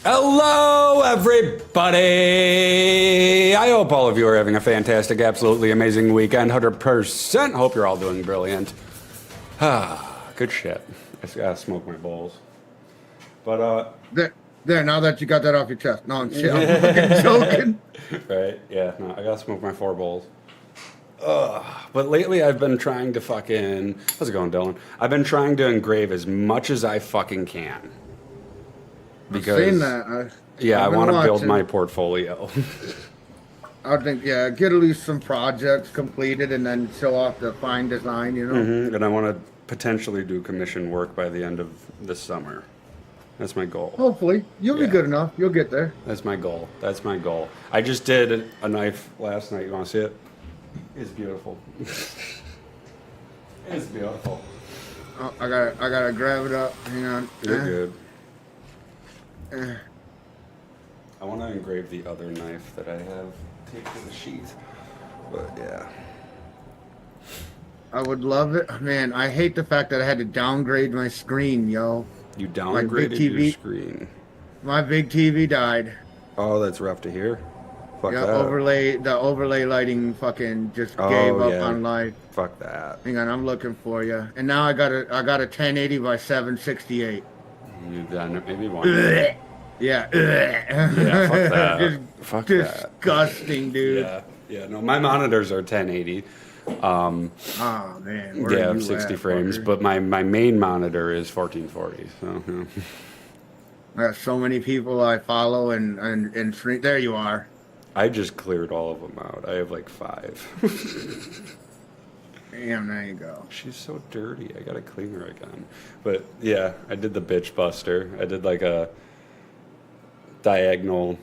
Hello, everybody! I hope all of you are having a fantastic, absolutely amazing weekend. 100%. Hope you're all doing brilliant. Good shit. I just gotta smoke my bowls. But, There, now that you got that off your chest. No, I'm fucking joking. Right? Yeah, no, I gotta smoke my 4 bowls. But lately I've been trying to fucking... How's it going, Dylan? I've been trying to engrave as much as I fucking can. Because... I've seen that. I want to build my portfolio. I think, yeah, get at least some projects completed and then show off the fine design, you know? And I want to potentially do commission work by the end of this summer. That's my goal. Hopefully. You'll be good enough. You'll get there. That's my goal. That's my goal. I just did a knife last night. You want to see it? It's beautiful. It's beautiful. Oh, I gotta grab it up. Hang on. You're good. I want to engrave the other knife that I have taped to the sheath. But yeah. I would love it. Man, I hate the fact that I had to downgrade my screen, yo. You downgraded your screen. My big TV died. Oh, that's rough to hear. Fuck yeah, that. the overlay lighting fucking just gave up on life. Fuck that. Hang on, I'm looking for you. And now I got a 1080 by 768. You got maybe one. Yeah. Yeah, fuck that. Fuck that. Disgusting, dude. Yeah. No, my monitors are 1080. Oh man. Yeah, 60 frames, but my main monitor is 1440. So. Yeah. I got so many people I follow and stream. There you are. I just cleared all of them out. I have like 5. Damn, there you go. She's so dirty. I gotta clean her again. But yeah, I did the bitch buster. I did like a diagonal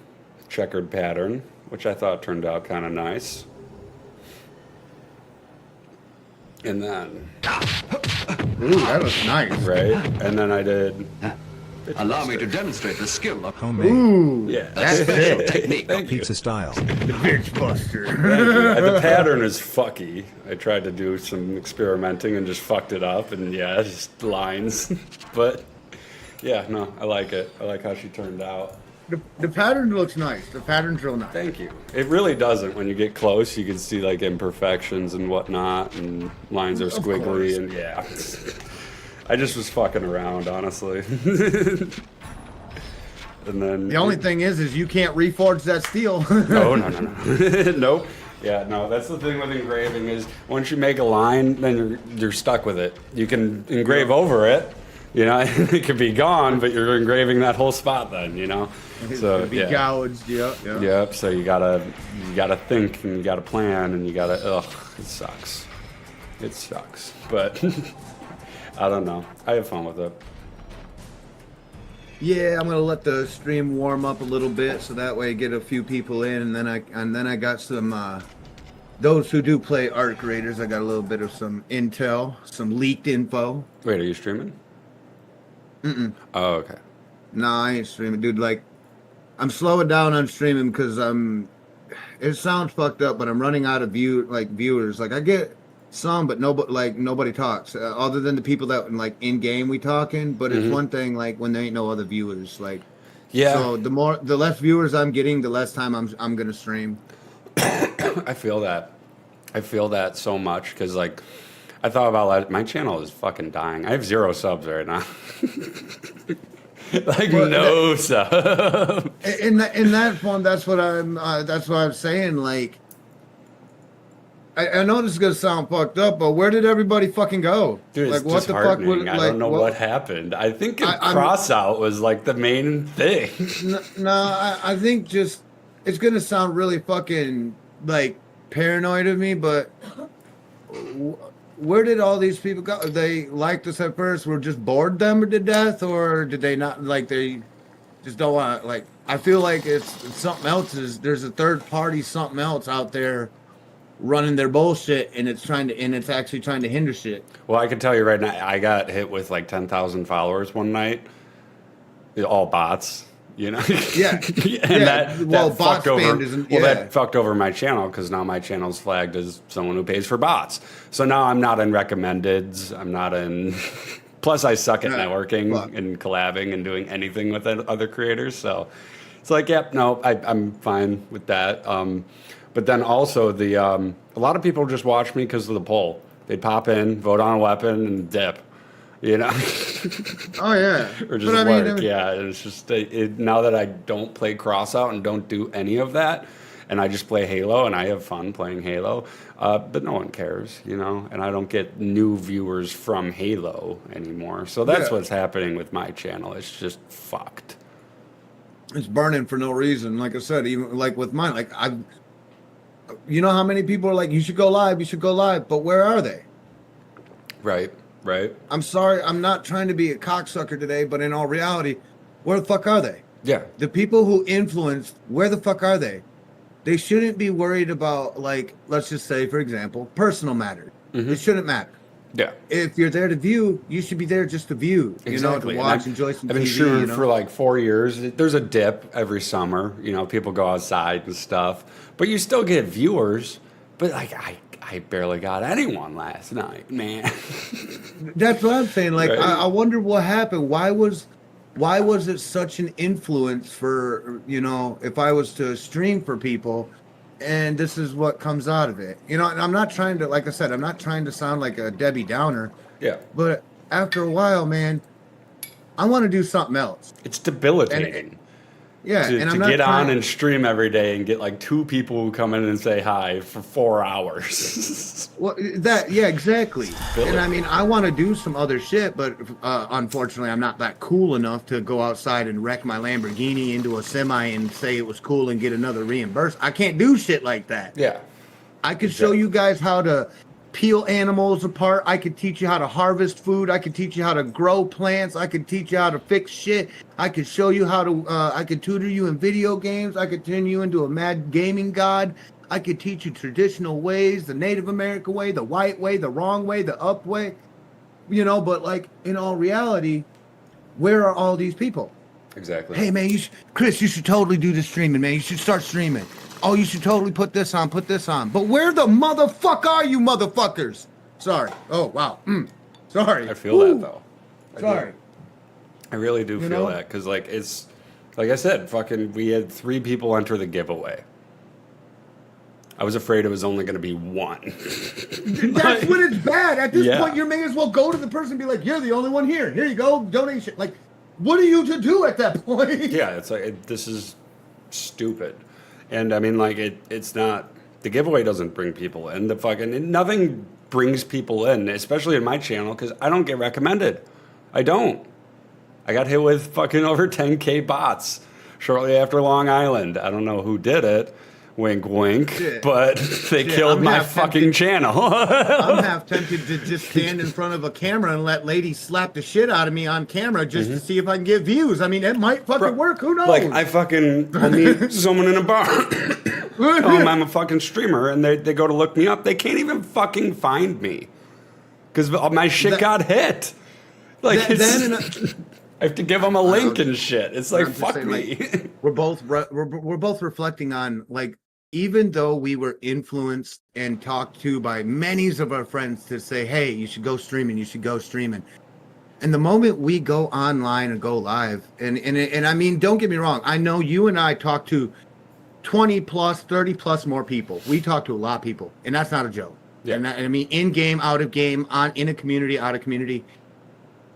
checkered pattern, which I thought turned out kind of nice. And then... Ooh, that was nice. Right? And then I did... Allow me to demonstrate the skill of homemade. Ooh, yeah, that's special technique. Pizza style. the bitch buster. The pattern is fucky. I tried to do some experimenting and just fucked it up, and yeah, just lines. But yeah, no, I like it. I like how she turned out. The pattern looks nice. The pattern's real nice. Thank you. It really doesn't. When you get close, you can see like imperfections and whatnot, and lines are squiggly, and yeah. I just was fucking around, honestly. And then the only thing is you can't reforge that steel. No. Nope. Yeah, no, that's the thing with engraving is once you make a line, then you're stuck with it. You can engrave over it, you know, it could be gone, but you're engraving that whole spot then, you know. So be gouged, yeah. Yep. So you gotta think and you gotta plan and you gotta. It sucks. It sucks, but I don't know. I have fun with it. Yeah, I'm gonna let the stream warm up a little bit so that way I get a few people in, and then I got some those who do play art creators. I got a little bit of some intel, some leaked info. Wait, are you streaming? Oh, okay. Nah, I ain't streaming, dude. Like, I'm slowing down on streaming because it sounds fucked up, but I'm running out of viewers. Like, I get some, but nobody talks other than the people that like in game we talking. But it's one thing like when there ain't no other viewers. Like, yeah. So the less viewers I'm getting, the less time I'm gonna stream. I feel that. I feel that so much because like I thought about my channel is fucking dying. I have 0 subs right now. Like no subs. In that form, that's what I'm saying. Like, I know this is gonna sound fucked up, but where did everybody fucking go? Dude, like, it's what the fuck? I don't know what happened. I think cross out was like the main thing. No, I think just it's gonna sound really fucking like paranoid of me, but where did all these people go? They liked us at first, were just bored them to death, or did they not like? They just don't want like. I feel like it's something else. There's a third party, something else out there running their bullshit, and it's actually trying to hinder shit. Well, I can tell you right now, I got hit with like 10,000 followers one night, all bots. You know, yeah, and that fucked over. That fucked over my channel because now my channel's flagged as someone who pays for bots. So now I'm not in recommendeds. I'm not in Plus, I suck at Yeah, networking fuck. and collabing and doing anything with other creators. So it's like, yep, no, I'm fine with that. But then also a lot of people just watch me because of the poll. They pop in, vote on a weapon, and dip. You know, Oh yeah. or just But I work. mean, Yeah, and it's just now that I don't play Crossout and don't do any of that, and I just play Halo and I have fun playing Halo. But no one cares, you know, and I don't get new viewers from Halo anymore. So that's Yeah. what's happening with my channel. It's just fucked. it's burning for no reason. Like I said, even like with mine, like you know how many people are like, you should go live, you should go live, but where are they? Right. Right. I'm sorry, I'm not trying to be a cocksucker today, but in all reality, where the fuck are they? Yeah. The people who influenced, where the fuck are they? They shouldn't be worried about, like, let's just say, for example, personal matters. It shouldn't matter. Yeah. If you're there to view, you should be there just to view, you know, Exactly. to And watch, enjoy some I've been TV, shooting you know? for like 4 years. There's a dip every summer. You know, people go outside and stuff, but you still get viewers. But like, I barely got anyone last night, man. That's what I'm saying. Like, Right. I wonder what happened. Why was it such an influence for, you know, if I was to stream for people, and this is what comes out of it, you know? And I'm not trying to, like I said, I'm not trying to sound like a Debbie Downer, Yeah. but after a while, man, I want to do something else. It's debilitating Yeah, to and I'm not get on trying- and stream every day and get like 2 people who come in and say hi for 4 hours. Well, yeah, exactly. And I mean, I want to do some other shit, but unfortunately, I'm not that cool enough to go outside and wreck my Lamborghini into a semi and say it was cool and get another reimbursed. I can't do shit like that. Yeah. I could show you guys how to peel animals apart. I could teach you how to harvest food. I could teach you how to grow plants. I could teach you how to fix shit. I could show you how to, I could tutor you in video games. I could turn you into a mad gaming god. I could teach you traditional ways, the Native American way, the white way, the wrong way, the up way, you know, but like in all reality, where are all these people? Exactly. Hey man, Chris, you should totally do the streaming, man. You should start streaming. Oh, you should totally put this on. But where the motherfuck are you, motherfuckers? Sorry. Oh, wow. Sorry. I feel that though. Sorry. I really do You feel know? that because, like, it's like I said, fucking, we had 3 people enter the giveaway. I was afraid it was only going to be 1. That's when it's bad. At this Yeah. point, you may as well go to the person and be like, you're the only one here. Here you go, donation. Like, what are you to do at that point? Yeah, it's like this is stupid, and I mean, like it's not. The giveaway doesn't bring people in. Nothing brings people in, especially in my channel, because I don't get recommended. I don't. I got hit with fucking over 10K bots shortly after Long Island. I don't know who did it. Wink, wink. Shit. But they killed I'm my half fucking channel. I'm half tempted to just stand in front of a camera and let ladies slap the shit out of me on camera just to see if I can get views. I mean, it might fucking work. Who knows? Like, I'll meet someone in a bar. Tell them I'm a fucking streamer, and they go to look me up. They can't even fucking find me because my shit got hit. Like, I have to give them a link and shit. It's like, I'm just fuck saying, me. like, we're both reflecting on, like, even though we were influenced and talked to by many of our friends to say, hey, you should go streaming, and the moment we go online and go live, and I mean, don't get me wrong, I know you and I talk to 20 plus, 30 plus more people. We talk to a lot of people, and that's not a joke. Yeah. And I mean, in game, out of game, in a community, out of community.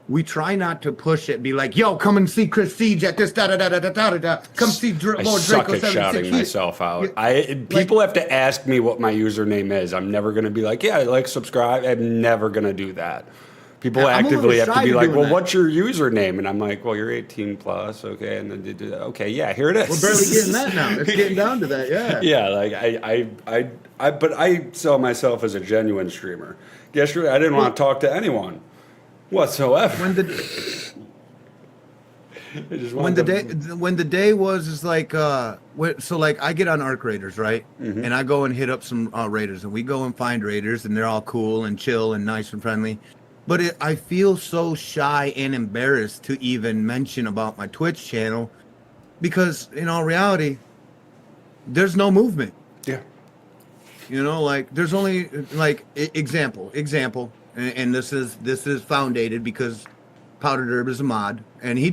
We try not to push it. Be like, yo, come and see Chris Siege at this da da da da da da da. Come see I Lord suck Draco at shouting 76. myself out. People have to ask me what my username is. I'm never gonna be like, yeah, like, subscribe. I'm never gonna do that. People I'm a actively little have to shy be to like, doing well, that. what's your username? And I'm like, well, you're 18 plus, okay. And then they do that. Okay, yeah, here it is. We're barely getting that now. It's getting down to that, yeah. Yeah, like but I sell myself as a genuine streamer. Yesterday, I didn't want to talk to anyone whatsoever. When the day was is like so like I get on Arc Raiders, right? And I go and hit up some raiders, and we go and find raiders, and they're all cool and chill and nice and friendly. But I feel so shy and embarrassed to even mention about my Twitch channel because in all reality, there's no movement. Yeah. You know, like there's only like example, and this is founded because Powdered Herb is a mod, and he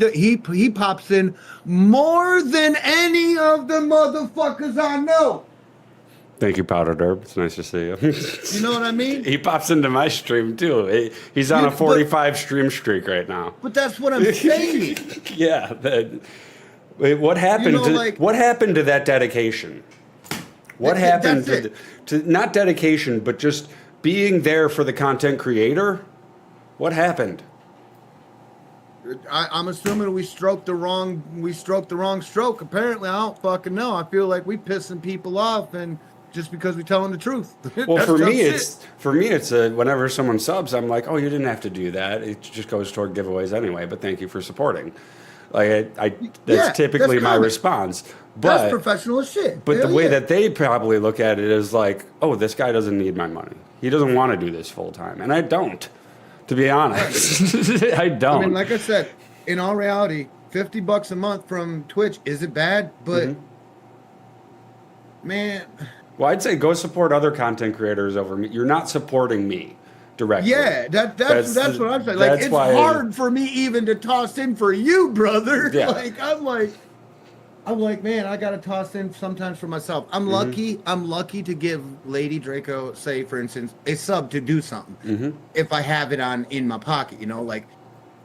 pops in more than any of the motherfuckers I know. Thank you, Powdered Herb. It's nice to see you. You know what I mean? He pops into my stream too. He's on Yeah, a 45 stream streak right now. But that's what I'm saying. Yeah. Wait, what happened? You know, What happened to that dedication? What happened that's to not dedication, but just being there for the content creator? What happened? I'm assuming we stroked the wrong stroke. Apparently, I don't fucking know. I feel like we pissing people off, and just because we tell them the truth. Well, That's for tough me, shit. it's whenever someone subs, I'm like, oh, you didn't have to do that. It just goes toward giveaways anyway. But thank you for supporting. Like that's typically that's my common. response. That's But professional as shit. but Hell the way yeah. that they probably look at it is like, oh, this guy doesn't need my money. He doesn't want to do this full time, and I don't. To be honest, I don't. I mean, like I said, in all reality, $50 a month from Twitch isn't bad, but man, Well, I'd say go support other content creators over me. You're not supporting me directly. yeah, that's what I'm saying. Like, that's it's why- hard for me even to toss in for you, brother. Yeah. I'm like, man, I gotta toss in sometimes for myself. I'm lucky to give Lady Draco, say for instance, a sub to do something. If I have it in my pocket, you know, like,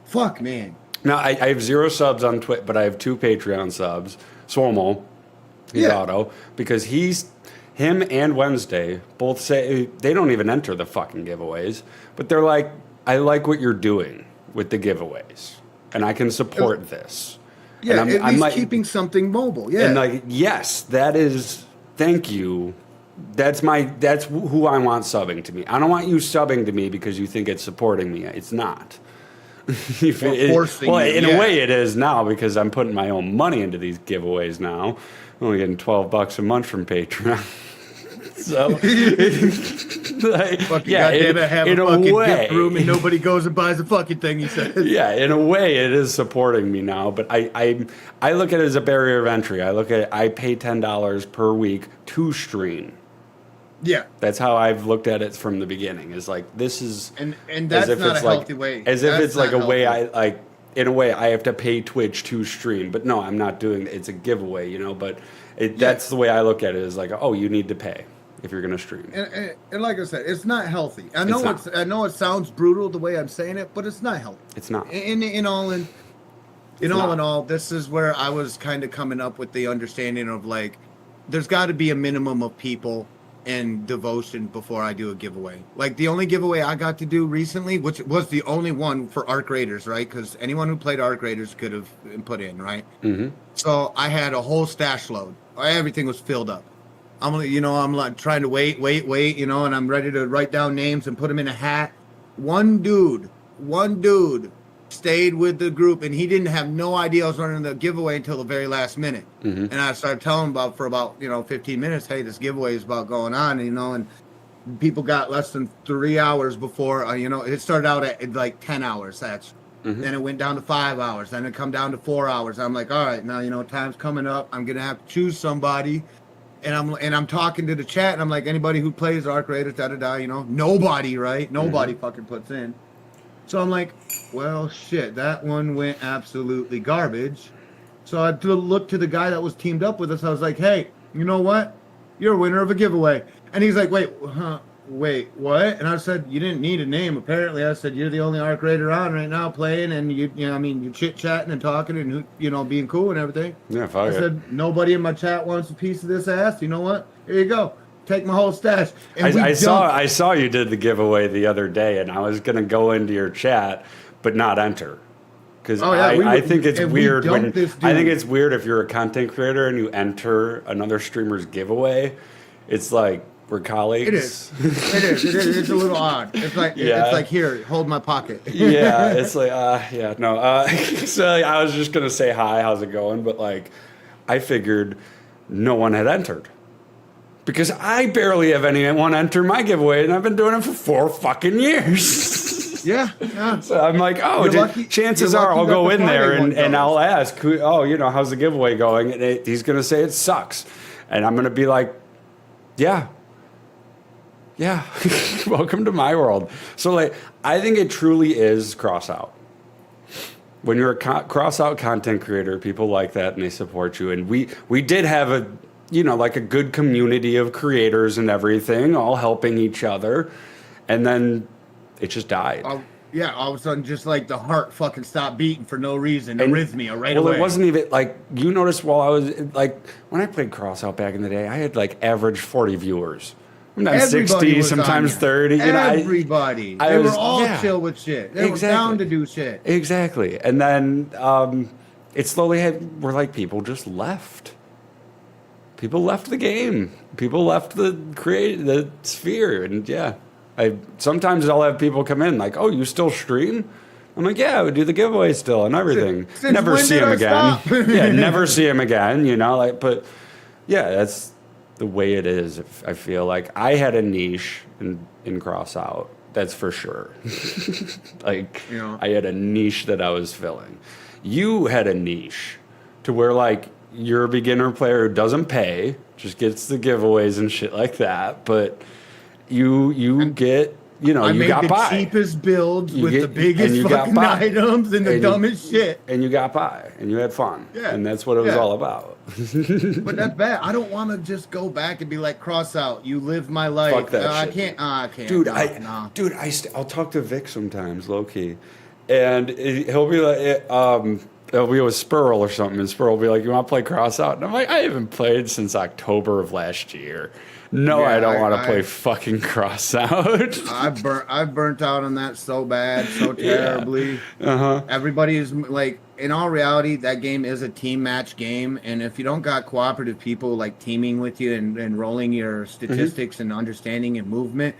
fuck, man. Now, I have 0 subs on Twitch, but I have 2 Patreon subs. Swomo, he's Yeah. auto, because him and Wednesday both say they don't even enter the fucking giveaways, but they're like, I like what you're doing with the giveaways, and I can support this. Yeah, and at least like, keeping something mobile. Yeah, and like, yes, that is, thank you. That's who I want subbing to me. I don't want you subbing to me because you think it's supporting me. It's not. Forcing well, you, in yeah. a way it is now because I'm putting my own money into these giveaways now. I'm only getting $12 a month from Patreon. So, like, fucking yeah, goddamn it, have in a a fucking way, gift room and nobody goes and buys a fucking thing. He said, yeah, in a way, it is supporting me now. But I look at it as a barrier of entry. I look at it, I pay $10 per week to stream. yeah. That's how I've looked at it from the beginning. Is like this is And as that's if not it's a like, healthy way. As if That's it's like a not way healthy. I like. In a way, I have to pay Twitch to stream. But no, I'm not doing. It's a giveaway, you know. But that's the way I look at it. Is like, oh, you need to pay if you're gonna stream. And like I said, it's not healthy. I It's know not. I know it sounds brutal the way I'm saying it, but it's not healthy. It's not. In all not. in all, this is where I was kind of coming up with the understanding of like, there's got to be a minimum of people and devotion before I do a giveaway. Like the only giveaway I got to do recently, which was the only one for Arc Raiders, right? Because anyone who played Arc Raiders could have put in, right? Mm-hmm. So I had a whole stash load. Everything was filled up. I'm like trying to wait, you know, and I'm ready to write down names and put them in a hat. One dude stayed with the group, and he didn't have no idea I was running the giveaway until the very last minute. Mm-hmm. And I started telling him for about 15 minutes, hey, this giveaway is about going on, you know, and people got less than 3 hours before, it started out at like 10 hours. Then it went down to 5 hours. Then it come down to 4 hours. I'm like, all right, now, time's coming up. I'm going to have to choose somebody. And I'm talking to the chat, and I'm like, anybody who plays Arc Raiders, nobody, right? Nobody fucking puts in. So I'm like, well, shit, that one went absolutely garbage. So I looked to the guy that was teamed up with us. I was like, hey, you know what? You're a winner of a giveaway. And he's like, wait, what? And I said, you didn't need a name. Apparently, I said, you're the only Arc Raider on right now playing, and you're chit-chatting and talking and, being cool and everything. Yeah, fuck I it. said, nobody in my chat wants a piece of this ass. You know what? Here you go. Take my whole stash. And I saw you did the giveaway the other day, and I was gonna go into your chat, but not enter, because I think it's weird when I think it's weird if you're a content creator and you enter another streamer's giveaway. It's like we're colleagues. It is. It's a little odd. It's like it's like, here, hold my pocket. Yeah, it's like no. So I was just gonna say hi, how's it going? But like, I figured no one had entered. Because I barely have anyone enter my giveaway, and I've been doing it for 4 fucking years. Yeah. So I'm like, chances you're are I'll lucky go that the in there Friday one and goes. I'll ask, how's the giveaway going? And he's going to say it sucks. And I'm going to be like, yeah, welcome to my world. So like, I think it truly is cross out. when you're a cross-out content creator, people like that and they support you. And we did have a, like a good community of creators and everything, all helping each other. And then it just died. Yeah, all of a sudden, just like the heart fucking stopped beating for no reason. Arrhythmia right away. Well, it wasn't even like, you noticed while I was like, when I played Crossout back in the day, I had like average 40 viewers. Sometimes 60, sometimes 30. Everybody. They were all chill with shit. They were down to do shit. Exactly. And then it slowly we're like, people just left. People left the game. People left the sphere. And yeah, sometimes I'll have people come in like, oh, you still stream? I'm like, yeah, we do the giveaway still and everything. Since never when see did him I again. stop? Yeah, never see him again, but yeah, that's the way it is. I feel like I had a niche in Crossout, that's for sure. Like, I had a niche that I was filling. You had a niche to where like you're a beginner player who doesn't pay, just gets the giveaways and shit like that, but you get, I you made got the by. cheapest builds with the biggest fucking items and the dumbest shit. And you got by, and you had fun. Yeah. And that's what it was all about. But that's bad. I don't want to just go back and be like, cross out. You live my life. Fuck that shit. I can't. Dude, no. I'll talk to Vic sometimes, low key. And he'll be like, it'll be with Spurl or something, and Spurl will be like, you want to play Crossout? And I'm like, I haven't played since October of last year. No, I don't want to play fucking Crossout. I've burnt out on that so bad, so terribly. Yeah. Everybody is like, in all reality, that game is a team match game, and if you don't got cooperative people like teaming with you and rolling your statistics and understanding and movement,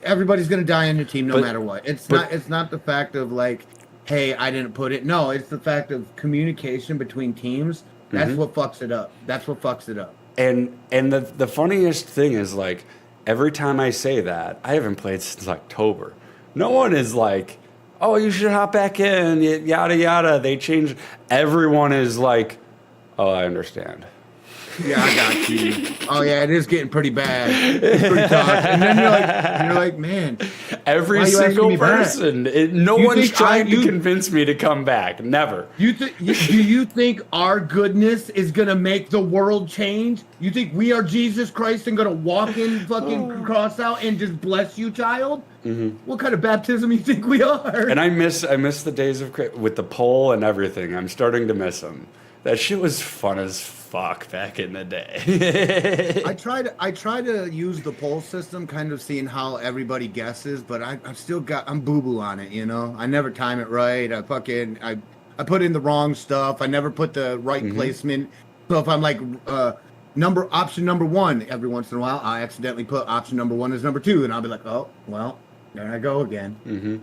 everybody's gonna die on your team no matter what. It's not the fact of like, hey, I didn't put it. No, it's the fact of communication between teams. That's what fucks it up. That's what fucks it up. And the funniest thing is, like, every time I say that, I haven't played since October. No one is like, oh, you should hop back in, yada, yada. They change. Everyone is like, oh, I understand. Yeah, I got you. Oh yeah, it is getting pretty bad. It's pretty tough. And then you're like, man. Every single person. No one's trying to convince me to come back. Never. Do you think our goodness is gonna make the world change? You think we are Jesus Christ and gonna walk in fucking cross out and just bless you, child? Mm-hmm. What kind of baptism you think we are? And I miss the days of with the poll and everything. I'm starting to miss them. That shit was fun as fuck back in the day. I try to use the poll system, kind of seeing how everybody guesses, but I'm boo-boo on it, I never time it right. I put in the wrong stuff. I never put the right placement. So if I'm like option number 1, every once in a while I accidentally put option number 1 as number 2, and I'll be like, oh well, there I go again.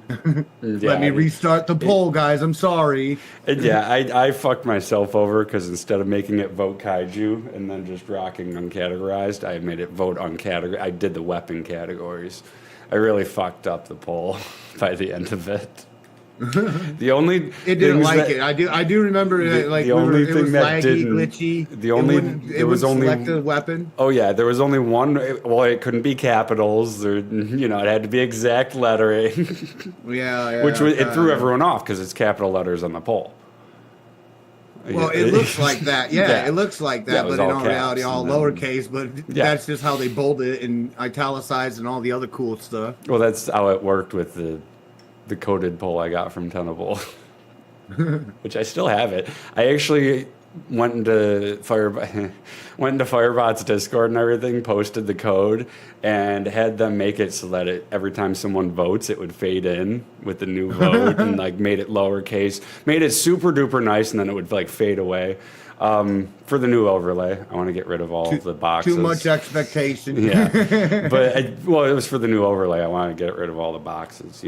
Let me restart the poll, guys. I'm sorry. And yeah, I fucked myself over because instead of making it vote kaiju and then just rocking uncategorized, I made it vote uncategorized. I did the weapon categories. I really fucked up the poll by the end of it. The only it didn't like it. I do remember the only thing it was that laggy, glitchy. It was only select a weapon. Oh yeah, there was only one. Well, it couldn't be capitals. Or it had to be exact lettering. Yeah. Which it threw everyone off because it's capital letters on the poll. Well, it looks like that. Yeah, it looks like that, but in all reality, all lowercase. But that's just how they bolded it and italicized and all the other cool stuff. Well, that's how it worked with the coded poll I got from Tenable, which I still have it. I actually went into Firebot's Discord and everything, posted the code, and had them make it so that every time someone votes, it would fade in with the new vote, and made it lowercase, made it super duper nice, and then it would fade away. For the new overlay, I want to get rid of all of the boxes. Too much expectation. Yeah, but it was for the new overlay. I want to get rid of all the boxes,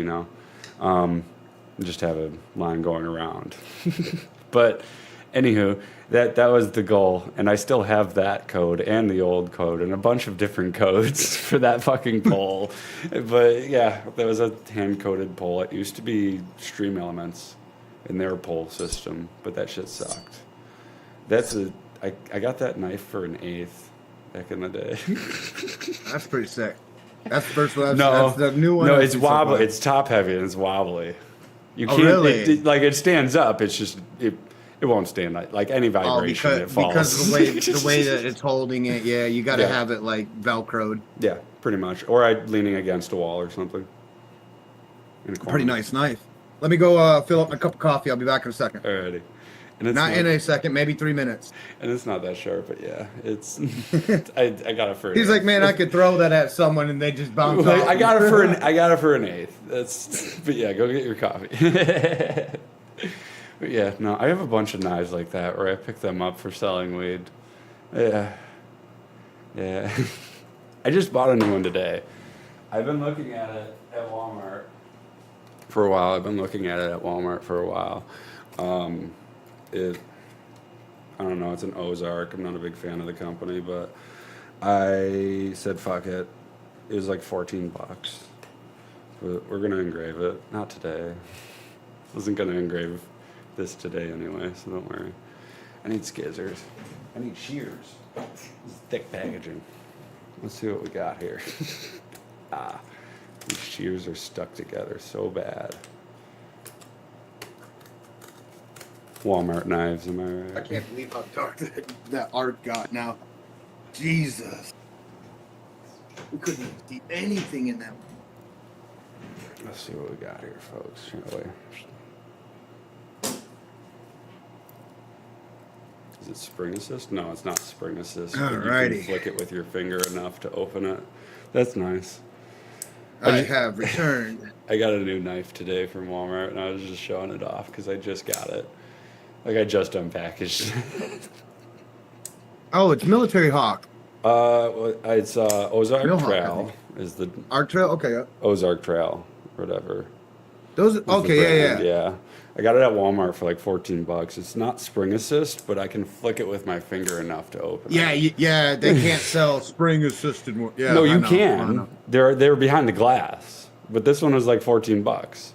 just have a line going around. But anywho, that was the goal, and I still have that code and the old code and a bunch of different codes for that fucking poll. But yeah, that was a hand-coded poll. It used to be Stream Elements in their poll system, but that shit sucked. I got that knife for an 1/8 back in the day. That's pretty sick. That's the first one. No, that's the new one. No, it's wobbly. It's top heavy and it's wobbly. You Oh, can't really? like it stands up. It's just it won't stand like any vibration. It falls because of the way that it's holding it. Yeah, you got to Yeah. have it like velcroed. Yeah, pretty much. Or I leaning against a wall or something. In a corner. Pretty nice knife. Let me go fill up my cup of coffee. I'll be back in a second. Alrighty. And it's Not in a second, maybe 3 minutes. And it's not that sharp, but yeah, it's. I got it for. He's like, man, I could throw that at someone and they just bounce Like, off. I got it for an eighth. That's. But yeah, go get your coffee. But yeah, no, I have a bunch of knives like that where I pick them up for selling weed. Yeah. Yeah. I just bought a new one today. I've been looking at it at Walmart for a while. I don't know, it's an Ozark. I'm not a big fan of the company, but I said fuck it. It was like $14. But we're gonna engrave it. Not today. Wasn't gonna engrave this today anyway, so don't worry. I need skizzers. I need shears. This is thick packaging. Let's see what we got here. These shears are stuck together so bad. Walmart knives, am I right? I can't believe how dark that art got now. Jesus. We couldn't even see anything in that. Let's see what we got here, folks, shall we? Is it spring assist? No, it's not spring assist. But you Alrighty. can flick it with your finger enough to open it. That's nice. I have returned. I got a new knife today from Walmart, and I was just showing it off because I just got it. Like, I just unpackaged. Oh, it's Military Hawk. It's Ozark Real Hawk, I Trail. Is the Arc Trail? Okay. Ozark Trail, whatever. Those. is the Okay, brand, yeah. I got it at Walmart for like $14. It's not spring assist, but I can flick it with my finger enough to open Yeah, it. yeah. They can't sell spring assisted one. Yeah. No, I you know, I can. know. They're behind the glass, but this one was like $14.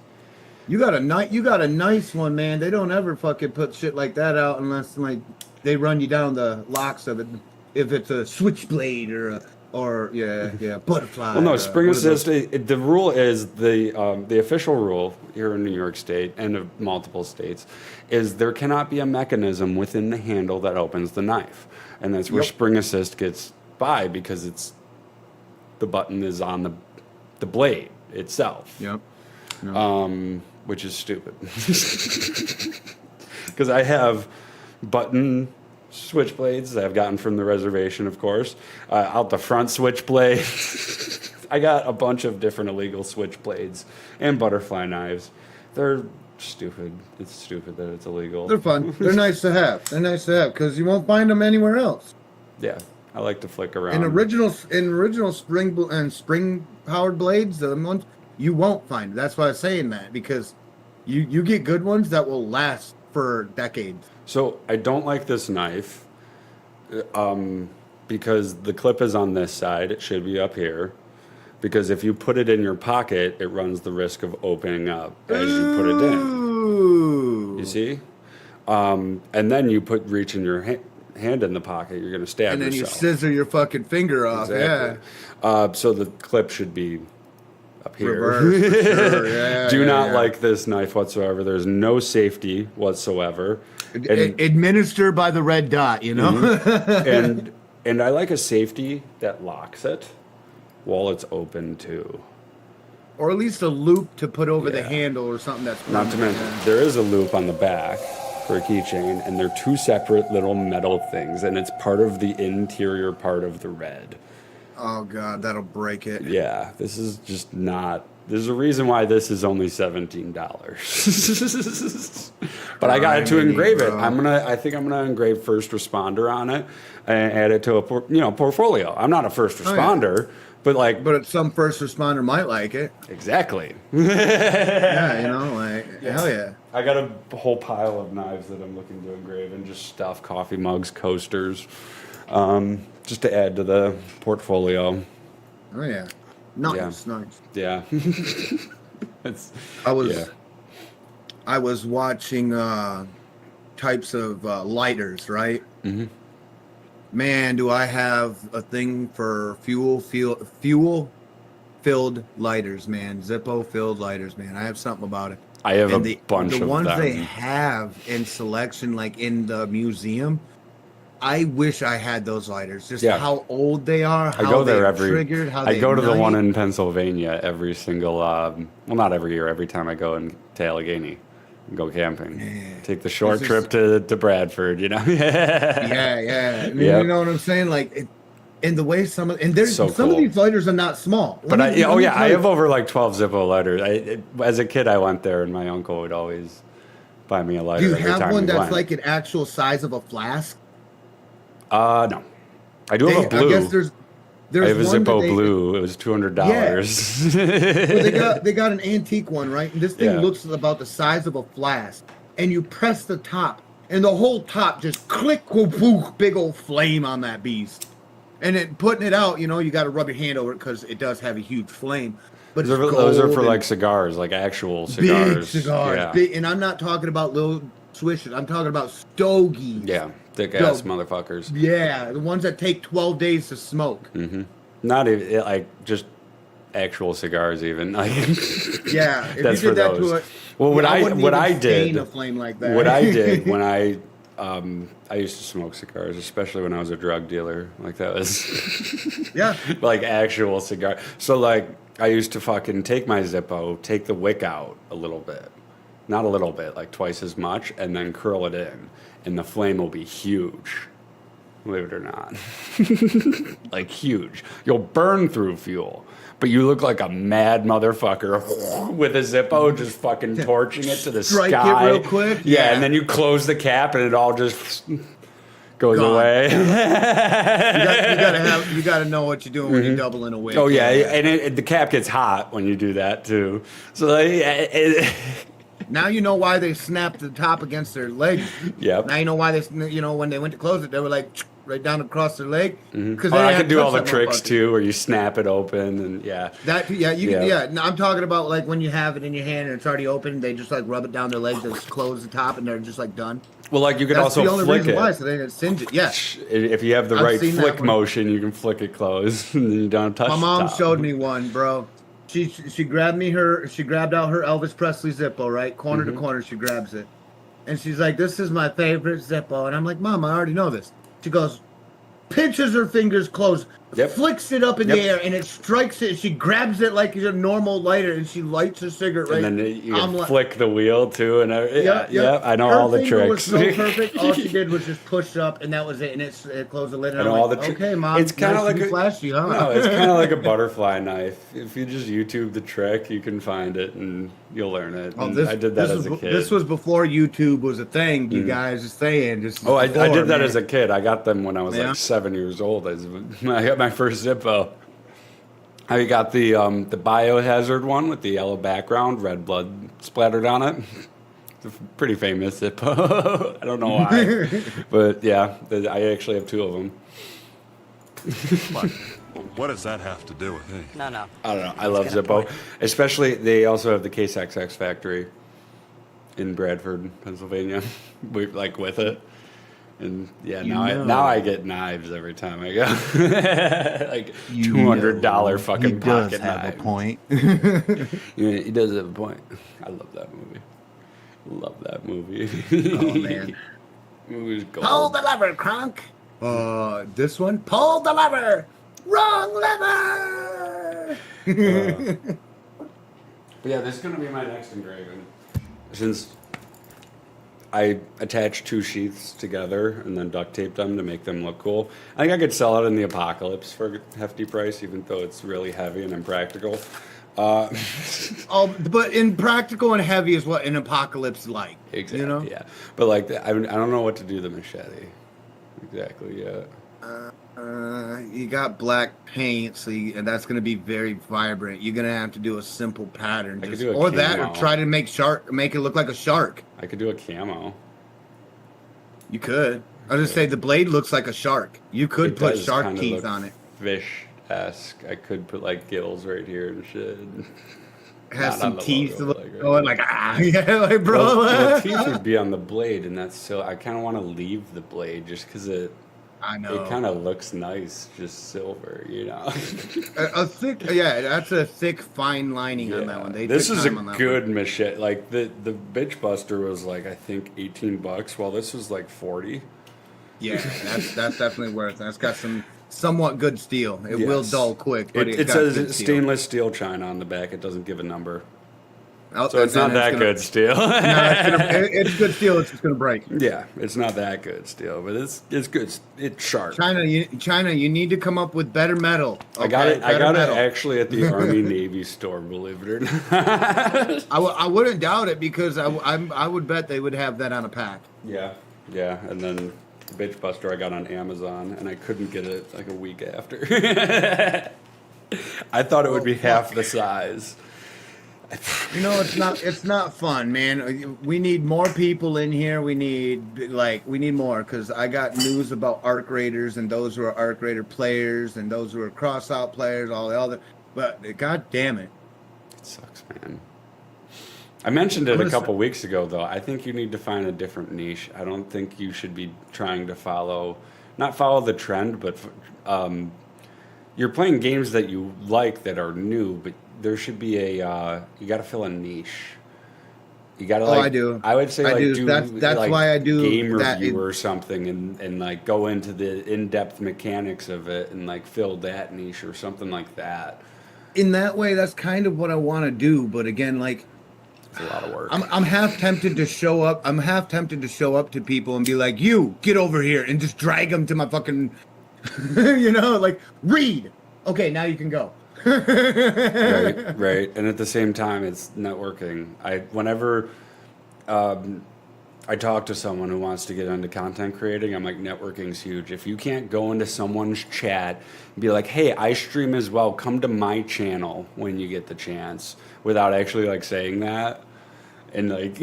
You got a nice one, man. They don't ever fucking put shit like that out unless like they run you down the locks of it. If it's a switchblade or butterfly. Well, no, or, spring what are those? assist. The rule is the official rule here in New York State and of multiple states is there cannot be a mechanism within the handle that opens the knife, and that's where Yep. spring assist gets by because the button is on the blade itself. Yep. Which is stupid. Because I have button switchblades that I've gotten from the reservation, of course. Out the front switchblade. I got a bunch of different illegal switchblades and butterfly knives. They're stupid. It's stupid that it's illegal. They're fun. They're nice to have. They're nice to have because you won't find them anywhere else. Yeah, I like to flick around. In original spring powered blades, the ones you won't find. That's why I was saying that because you get good ones that will last for decades. So I don't like this knife because the clip is on this side. It should be up here. Because if you put it in your pocket, it runs the risk of opening up as you put it in. Ooh. You see? And then you reach in your hand in the pocket. You're going to stab And then yourself. you scissor your fucking finger off. Exactly. So the clip should be up Yeah. here. Reverse. For sure. Yeah. Do yeah, not yeah. like this knife whatsoever. There's no safety whatsoever. And, Administered by the red dot, you know? Mm-hmm. and I like a safety that locks it while it's open too. Or at least a loop to put over the Yeah. handle or something that's Not to permanent. mention, there is a loop on the back for a keychain, and they're two separate little metal things, and it's part of the interior part of the red. Oh god, that'll break it. Yeah, this is just not. There's a reason why this is only $17. But I got it to Grinding, engrave it. bro. I think I'm gonna engrave first responder on it and add it to a portfolio. I'm not a first yeah. responder, but like, But some first responder might like it. exactly. Yeah, you know, like hell yeah. I got a whole pile of knives that I'm looking to engrave and just stuff, coffee mugs, coasters, just to add to the portfolio. Oh yeah. Nice, nice. Yeah. It's, I was yeah. I was watching types of lighters, right? Mm-hmm. Man, do I have a thing for fuel filled lighters, man. Zippo filled lighters, man. I have something about it. I have And a bunch the of ones them. they have in selection, like in the museum, I wish I had those lighters. Just Yeah. how old they are, I how go there they're every. triggered, how I they go to the one ignite. in Pennsylvania every single. Well, not every year. Every time I go to Allegheny, and go camping. Man, Take the short this trip to Bradford. You know. yeah. You Yep. know what I'm saying? Like, and the way and there's So some of cool. these lighters are not small. But I Let me I tell you- have over like 12 Zippo lighters. As a kid, I went there, and my uncle would always buy me a lighter. Do you every have time one we that's went. like an actual size of a flask? No, I do have a blue. I guess there's I have a one that Zippo they- blue. It was $200. Well, they got an antique one, right? And this thing Yeah. looks about the size of a flask. And you press the top, and the whole top just click, whoop, whoop, big old flame on that beast. And then putting it out, you know, you got to rub your hand over it because it does have a huge flame. But Those are for gold like and cigars, like actual big cigars. cigars. Yeah. Big, and I'm not talking about little swishes. I'm talking about stogies. Yeah, thick ass Yo. motherfuckers. Yeah, the ones that take 12 days to smoke. Not even like just actual cigars, even. Like, Yeah, if that's you for did that those. to it, Well, what I wouldn't what even I stain did a flame like that. what I did when I used to smoke cigars, especially when I was a drug dealer. Like that was Yeah. like actual cigar. So like I used to fucking take my Zippo, take the wick out a little bit. Not a little bit, like twice as much, and then curl it in. And the flame will be huge. Believe it or not. Like huge. You'll burn through fuel. But you look like a mad motherfucker with a Zippo just fucking torching it to the Strike it sky. real quick? Yeah, Yeah. and then you close the cap and it all just goes Gone. away. You gotta know what you're doing when you're doubling a wick. Oh yeah, and the cap gets hot when you do that too. So like, Now you know why they snapped the top against their leg. Yep. Now you know why when they went to close it, they were like right down across their leg. Because I can do all the tricks too, where you snap it open and yeah. No, I'm talking about like when you have it in your hand and it's already open, they just like rub it down their legs, just close the top, and they're just like done. Well, like you could That's also the only flick reason it. why, so they didn't singe it. Yeah. If you have the I've right seen that flick one. motion, you can flick it closed, and then you don't touch. My mom the top. showed me one, bro. She grabbed out her Elvis Presley Zippo, right? Corner to corner, she grabs it. And she's like, "This is my favorite Zippo." And I'm like, "Mom, I already know this." She goes, pinches her fingers closed, Yep. flicks it up in the air, and it strikes it. She grabs it like a normal lighter, and she lights her cigarette. Right? And then you I'm can like- flick the wheel too, and yeah, I know Her all the finger tricks. Was so perfect. All she did was just push up, and that was it. And it closed the lid. And I know I'm all like, the tricks. okay, Mom. It's kind of nice like to be a flashy, huh? No, it's kind of like a butterfly knife. If you just YouTube the trick, you can find it and you'll learn it. Oh, And I did that as a kid. This was before YouTube was a thing. You guys are saying just. Oh, I before, did that man. as a kid. I got them when I was Yeah? like 7 years old. I got my first Zippo. I got the biohazard one with the yellow background, red blood splattered on it. It's a pretty famous Zippo. I don't know why, but yeah, I actually have two of them. What does that have to do with me? No. I don't know. I love Zippo, especially they also have the Case XX factory in Bradford, Pennsylvania, with it. And yeah, now I get knives every time I go. Like $200 fucking pocket knife. point. Yeah, he does have a point. I love that movie. Love that movie. Oh man. Movie's gold. Pull the lever, Kronk. This one. Pull the lever. Wrong lever. But yeah, this is gonna be my next engraving. Since I attached two sheaths together and then duct taped them to make them look cool. I think I could sell it in the Apocalypse for a hefty price, even though it's really heavy and impractical. Oh, but in practical and heavy is what an apocalypse like. Exactly. You know. Yeah, but like I don't know what to do the machete exactly yet. You got black paint, and that's going to be very vibrant. You're going to have to do a simple pattern, I could just, do a or that, camo. or try to make it look like a shark. I could do a camo. You could. I was just say the blade looks like a shark. You could It put does shark kinda teeth look on it. Fish-esque. I could put like gills right here and shit. It has Not some on the teeth logo, like, going like yeah, like bro. Well, teeth would be on the blade, and that's so. I kind of want to leave the blade just because it I know. It kind of looks nice, just silver, you know. A thick, yeah, that's a thick, fine lining on that one. They This took is a time on that good one. machine. Like the Bitch Buster was like I think $18, while this was like 40. Yeah, that's definitely worth it. That's got some somewhat good steel. It will Yes. dull quick, but It got says good it's steel. stainless steel china on the back. It doesn't give a number, Oh, so it's and not that gonna- good steel. No, it's good steel. It's just gonna break. Yeah, it's not that good steel, but it's good. It's sharp. China, you need to come up with better metal. I got okay? it. I Better got metal. it actually at the Army Navy store. Believe it or not. I wouldn't doubt it because I would bet they would have that on a pack. Yeah, yeah, and then the Bitch Buster I got on Amazon, and I couldn't get it like a week after. I thought it would be half the size. You know, it's not fun, man. We need more people in here. We need more because I got news about Arc Raiders and those who are Arc Raider players and those who are cross out players, all the other. But god damn it, It sucks, man. I mentioned it a Listen. couple weeks ago, though. I think you need to find a different niche. I don't think you should be trying to not follow the trend, but you're playing games that you like that are new, but there should be you got to fill a niche. You got to I do. I would say I like do. do That's like why I do game that. review or something, and like go into the in-depth mechanics of it and like fill that niche or something like that. In that way, that's kind of what I want to do. But again, like. It's a lot of work. I'm half tempted to show up. I'm half tempted to show up to people and be like, "You get over here," and just drag them to my fucking, like read. Okay, now you can go. Right. And at the same time, it's networking. Whenever I talk to someone who wants to get into content creating, I'm like, networking's huge. If you can't go into someone's chat and be like, hey, I stream as well, come to my channel when you get the chance, without actually like saying that and like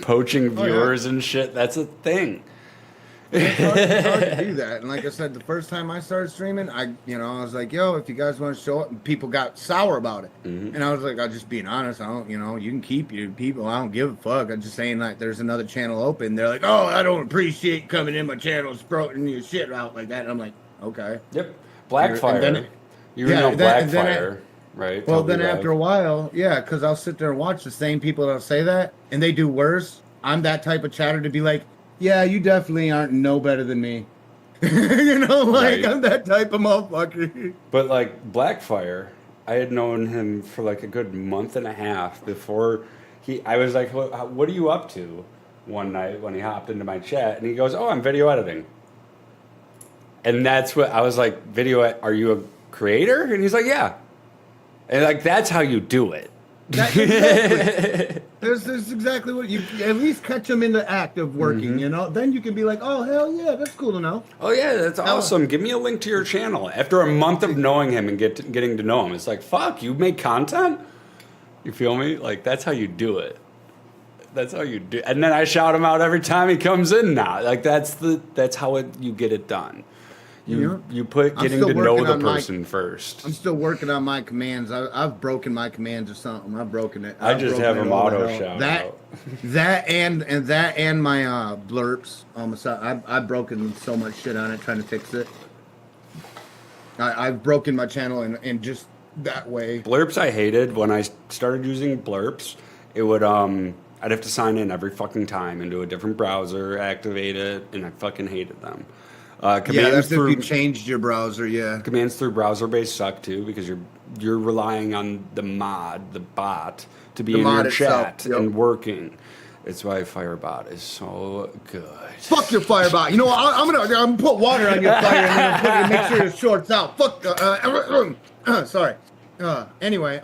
poaching viewers and shit, that's a thing. It's hard to do that. And like I said, the first time I started streaming, I was like, yo, if you guys want to show up, and people got sour about it. And I was like, I'm just being honest. I don't, you can keep your people. I don't give a fuck. I'm just saying, like, there's another channel open. They're like, oh, I don't appreciate coming in my channel, sprouting your shit out like that. And I'm like, okay. Yep. Blackfire. And then- You Yeah, know and then- and then Blackfire, right? Well, Tell me then about after it. a while, yeah, because I'll sit there and watch the same people that'll say that, and they do worse. I'm that type of chatter to be like, yeah, you definitely aren't no better than me. Right. I'm that type of motherfucker. But like Blackfire, I had known him for like a good month and a half before I was like, what are you up to? One night when he hopped into my chat and he goes, oh, I'm video editing. And that's what I was like, are you a creator? And he's like, yeah. And like, that's how you do it. Exactly. There's exactly what you at least catch them in the act of working, Then you can be like, oh, hell yeah, that's cool to know. Oh yeah, that's awesome. Give me a link to your channel. After a month of knowing him and getting to know him, it's like, fuck, you make content? You feel me? Like, that's how you do it. That's how you do. And then I shout him out every time he comes in now. Like, that's how you get it done. You put getting to know the person first. I'm still working on my commands. I've broken my commands or something. I've broken it. I just have them auto shout that, out. That and my blurps. I've broken so much shit on it trying to fix it. I've broken my channel in just that way. Blurps I hated. When I started using blurps, it would I'd have to sign in every fucking time into a different browser, activate it, and I fucking hated them. That's if you changed your browser, yeah. Commands through browser-based suck too, because you're relying on the bot, to be in your chat and working. It's why Firebot is so good. Fuck your Firebot. You know what? I'm gonna put water on your fire and then make sure it shorts out. Fuck. Sorry. Anyway,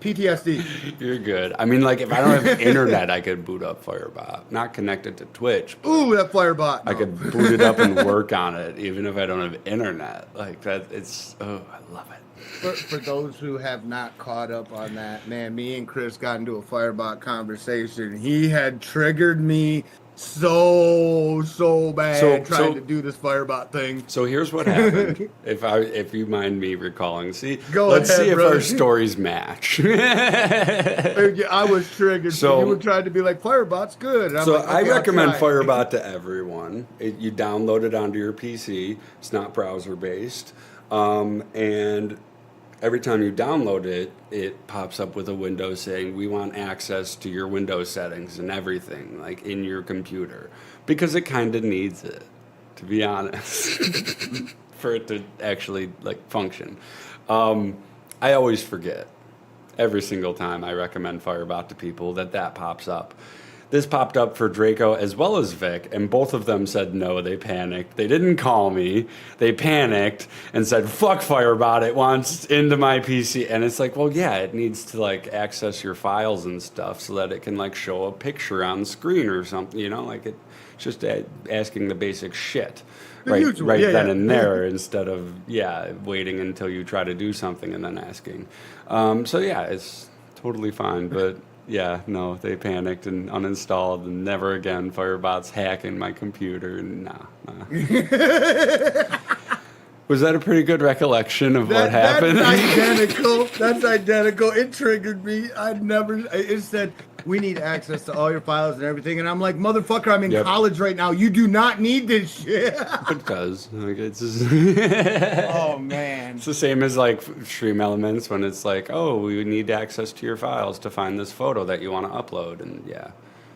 PTSD. You're good. I mean, like, if I don't have internet, I could boot up Firebot. Not connected to Twitch. Ooh, that Firebot. I could boot it up and work on it, even if I don't have internet. Like that, I love it. For those who have not caught up on that, man, me and Chris got into a Firebot conversation. He had triggered me so bad trying so- to do this Firebot thing. So here's what happened. If you mind me recalling, let's ahead, see if brother. our stories match. I was triggered. So So- you were trying to be like, Firebot's good. And I'm So like, I okay, I'll recommend try. Firebot to everyone. You download it onto your PC. It's not browser based, and every time you download it, it pops up with a window saying, "We want access to your Windows settings and everything, like in your computer," because it kind of needs it, to be honest, for it to actually like function. I always forget. Every single time I recommend Firebot to people that pops up. This popped up for Draco as well as Vic, and both of them said no. They panicked. They didn't call me. They panicked and said, "Fuck Firebot, it wants into my PC." And it's like, well, yeah, it needs to like access your files and stuff so that it can like show a picture on the screen or something, you know, like it's just asking the basic shit. The Right, usual, right yeah, then yeah. and there, instead of waiting until you try to do something and then asking. So yeah, it's totally fine. But yeah, no, they panicked and uninstalled, and never again. Firebot's hacking my computer, and nah. Was that a pretty good recollection of what happened? That's identical. That's identical. It triggered me. It said, we need access to all your files and everything. And I'm like, motherfucker, I'm in Yep. college right now. You do not need this shit. Because like, it's just Oh, man. it's the same as like Stream Elements when it's like, oh, we need access to your files to find this photo that you want to upload, and yeah.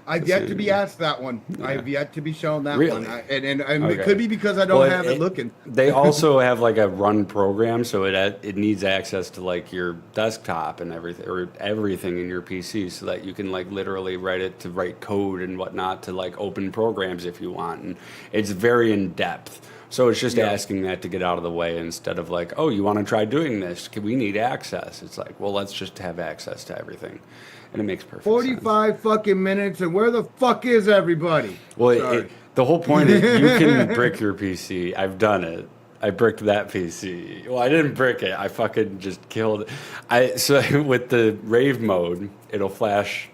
I've yet to be asked that one. I've yet to be shown that Really? one. And Okay. it could be because I don't Well, have it looking. They also have like a run program, so it needs access to like your desktop and everything, or everything in your PC, so that you can like literally write code and whatnot to like open programs if you want. And it's very in depth. So it's just asking that to get out of the way instead of like, oh, you want to try doing this? We need access. It's like, well, let's just have access to everything. And it makes perfect sense. 45 fucking minutes, and where the fuck is everybody? Well, Sorry. the whole point is you can brick your PC. I've done it. I bricked that PC. Well, I didn't brick it. I fucking just killed it. So with the rave mode, it'll flash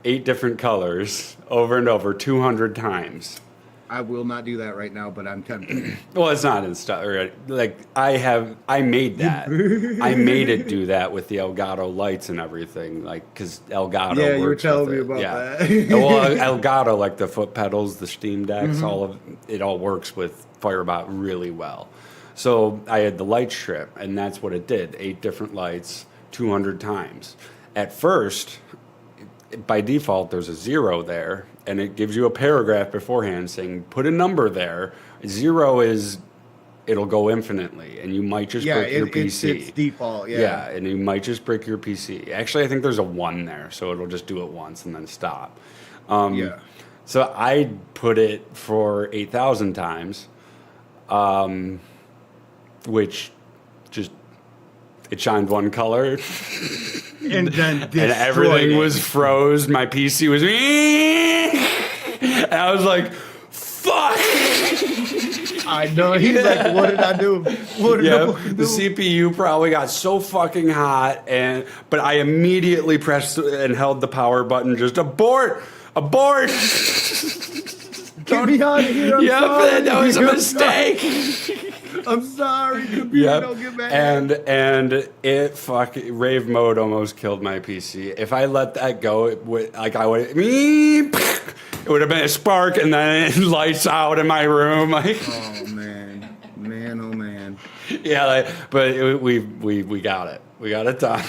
8 different colors over and over 200 times. I will not do that right now, but I'm tempted. Well, it's not in stuff. Like I made that. I made it do that with the Elgato lights and everything. Like because Elgato. Yeah, you were works telling with me it. about that. Well, Elgato, like the foot pedals, the Steam decks, it all works with Firebot really well. So I had the light strip, and that's what it did. 8 different lights, 200 times. At first, by default, there's a 0 there, and it gives you a paragraph beforehand saying, put a number there. 0 is, it'll go infinitely, and you might just break your PC. It's default, yeah. Yeah, and you might just break your PC. Actually, I think there's a 1 there, so it'll just do it once and then stop. Yeah. So I put it for 8,000 times, which just, it shined one color. And then And everything was froze. My PC was, and I was like, "Fuck!" I know. He's like, what did I do? What did I Yeah, fucking the do? CPU probably got so fucking hot, but I immediately pressed and held the power button. Just abort. Get me out of here. I'm Yep, sorry. that was a I'm mistake. I'm sorry. Computer, Yep. don't get mad. And it rave mode almost killed my PC. If I let that go, it would it would have been a spark and then it lights out in my room. Like, Oh, man. Man, oh, man. yeah, but we got it. We got it done.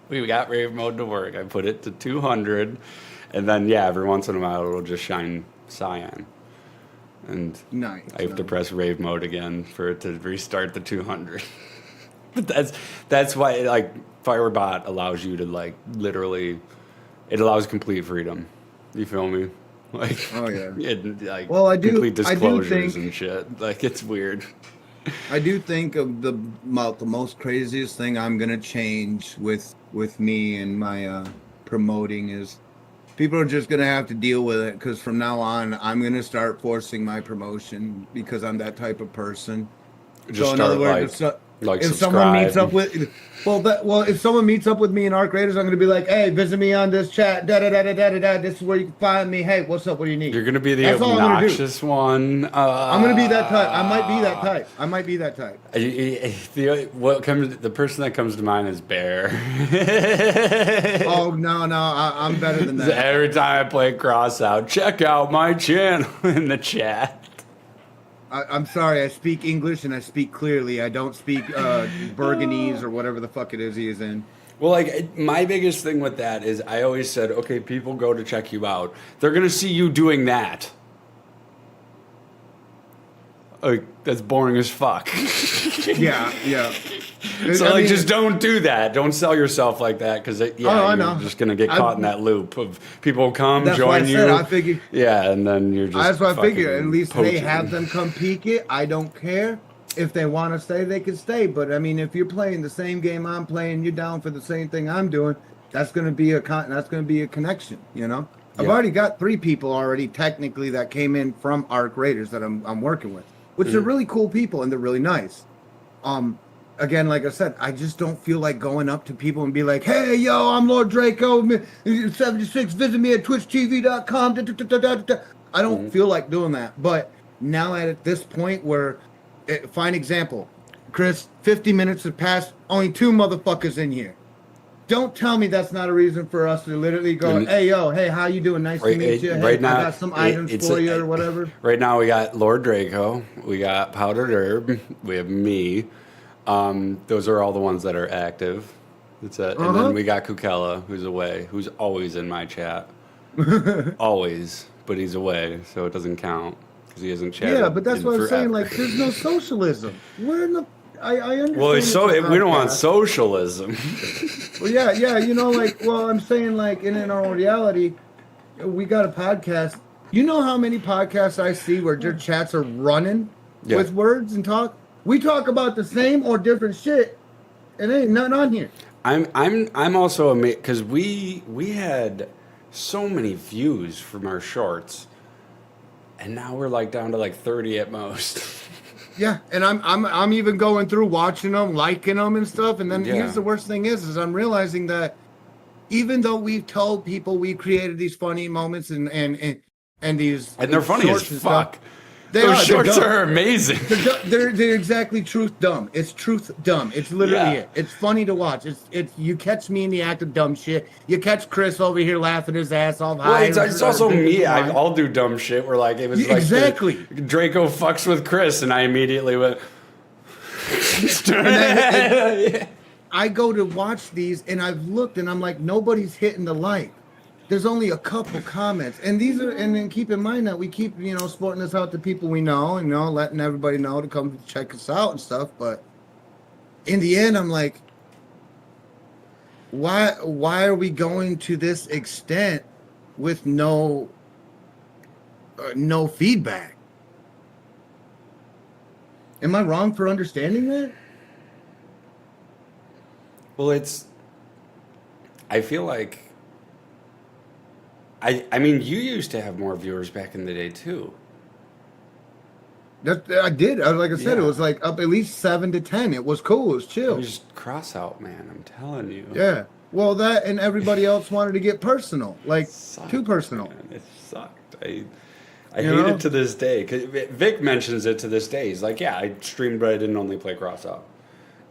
We got rave mode to work. I put it to 200, and then every once in a while it'll just shine cyan. And Nice. I have to press rave mode again for it to restart the 200. But that's why like Firebot allows you to like literally, it allows complete freedom. You feel me? Like Oh, yeah. like Well, I do- complete I do disclosures think- and shit. Like it's weird. I do think of the most craziest thing I'm gonna change with me and my promoting is people are just gonna have to deal with it because from now on I'm gonna start forcing my promotion because I'm that type of person. Just in start other words, like Like, if someone meets subscribe. up with, if someone meets up with me in Arc Raiders, I'm gonna be like, hey, visit me on this chat. Da da da da da da. This is where you can find me. Hey, what's up? What do you need? You're gonna be the That's all I'm gonna do. obnoxious one. I'm gonna be that type. I might be that type. I might be that type. The person that comes to mind is Bear. Oh no, I'm better than that. Every time I play Crossout, check out my channel in the chat. I'm sorry. I speak English and I speak clearly. I don't speak Burgunese or whatever the fuck it is he is in. Well, like, my biggest thing with that is I always said, okay, people go to check you out. They're going to see you doing that. Like, that's boring as fuck. Yeah. So, I like, mean, just don't do that. Don't sell yourself like that, because, I you're know. just going to get caught in that loop of people come, That's why I join you. said I figured. Yeah, and then you're just That's what I figure. fucking At least they poaching. have them come peek it. I don't care. If they want to stay, they can stay. But I mean, if you're playing the same game I'm playing, you're down for the same thing I'm doing. That's gonna be a connection. You know, I've Yeah. already got 3 people already technically that came in from Arc Raiders that I'm working with, which are really cool people and they're really nice. Again, like I said, I just don't feel like going up to people and be like, hey, yo, I'm Lord Draco, 76, visit me at twitchtv.com. I don't feel like doing that. But now at this point where, fine example, Chris, 50 minutes have passed, only 2 motherfuckers in here. Don't tell me that's not a reason for us to literally go, hey, yo, hey, how you doing? Nice to meet you. Hey, Right now, I got some items for you or whatever. Right now, we got Lord Draco, we got Powdered Herb, we have me. Those are all the ones that are active. That's it. And then we got Kukela, who's away, who's always in my chat. Always, but he's away, so it doesn't count because he hasn't chatted. Yeah, but that's in what I'm saying. forever. Like, there's no socialism. Where in the? I understand. Well, it's so it's a we don't want podcast. socialism. Well, yeah. You know, like, well, I'm saying, like, in our reality, we got a podcast. You know how many podcasts I see where their chats are running with words and talk? We talk about the same or different shit, and ain't nothing on here. I'm also amazed because we had so many views from our shorts, and now we're like down to like 30 at most. Yeah, and I'm even going through watching them, liking them and stuff, and then Yeah. here's the worst thing is I'm realizing that even though we've told people we created these funny moments and these And they're funny as shorts and stuff, fuck. they Those are, shorts they're dumb. are amazing. They're exactly truth dumb. It's truth dumb. It's literally Yeah. it. It's funny to watch. It's you catch me in the act of dumb shit. You catch Chris over here laughing his ass off Well, high. it's also me. I'll do dumb shit where like it was like Exactly. Draco fucks with Chris, and I immediately went. I go to watch these and I've looked and I'm like, nobody's hitting the like. There's only a couple comments. And these are, and then keep in mind that we keep, sporting this out to people we know and, letting everybody know to come check us out and stuff. But in the end, I'm like, why are we going to this extent with no feedback? Am I wrong for understanding that? Well, I feel like. I mean, you used to have more viewers back in the day too. I did. Like I said, Yeah. it was like up at least 7 to 10. It was cool. It was chill. It was just cross out, man. I'm telling you. Yeah. Well, that and everybody else wanted to get personal, like Sucked, too personal. man. It sucked. I You hate know? it to this day. 'Cause Vic mentions it to this day. He's like, yeah, I streamed, but I didn't only play cross out.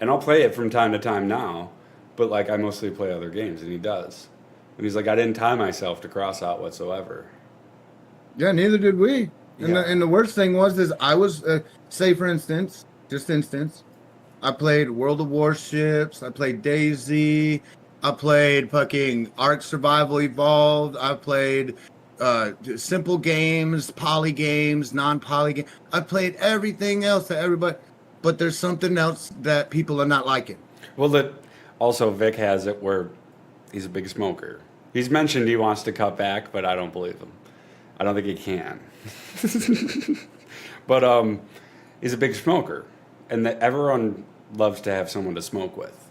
And I'll play it from time to time now, but like I mostly play other games, and he does. And he's like, I didn't tie myself to cross out whatsoever. Yeah, neither did we. And, Yeah. the worst thing was I was, say for instance, I played World of Warships. I played DayZ. I played fucking Ark Survival Evolved. I played simple games, poly games, non-poly games. I played everything else that everybody, but there's something else that people are not liking. Well, also Vic has it where he's a big smoker. He's mentioned he wants to cut back, but I don't believe him. I don't think he can. But he's a big smoker, and that everyone loves to have someone to smoke with.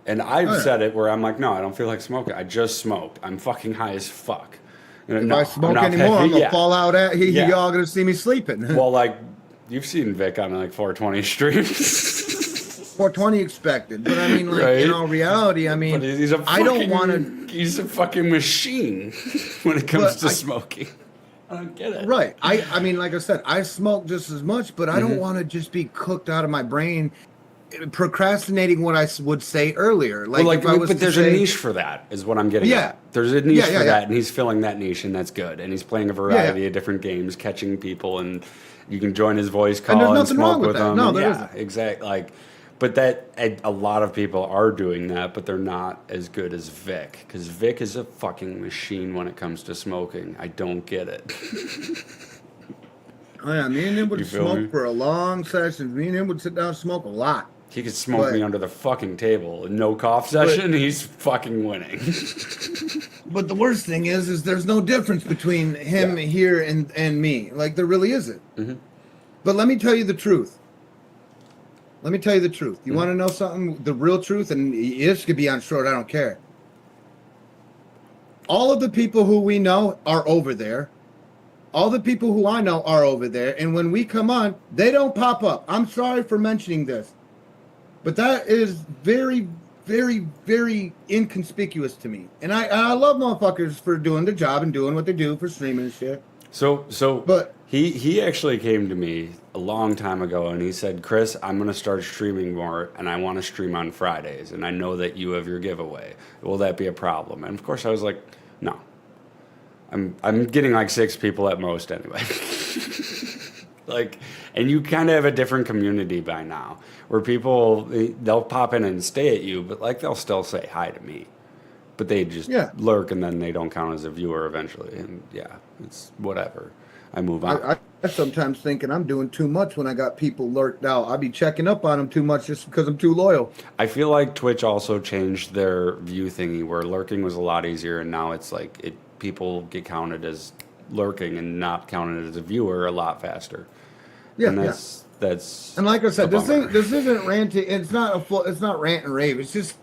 And I've said it where I'm like, no, I don't feel like smoking. I just smoked. I'm fucking high as fuck. If I smoke anymore, I'm gonna fall out at Yeah. y'all gonna see me sleeping. Well, like you've seen Vic on like 420 streams. 420 expected. But I mean, like, Right. in all reality, I But mean, he's a I don't fucking- want to. He's a fucking machine when it comes But to I- smoking. I don't get it. Right. I mean, like I said, I smoke just as much, but I Mm-hmm. don't want to just be cooked out of my brain procrastinating what I would say earlier. Like, Well, like, if I was but to there's say, a niche for that, is what I'm getting Yeah. at. There's a niche Yeah, for yeah. that, and he's filling that niche, and that's good. And he's playing a variety of different games, catching people, and you can join his voice call there's and, nothing smoke wrong with with that. him. No, and there yeah, isn't. exactly. Like, but a lot of people are doing that, but they're not as good as Vic, because Vic is a fucking machine when it comes to smoking. I don't get it. oh yeah, me and him would You feel me? smoke for a long session. Me and him would sit down and smoke a lot. He could smoke But- me under the fucking table. No cough session, he's fucking winning. But the worst thing is there's no difference between him Yeah. here and me. Like, there really isn't. Mhm. But let me tell you the truth. Let me tell you the truth. You want to know something? The real truth, and this could be on short. I don't care. All of the people who we know are over there. All the people who I know are over there. And when we come on, they don't pop up. I'm sorry for mentioning this. But that is very, very, very inconspicuous to me. And I love motherfuckers for doing their job and doing what they do for streaming and shit. So But- he actually came to me a long time ago and he said, Chris, I'm going to start streaming more and I want to stream on Fridays and I know that you have your giveaway. Will that be a problem? And of course I was like, no. I'm getting like 6 people at most anyway. Like, and you kind of have a different community by now where people, they'll pop in and stay at you, but like they'll still say hi to me. But they just lurk and then they don't count as a viewer eventually. And yeah, it's whatever. I move on. I sometimes thinking I'm doing too much when I got people lurked out. I be checking up on them too much just because I'm too loyal. I feel like Twitch also changed their view thingy where lurking was a lot easier and now it's like people get counted as lurking and not counted as a viewer a lot faster. Yeah, and that's And like I said, a this bummer. isn't ranting. It's not rant and rave. It's just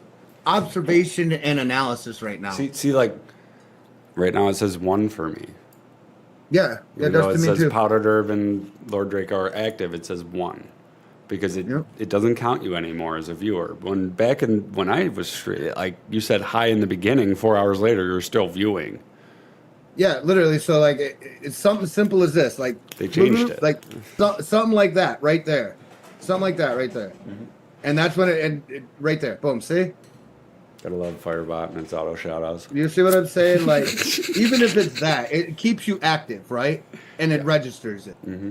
observation and analysis right now. See, like right now it says 1 for me. Yeah, Even though that's it to me says too. Powdered Herb and Lord Draco are active, it says 1 because it doesn't count you anymore as a viewer. When I was straight, like you said hi in the beginning, 4 hours later you're still viewing. Yeah, literally. So like, it's something simple as this. Like They changed it. Like something like that right there. Something like that right there. Mm-hmm. And that's when it right there. Boom. See? Gotta love Firebot and its auto shoutouts. You see what I'm saying? Like, even if it's that, it keeps you active, right? And it registers it. Mm-hmm.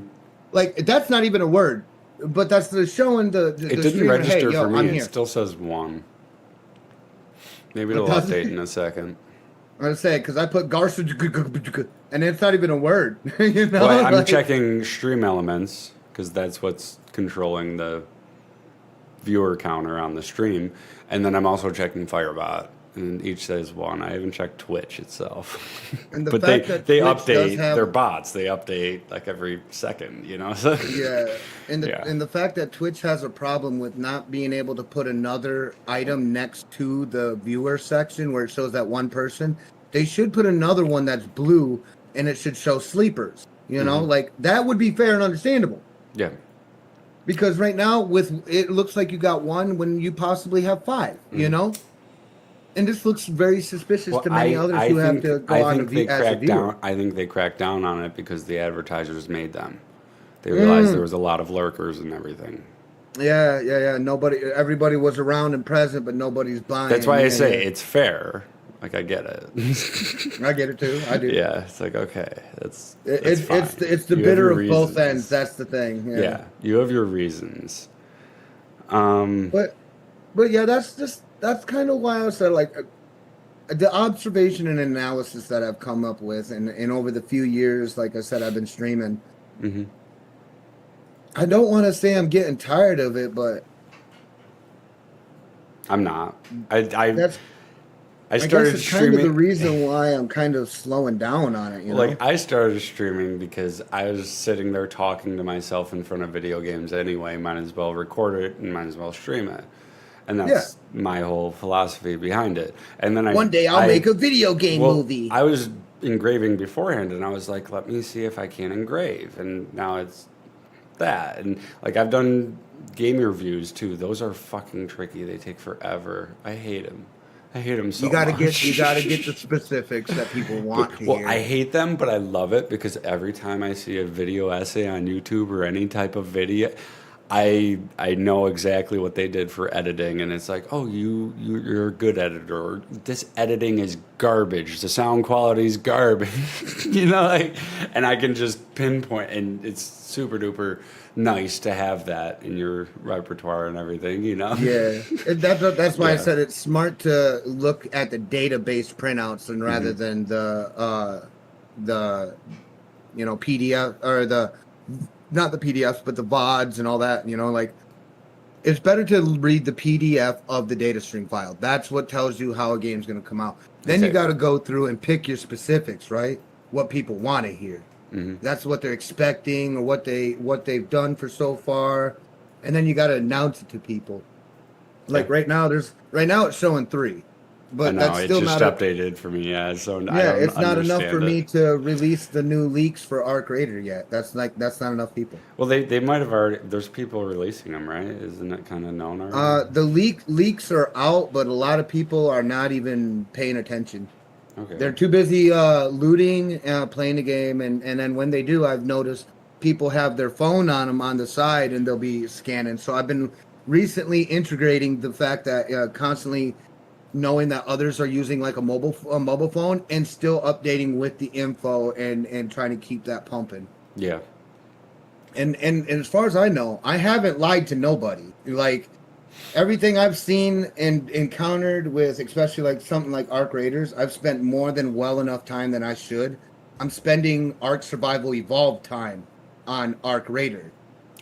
Like, that's not even a word, but that's the showing the It didn't streamer, register hey, yo, for me. I'm It here. still says 1. Maybe it'll doesn't- update in a second. I'm gonna say because I put Garcia, and it's not even a word. You know, Well, I'm Like, checking stream elements because that's what's controlling the viewer counter on the stream, and then I'm also checking Firebot, and each says 1. I haven't checked Twitch itself, And the but fact they that they Twitch does update have- their bots. They update like every second, you know. So Yeah, and the Yeah. and the fact that Twitch has a problem with not being able to put another item next to the viewer section where it shows that one person, they should put another one that's blue and it should show sleepers. You know, Mm-hmm. like that would be fair and understandable. yeah, Because right now, with it looks like you got 1 when you possibly have 5. You know, and this looks very suspicious to many others who have to go on think they as a cracked viewer. down. I think they cracked down on it because the advertisers made them. They realized there was a lot of lurkers and everything. Yeah. Everybody was around and present, but nobody's buying. That's why I Yeah, say yeah. it's fair. Like I get it. I get it too. I do. Yeah, it's like okay, that's It's fine. it's the You have bitter your of both reasons. ends. That's the thing. Yeah, you have your reasons. But yeah, that's kind of why I said like the observation and analysis that I've come up with, and over the few years, like I said, I've been streaming. Mm-hmm. I don't want to say I'm getting tired of it, but I'm not. that's I I guess started it's kind of streaming. the reason why I'm kind of slowing down on it. You know, Like I started streaming because I was sitting there talking to myself in front of video games anyway. Might as well record it and might as well stream it, and that's my whole philosophy behind it. And then one day I'll make a video game well, movie. I was engraving beforehand, and I was like, let me see if I can engrave. And now that. And like I've done game reviews too. Those are fucking tricky. They take forever. I hate them. I hate them so You gotta much. you gotta get the specifics that people want to Well, hear. I hate them, but I love it because every time I see a video essay on YouTube or any type of video, I know exactly what they did for editing, and it's like, oh, you're a good editor. Or, this editing is garbage. The sound quality is garbage. Like, and I can just pinpoint, and it's super duper nice to have that in your repertoire and everything. Yeah, and that's why I Yeah. said it's smart to look at the database printouts and rather Mm-hmm. than the PDF or the not the PDFs but the VODs and all that. Like it's better to read the PDF of the data stream file. That's what tells you how a game's going to come out. Then you Okay. got to go through and pick your specifics, right? What people want to hear. Mm-hmm. That's what they're expecting or what they've done for so far, and then you got to announce it to people. Like Yeah. right now it's showing 3, I but know that's it still just not updated for me. Yeah, so I yeah, don't it's not enough for understand me it. to release the new leaks for Arc Raider yet. That's not enough people. Well, they might have already. There's people releasing them, right? Isn't it kind of known already? The leaks are out, but a lot of people are not even paying attention. Okay. They're too busy looting, playing the game, and then when they do, I've noticed people have their phone on them on the side, and they'll be scanning. So I've been recently integrating the fact that constantly knowing that others are using like a mobile phone and still updating with the info and trying to keep that pumping. Yeah. And as far as I know, I haven't lied to nobody. Like everything I've seen and encountered with, especially like something like Arc Raiders, I've spent more than well enough time than I should. I'm spending Arc Survival Evolved time on Arc Raider.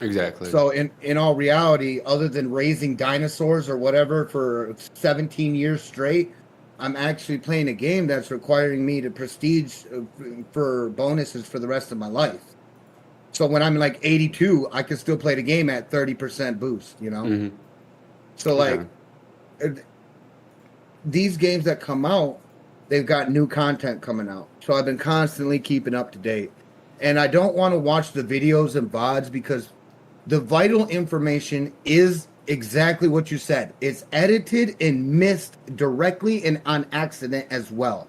Exactly. So in all reality, other than raising dinosaurs or whatever for 17 years straight, I'm actually playing a game that's requiring me to prestige for bonuses for the rest of my life. So when I'm like 82, I can still play the game at 30% boost, Mhm. So like these games that come out, they've got new content coming out. So I've been constantly keeping up to date. And I don't want to watch the videos and VODs because the vital information is exactly what you said. It's edited and missed directly and on accident as well.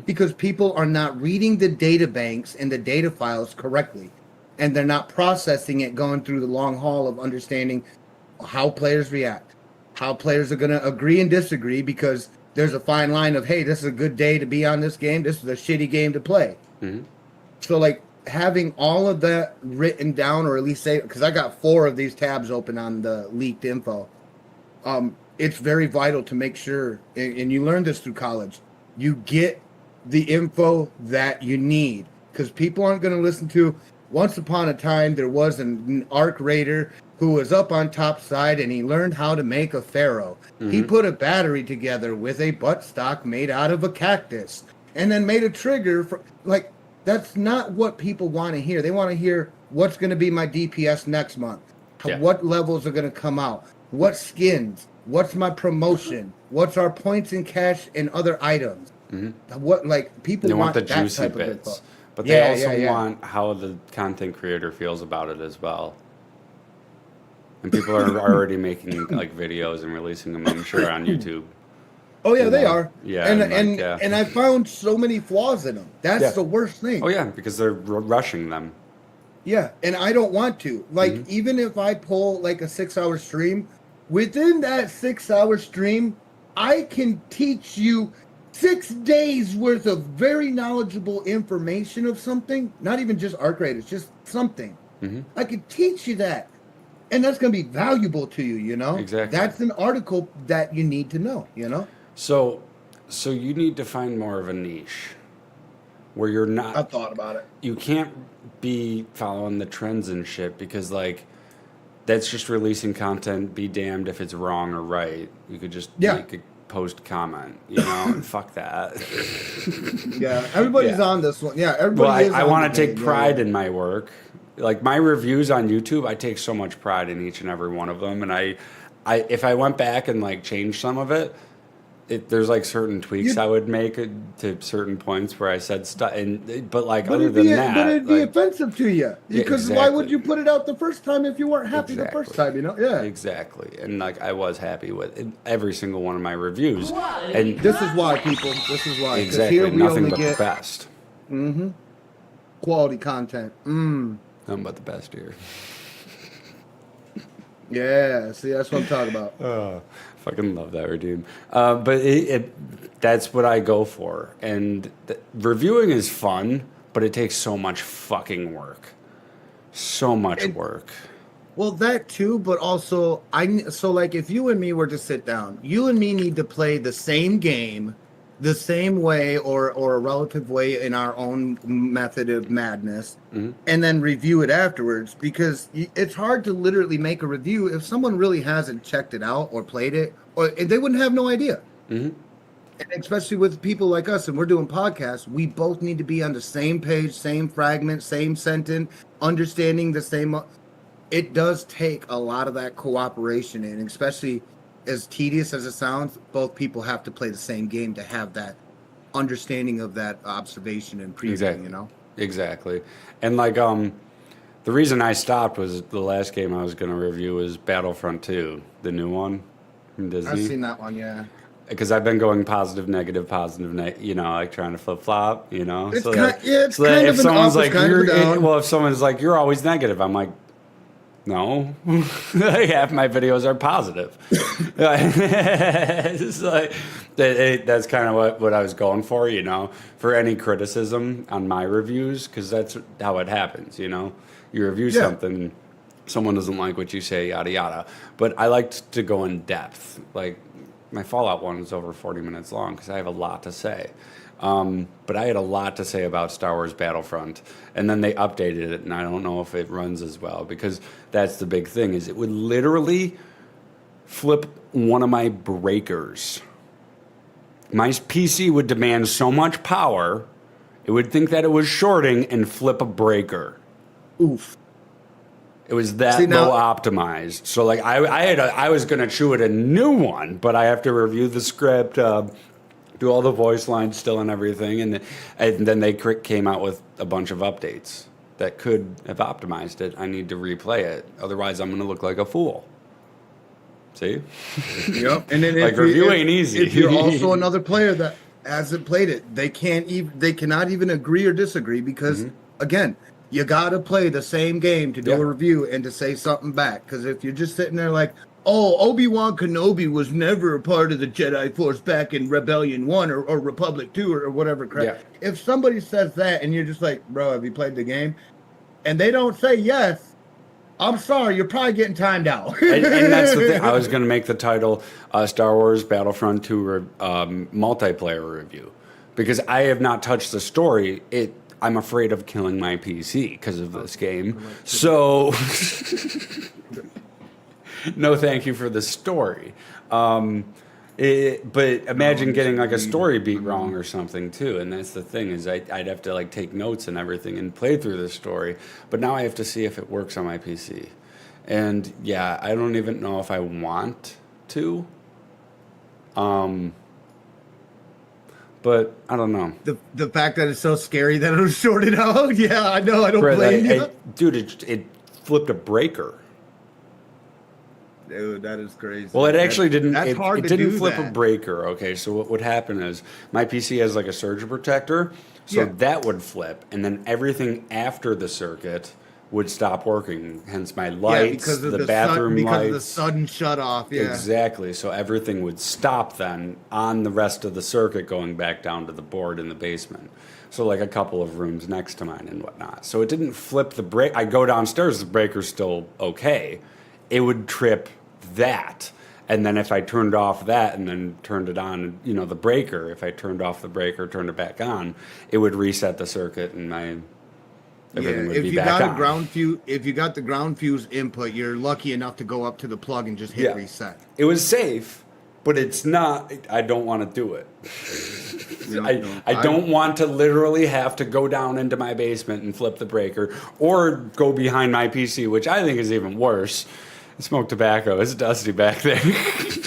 Because people are not reading the data banks and the data files correctly. And they're not processing it, going through the long haul of understanding how players react, how players are going to agree and disagree, because there's a fine line of, hey, this is a good day to be on this game. This is a shitty game to play. So like having all of that written down, or at least say, because I got 4 of these tabs open on the leaked info. It's very vital to make sure, and you learn this through college, you get the info that you need, because people aren't going to listen to, once upon a time, there was an Arc Raider who was up on top side and he learned how to make a pharaoh. He put a battery together with a buttstock made out of a cactus and then made a trigger for, like, that's not what people want to hear. They want to hear what's going to be my DPS next month. Yeah. What levels are going to come out? What skins? What's my promotion? What's our points in cash and other items? What, like, people They want the that juicy type of info. bits, but they also yeah. want how the content creator feels about it as well. And people are already making like videos and releasing them, I'm sure, on YouTube. Oh yeah, they know? are. Yeah, and and, like, and, yeah. and I found so many flaws in them. That's Yeah. the worst thing. Oh yeah, because they're rushing them. Yeah, and I don't want to. Like, even if I pull like a 6-hour stream, within that 6-hour stream, I can teach you 6 days worth of very knowledgeable information of something. Not even just Arc Raiders, just something. I could teach you that. And that's going to be valuable to you, Exactly. That's an article that you need to know, So you need to find more of a niche where you're not. I've thought about it. You can't be following the trends and shit, because like that's just releasing content. Be damned if it's wrong or right. You could just make a post comment, and fuck that. Yeah, everybody's Yeah. on this one. Yeah, everybody Well, I on want the to take game, pride in my work. Like my reviews on YouTube, I take so much pride in each and every one of them. And I if I went back and like changed some of it, there's like certain tweaks I would make to certain points where I said stuff, but like But other it'd than be, that, but it'd be like, offensive to you because why would exactly. you put it out the first time if you weren't happy the first time? You know, yeah. Exactly, and like I was happy with every single one of my reviews, and This is why, people. This is why. 'Cause exactly here we nothing only but get the best. quality content. Nothing but the best here. Yeah, see, that's what I'm talking about. Fucking love that redeem. But that's what I go for. And reviewing is fun, but it takes so much fucking work. So much work. Well, that too, but also so like if you and me were to sit down, you and me need to play the same game, the same way or a relative way in our own method of madness, and then review it afterwards because it's hard to literally make a review if someone really hasn't checked it out or played it, or they wouldn't have no idea. And especially with people like us, and we're doing podcasts, we both need to be on the same page, same fragment, same sentence, understanding the same. It does take a lot of that cooperation, and especially as tedious as it sounds, both people have to play the same game to have that understanding of that observation and preview, Exactly. you know? Exactly. And like the reason I stopped was the last game I was going to review was Battlefront 2, the new one from Disney. I've seen that one, yeah. Because I've been going positive, negative, you know, like trying to flip flop, you know. It's like, kind, yeah, it's so that kind if of an someone's up, like, it's kind of a down. well, if someone's like, you're always negative, I'm like, no, like half my videos are positive. It's like, that's kind of what I was going for, you know, for any criticism on my reviews, because that's how it happens, you know. You review something, someone doesn't like what you say, yada yada. But I liked to go in depth. Like my Fallout one is over 40 minutes long because I have a lot to say. But I had a lot to say about Star Wars Battlefront, and then they updated it, and I don't know if it runs as well, because that's the big thing, is it would literally flip one of my breakers. My PC would demand so much power, it would think that it was shorting and flip a breaker. Oof. It was that low optimized. So like I was gonna chew it a new one, but I have to review the script, do all the voice lines still and everything, and then they came out with a bunch of updates that could have optimized it. I need to replay it, otherwise I'm going to look like a fool. See? Yep. And then like review ain't easy. If you're also another player that hasn't played it, they cannot even agree or disagree because again, you got to play the same game to do a review and to say something back. Because if you're just sitting there like, oh, Obi-Wan Kenobi was never a part of the Jedi Force back in Rebellion 1 or Republic 2 or whatever crap. Yeah. If somebody says that and you're just like, bro, have you played the game? And they don't say yes, I'm sorry, you're probably getting timed out. and that's the thing. I was going to make the title Star Wars Battlefront 2 multiplayer review. Because I have not touched the story. I'm afraid of killing my PC because of this game. So... no, thank you for the story. But imagine getting like a story beat wrong or something too, and that's the thing is I'd have to like take notes and everything and play through the story. But now I have to see if it works on my PC, and yeah, I don't even know if I want to. But I don't know. The fact that it's so scary that it was shorted out. Yeah, I know. I don't blame you. Dude, it flipped a breaker. Dude, that is crazy. Well, it actually didn't. That's hard it to didn't do flip that. a breaker. Okay, so what would happen is my PC has like a surge protector, so that would flip, and then everything after the circuit would stop working. Hence my lights, because of the bathroom because lights. of the sudden shut off. Yeah, Exactly. So everything would stop then on the rest of the circuit going back down to the board in the basement. So like a couple of rooms next to mine and whatnot. So it didn't flip the break. I go downstairs, the breaker's still okay. It would trip that. And then if I turned off that and then turned it on, you know, the breaker, if I turned off the breaker, turned it back on, it would reset the circuit and everything would if be you back got on. a ground fuse, if you got the ground fuse input, you're lucky enough to go up to the plug and just hit reset. It was safe, but it's not. I don't want to do it. I don't want to literally have to go down into my basement and flip the breaker or go behind my PC, which I think is even worse. Smoke tobacco. It's dusty back there.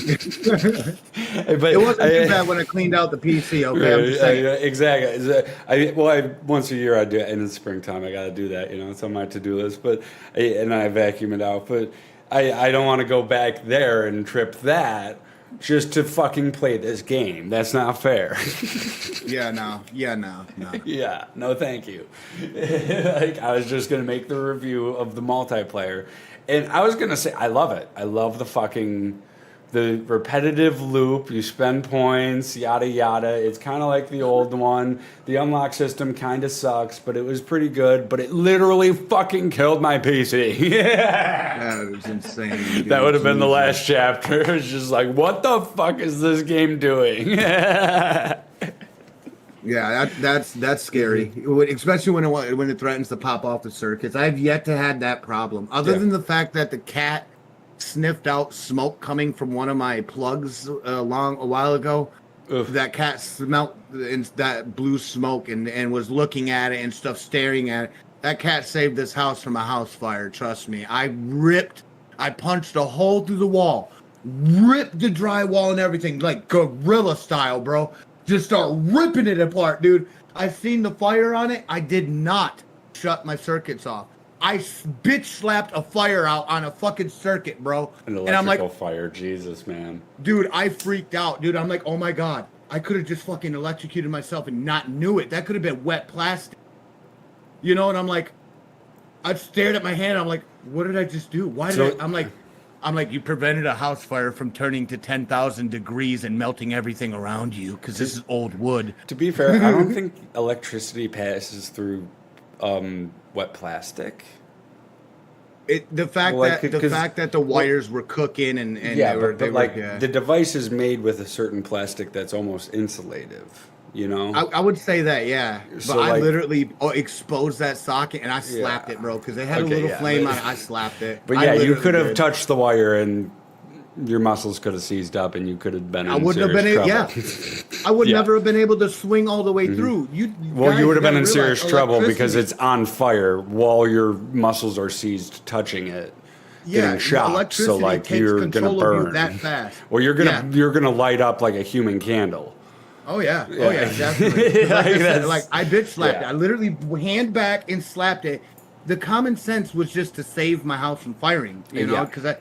But It wasn't too bad when I cleaned out the PC. Okay, I'm just saying. Exactly. Once a year I do it in the springtime. I got to do that. It's on my to-do list. But and I vacuum it out. But I don't want to go back there and trip that just to fucking play this game. That's not fair. No. Yeah, no, thank you. Like, I was just gonna make the review of the multiplayer, and I was gonna say I love it. I love the repetitive loop. You spend points, yada yada. It's kind of like the old one. The unlock system kind of sucks, but it was pretty good. But it literally fucking killed my PC. That was insane. Dude. That would have been the last chapter. It's just like, what the fuck is this game doing? Yeah, that's scary, especially when it threatens to pop off the circuits. I've yet to had that problem, other than the fact that the cat sniffed out smoke coming from one of my plugs a while ago. Oof. That cat smelt that blue smoke and was looking at it and stuff, staring at it. That cat saved this house from a house fire. Trust me. I punched a hole through the wall, ripped the drywall and everything like gorilla style, bro. Just start ripping it apart, dude. I seen the fire on it. I did not shut my circuits off. I bitch slapped a fire out on a fucking circuit, bro. An and I'm like, fire, Jesus, man. dude, I freaked out, dude. I'm like, oh my god, I could have just fucking electrocuted myself and not knew it. That could have been wet plastic, And I'm like, I stared at my hand. I'm like, what did I just do? Why did I'm like, you prevented a house fire from turning to 10,000 degrees and melting everything around you because this is old wood. To be fair, I don't think electricity passes through wet plastic. The fact that the wires were cooking and the device is made with a certain plastic that's almost insulative. I would say that, yeah. But So, I like- literally exposed that socket and I slapped it, bro, because it had a little flame on it. I slapped it. But I yeah, you literally could have did. touched the wire and your muscles could have seized up and you could have been in serious trouble. I would Yeah. never have been able to swing all the way through. You Well, you would have been in guys serious gotta trouble realize because it's on fire while your muscles are seized touching it. Getting shocked, electricity so like takes you're gonna control of you burn that fast. Well, you're gonna light up like a human candle. Oh yeah, definitely. Like I bitch slapped it. I literally hand back and slapped it. The common sense was just to save my house from firing, because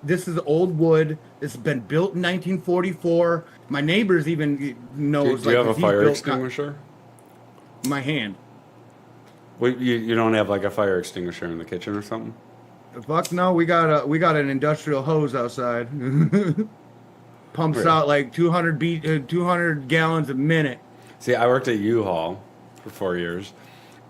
this is old wood. This has been built in 1944. My neighbors even knows. Do you have a fire extinguisher? My hand. Well, you don't have like a fire extinguisher in the kitchen or something? Fuck no, we got an industrial hose outside. Pumps out like 200 gallons a minute. See, I worked at U-Haul for 4 years,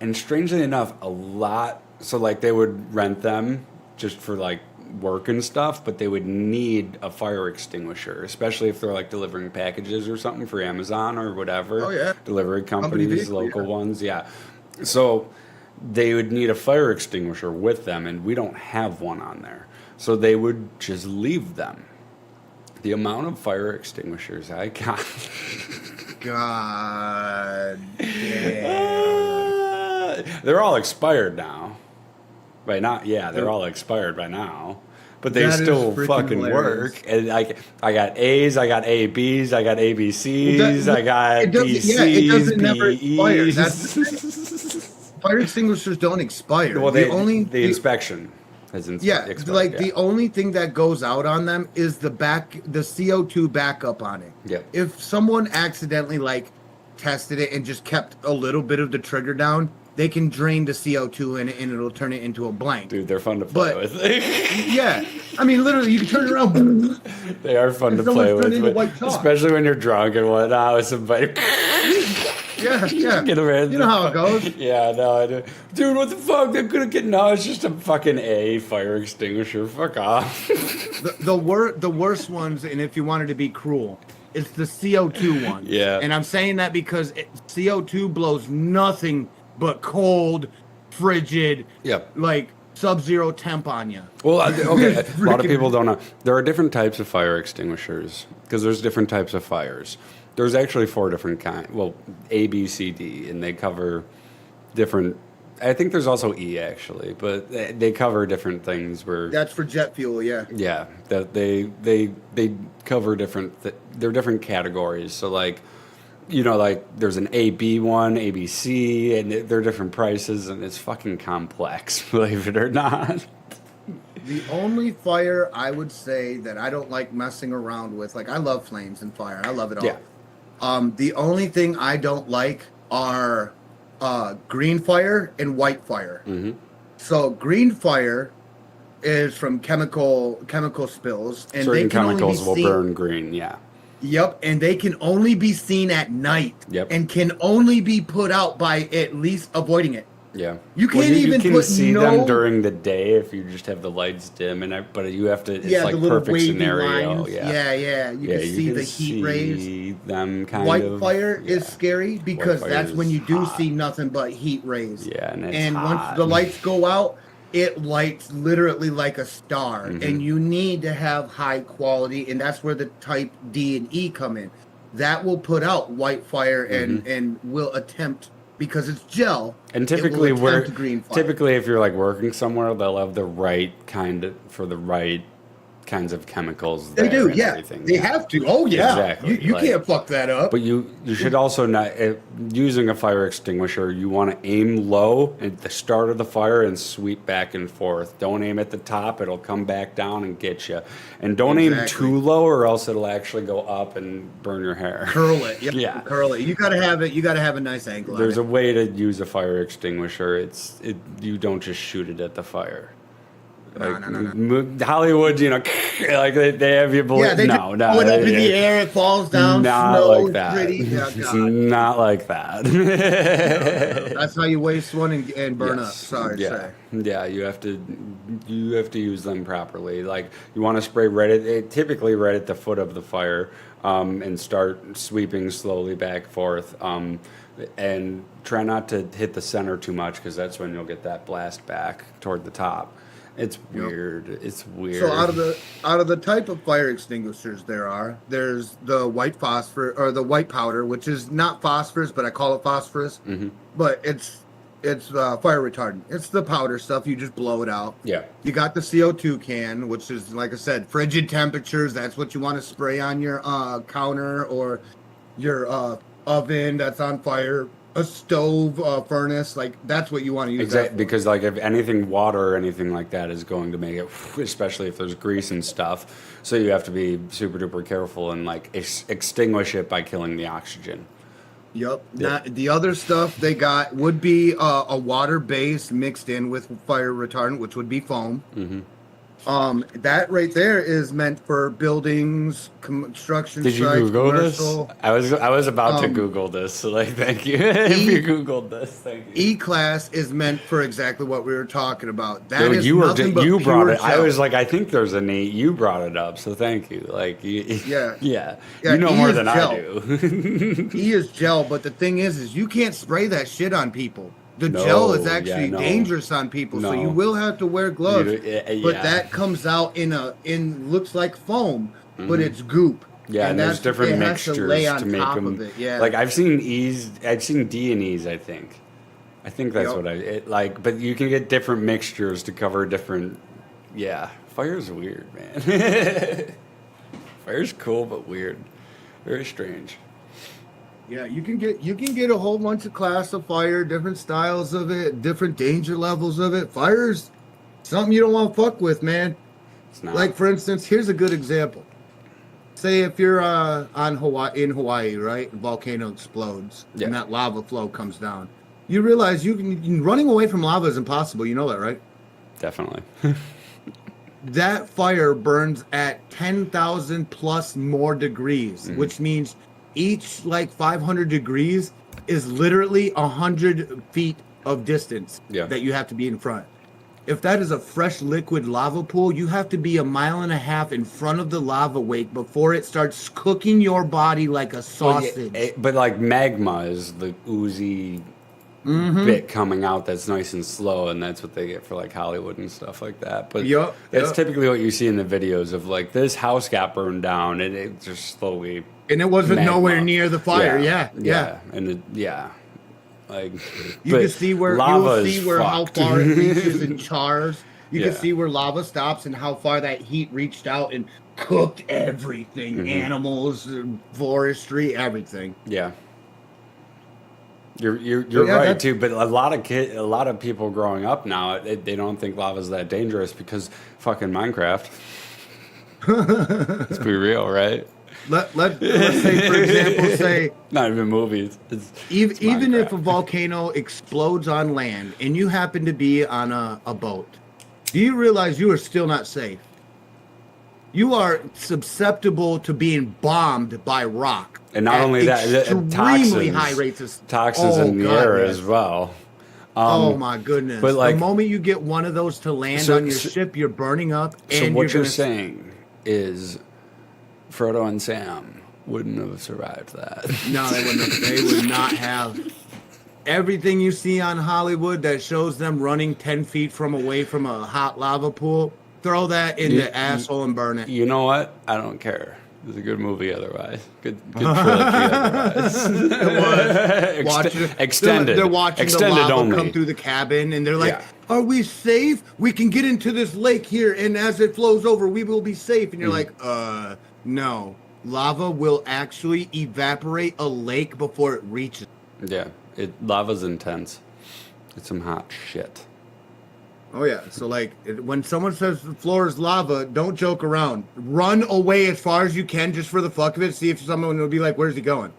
and strangely enough, a lot. So like they would rent them just for like work and stuff, but they would need a fire extinguisher, especially if they're like delivering packages or something for Amazon or whatever. Oh yeah, delivery companies, vehicle, local ones, yeah. So they would need a fire extinguisher with them, and we don't have one on there. So they would just leave them. The amount of fire extinguishers I got. God damn. They're all expired now. By now, yeah, they're all expired by now. But they That is still freaking fucking hilarious. work. And I got A's, I got ABs, I got ABCs, I got BCs, it doesn't never expire. BEs. Fire extinguishers don't expire. Well, the inspection has expired. Like the only thing that goes out on them is the CO2 backup on it. Yep. If someone accidentally like tested it and just kept a little bit of the trigger down, they can drain the CO2 and it'll turn it into a blank. Dude, they're fun to play with. Yeah, I mean, literally, you can turn it around. They are fun to play with, especially when you're drunk and whatnot with somebody. Yeah. Get around. You know how it goes. Yeah, no, I do. Dude, what the fuck? They're gonna get no. It's just a fucking fire extinguisher. Fuck off. The worst ones, and if you wanted to be cruel, it's the CO2 ones. Yeah. And I'm saying that because CO2 blows nothing but cold, frigid, like sub-zero temp on you. Well, okay. A lot of people don't know. There are different types of fire extinguishers because there's different types of fires. There's actually 4 different kinds. Well, A, B, C, D, and they cover different I think there's also E actually, but they cover different things where That's for jet fuel, yeah. yeah, that they cover different they're different categories. So like, you know, like there's an AB one, ABC, and they're different prices, and it's fucking complex, believe it or not. The only fire I would say that I don't like messing around with, like I love flames and fire, I love it all. Yeah. The only thing I don't like are green fire and white fire. Mm-hmm. So green fire is from chemical spills, and Certain they can chemicals only will be seen, burn green. Yeah. Yep, and they can only be seen at night. Yep. And can only be put out by at least avoiding it. Yeah. You can't even you can put see no- them during the day if you just have the lights dim, but you have to. It's Yeah, like the little perfect wavy scenario. lines. Yeah. You can see the heat rays. see them kind White of. fire yeah. is scary because fire that's when is you do hot. see nothing but heat rays. Yeah, and it's and hot. once the lights go out, it lights literally like a star. Mm-hmm. And you need to have high quality, and that's where the type D and E come in. That will put out white fire and will attempt, because it's gel. And it will typically, attempt green fire. typically if you're like working somewhere, they'll have the right kind of for the right kinds of chemicals. They there do, and yeah. everything. They have to. Oh yeah, Exactly, You like- can't fuck that up. But you should also not using a fire extinguisher. You want to aim low at the start of the fire and sweep back and forth. Don't aim at the top; it'll come back down and get you. And don't aim Exactly. too low, or else it'll actually go up and burn your hair. Curl it. Yep. Yeah. Curl it. You gotta have it. You gotta have a nice angle. There's on a way to use a fire extinguisher. You don't just shoot it at the fire. Like, Hollywood, you know, like they have you believe. Yeah, they no, just throw it up in the air, it falls down, Not snow, like it's that. pretty. Yeah, It's God. not like that. That's how you waste one and burn up. Yes. Sorry, Yeah. sorry. Yeah, you have to use them properly. Like you want to spray typically right at the foot of the fire, and start sweeping slowly back forth. And try not to hit the center too much because that's when you'll get that blast back toward the top. It's weird. It's weird. So out of the type of fire extinguishers there's the white phosphor or the white powder, which is not phosphorus, but I call it phosphorus. Mm-hmm. But it's fire retardant. It's the powder stuff. You just blow it out. Yeah. You got the CO2 can, which is, like I said, frigid temperatures. That's what you want to spray on your counter or your oven that's on fire, a stove, furnace. Like that's what you want to use. Exactly, that for. because like if anything, water or anything like that is going to make it, especially if there's grease and stuff. So you have to be super duper careful and like extinguish it by killing the oxygen. Yep. Not, the other stuff they got would be a water base mixed in with fire retardant, which would be foam. Mm-hmm. That right there is meant for buildings, construction Did you sites, Google this? commercial. I was about to Google this, so like thank you. If you Googled this, thank you. E-class is meant for exactly what we were talking about. That Dude, is you nothing but you brought pure it. I gel. was like, I think there's a Nate. You brought it up, so thank you. Like, Yeah. yeah. Yeah, You know E more is than gel. I do. E is gel, but the thing is you can't spray that shit on people. The No, gel is yeah, actually no. dangerous on people, so No. you will have to wear gloves. Yeah. But that comes out in looks like foam, but it's goop. Yeah, and there's different it has mixtures to, lay on to make top them. of it. Yeah, Like I've seen D and E's. I think that's Yep. what like. But you can get different mixtures to cover different. Yeah, fire's weird, man. Fire's cool but weird, very strange. yeah. You can get a whole bunch of class of fire, different styles of it, different danger levels of it. Fire's something you don't want to fuck with, man. It's not Like for instance, here's a good example. Say if you're in Hawaii, right? A volcano explodes Yeah. and that lava flow comes down. You realize running away from lava is impossible. You know that, right? definitely. That fire burns at 10,000 plus more degrees, Mm-hmm. which means each like 500 degrees is literally 100 feet of distance Yeah. that you have to be in front. If that is a fresh liquid lava pool, you have to be 1.5 miles in front of the lava wake before it starts cooking your body like a Well, sausage. but like magma is the oozy bit coming out that's nice and slow, and that's what they get for like Hollywood and stuff like that. But Yup, that's yup. typically what you see in the videos of like this house got burned down and it just slowly. And it wasn't magma. nowhere near the fire. Yeah. and Like You can see where lava you'll is see where how fucked. far it reaches and chars. You Yeah. can see where lava stops and how far that heat reached out and cooked everything, Mm-hmm. animals, forestry, everything. Yeah. You're Yeah, right that's- too, but a lot of people growing up now, they don't think lava's that dangerous because fucking Minecraft. Let's be real, right? Let's say, for example, say Not even movies. It's even if a Minecraft. volcano explodes on land and you happen to be on a boat, do you realize you are still not safe? You are susceptible to being bombed by rock. And not at only that, extremely toxins, high rates of toxins Oh, in the God, air yes. as well. Oh my goodness! but, like- the moment you get one of those to land So- on your so- ship, you're burning up. So And what you're you're gonna, saying is Frodo and Sam wouldn't have survived that. No, they wouldn't. They would not have. Everything you see on Hollywood that shows them running 10 feet from away from a hot lava pool, throw that in the asshole and burn it. You know what? I don't care. It's a good movie otherwise. Good trilogy otherwise. It was. Watching, Extended. They're watching Extended the lava only. come through the cabin, and they're like, Yeah. "Are we safe? We can get into this lake here, and as it flows over, we will be safe." And you're like, no. Lava will actually evaporate a lake before it reaches. Yeah, lava's intense. It's some hot shit. Oh yeah. So like, when someone says the floor is lava, don't joke around. Run away as far as you can, just for the fuck of it. See if someone will be like, "Where's he going?"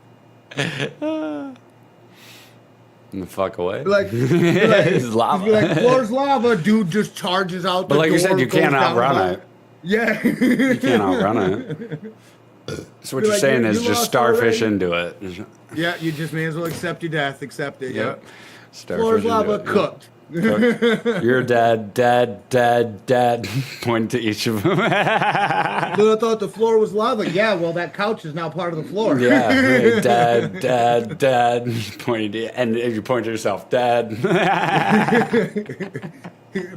And the fuck away. Be like, It's lava. Be like, "Floor's lava." Dude just charges out. But the like you said, door, you goes can't down outrun below. it. Yeah. You can't outrun it. So what Be you're like, saying you is just lost starfish already? into it. Yeah, you just may as well accept your death. Accept it. Yep. Yep. Starfish Floor's into lava it, yeah. cooked. Cooked. You're dead. Point to each of them. But I thought the floor was lava. Yeah, well, that couch is now part of the floor. Yeah, hey, dad. Pointing to, and you point to yourself, dad.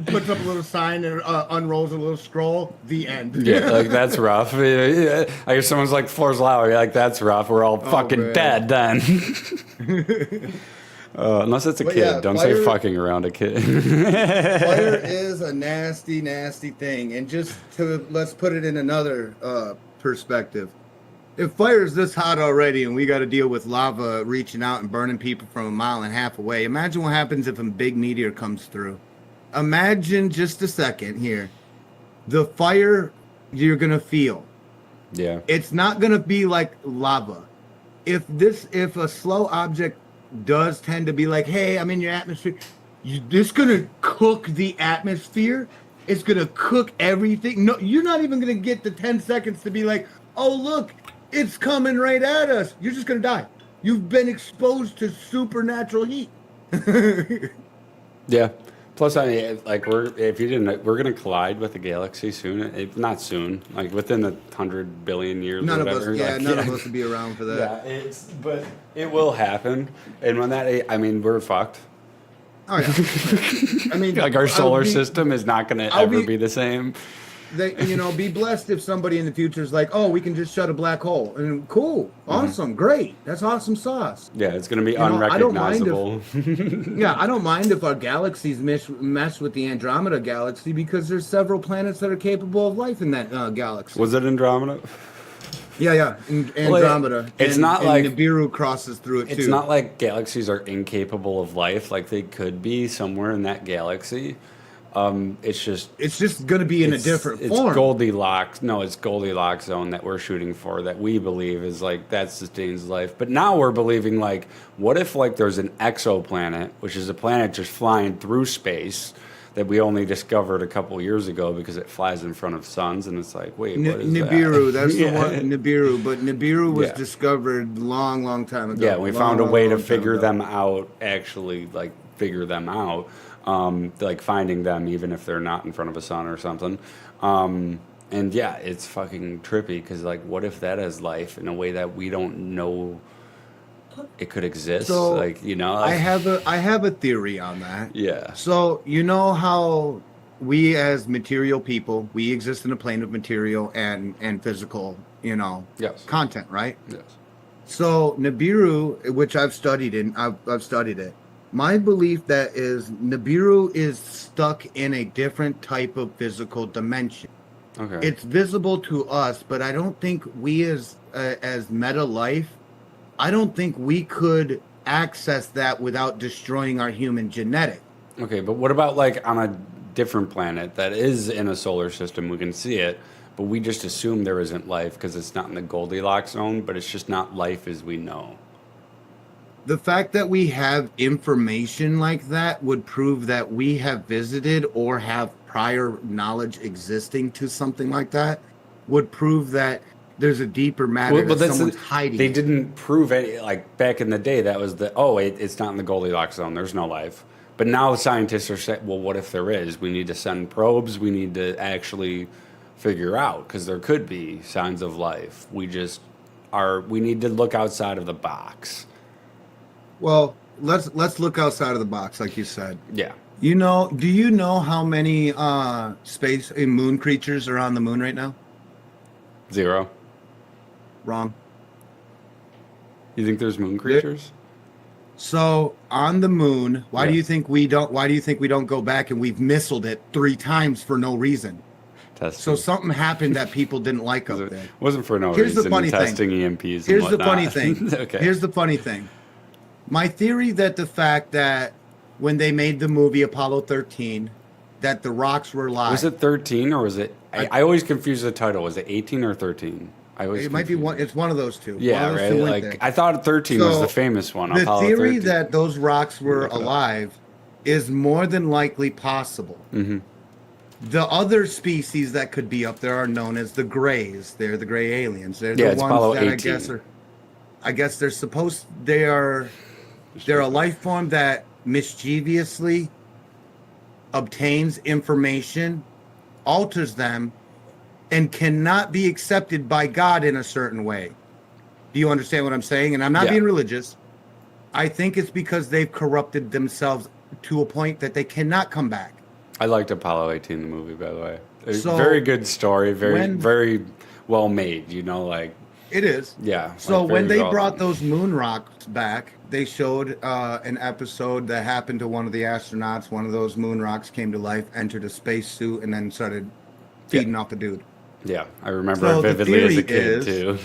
Puts up a little sign and unrolls a little scroll. The end. Yeah, like that's rough. Yeah. I guess someone's like, floor's lava. You're like, that's rough. We're all fucking man. dead then. Unless it's a But kid. yeah, Don't say fire- fucking around a kid. Fire is a nasty, nasty thing. And just to let's put it in another perspective. If fire is this hot already and we got to deal with lava reaching out and burning people from 1.5 miles away, imagine what happens if a big meteor comes through. Imagine just a second here. The fire you're going to feel. Yeah. It's not going to be like lava. If a slow object does tend to be like, hey, I'm in your atmosphere, it's going to cook the atmosphere. It's going to cook everything. No, you're not even going to get the 10 seconds to be like, oh, look, it's coming right at us. You're just going to die. You've been exposed to supernatural heat. Yeah. Plus, I mean, like we're gonna collide with the galaxy soon. Not soon, like within 100 billion years. None or of whatever. us, yeah, Like, none of us would be around for that. Yeah, but it will happen, and when that, I mean, we're fucked. Oh yeah. I mean, Like our I'll solar be- system is not gonna I'll ever be- be the same. Be blessed if somebody in the future is like, oh, we can just shut a black hole. And cool, awesome, great. That's awesome sauce. Yeah, it's gonna be know, I don't mind unrecognizable. Yeah, I don't mind if our galaxies mesh with the Andromeda galaxy because there's several planets that are capable of life in that galaxy. Was it Andromeda? Yeah. Andromeda. it's and, not and like- Nibiru crosses through it too. It's not like galaxies are incapable of life. Like they could be somewhere in that galaxy. It's just It's just going to be in a different it's form. Goldilocks. No, it's Goldilocks zone that we're shooting for, that we believe is like that sustains life. But now we're believing like, what if like there's an exoplanet, which is a planet just flying through space that we only discovered a couple years ago because it flies in front of suns, and it's like, wait, what is Nibiru, that? that's Yeah. the one. Nibiru, but Nibiru was Yeah. discovered long time ago. Yeah, we found a way to long time figure ago. them out. Actually, like figure them out. Like finding them even if they're not in front of a sun or something. And yeah, it's fucking trippy because like, what if that has life in a way that we don't know it could exist? So, like, you know, I have a theory on that. yeah, So you know how we as material people, we exist in a plane of material and physical, Yes. content, right? yes, So Nibiru, which I've studied I've studied it. My belief that is Nibiru is stuck in a different type of physical dimension. Okay. It's visible to us, but I don't think we as meta life, I don't think we could access that without destroying our human genetic. Okay, but what about like on a different planet that is in a solar system? We can see it, but we just assume there isn't life because it's not in the Goldilocks zone, but it's just not life as we know. The fact that we have information like that would prove that we have visited or have prior knowledge existing to something like that, would prove that there's a deeper matter that someone's hiding. They didn't prove any, like back in the day, that was it's not in the Goldilocks zone, there's no life. But now scientists are saying, well, what if there is? We need to send probes, we need to actually figure out, because there could be signs of life. We need to look outside of the box. Well, let's look outside of the box, like you said. Yeah. Do you know how many space and moon creatures are on the moon right now? 0. Wrong. You think there's moon creatures? So on the moon, why do you think we don't go back, and we've missiled it 3 times for no reason? Testing. So something happened that people didn't like up It there. wasn't for no Here's reason. the funny testing thing. EMPs. Here's and the whatnot. funny thing. Okay. Here's the funny thing. My theory that the fact that when they made the movie Apollo 13, that the rocks were live. Was it 13 or was it? I always confuse the title. Was it 18 or 13? I always. It might be one. It's one of those two. Yeah, one of those right. two went Like there. I thought 13 was So, the famous one. The Apollo theory 13. that those rocks were Look it up. alive is more than likely possible. Mm-hmm. The other species that could be up there are known as the Greys. They're the gray aliens. They're Yeah, the it's ones Apollo that 18. I guess they're a life form that mischievously obtains information, alters them, and cannot be accepted by God in a certain way. Do you understand what I'm saying? And I'm not Yeah. being religious. I think it's because they've corrupted themselves to a point that they cannot come back. I liked Apollo 18, the movie, by the way. So, Very good story. Very, when- very well made. Like It is. yeah. So like, when very they well brought done. those moon rocks back, they showed an episode that happened to one of the astronauts. One of those moon rocks came to life, entered a spacesuit, and then started feeding off the dude. Yeah, I remember So it the vividly as a theory kid too.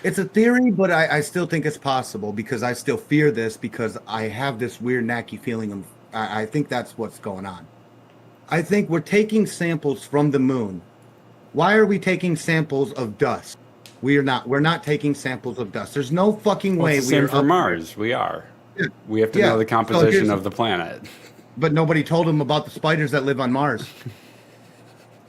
It's a theory, but I still think it's possible because I still fear this because I have this weird nacky feeling of I think that's what's going on. I think we're taking samples from the moon. Why are we taking samples of dust? We're not taking samples of dust. There's no fucking way It's the same we're for up Mars. We are. Yeah. We have to Yeah. know the So composition here's- of the planet. But nobody told them about the spiders that live on Mars.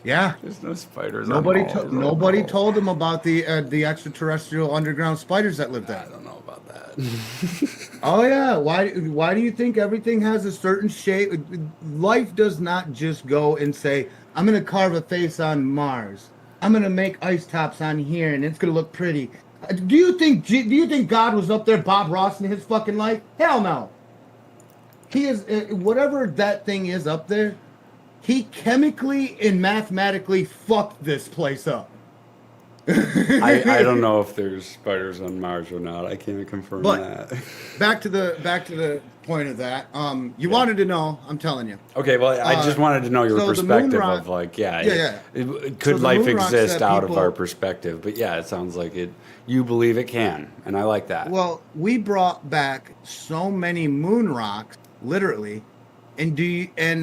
Yeah. There's no spiders. Nobody on Mars. nobody told them about the extraterrestrial underground spiders that live I there. don't know about that. Oh yeah, why do you think everything has a certain shape? Life does not just go and say, I'm going to carve a face on Mars. I'm going to make ice tops on here and it's going to look pretty. Do you think God was up there Bob Ross in his fucking life? Hell no. He is whatever that thing is up there. He chemically and mathematically fucked this place up. I don't know if there's spiders on Mars or not. I can't confirm But- that. Back to the point of that. You wanted to know, I'm telling you. Okay, well, I just wanted to know your so the moon perspective rock- of like, Could could the life moon rocks exist that out of people- our perspective? But yeah, it sounds like it. You believe it can, and I like that. Well, we brought back so many moon rocks, literally, and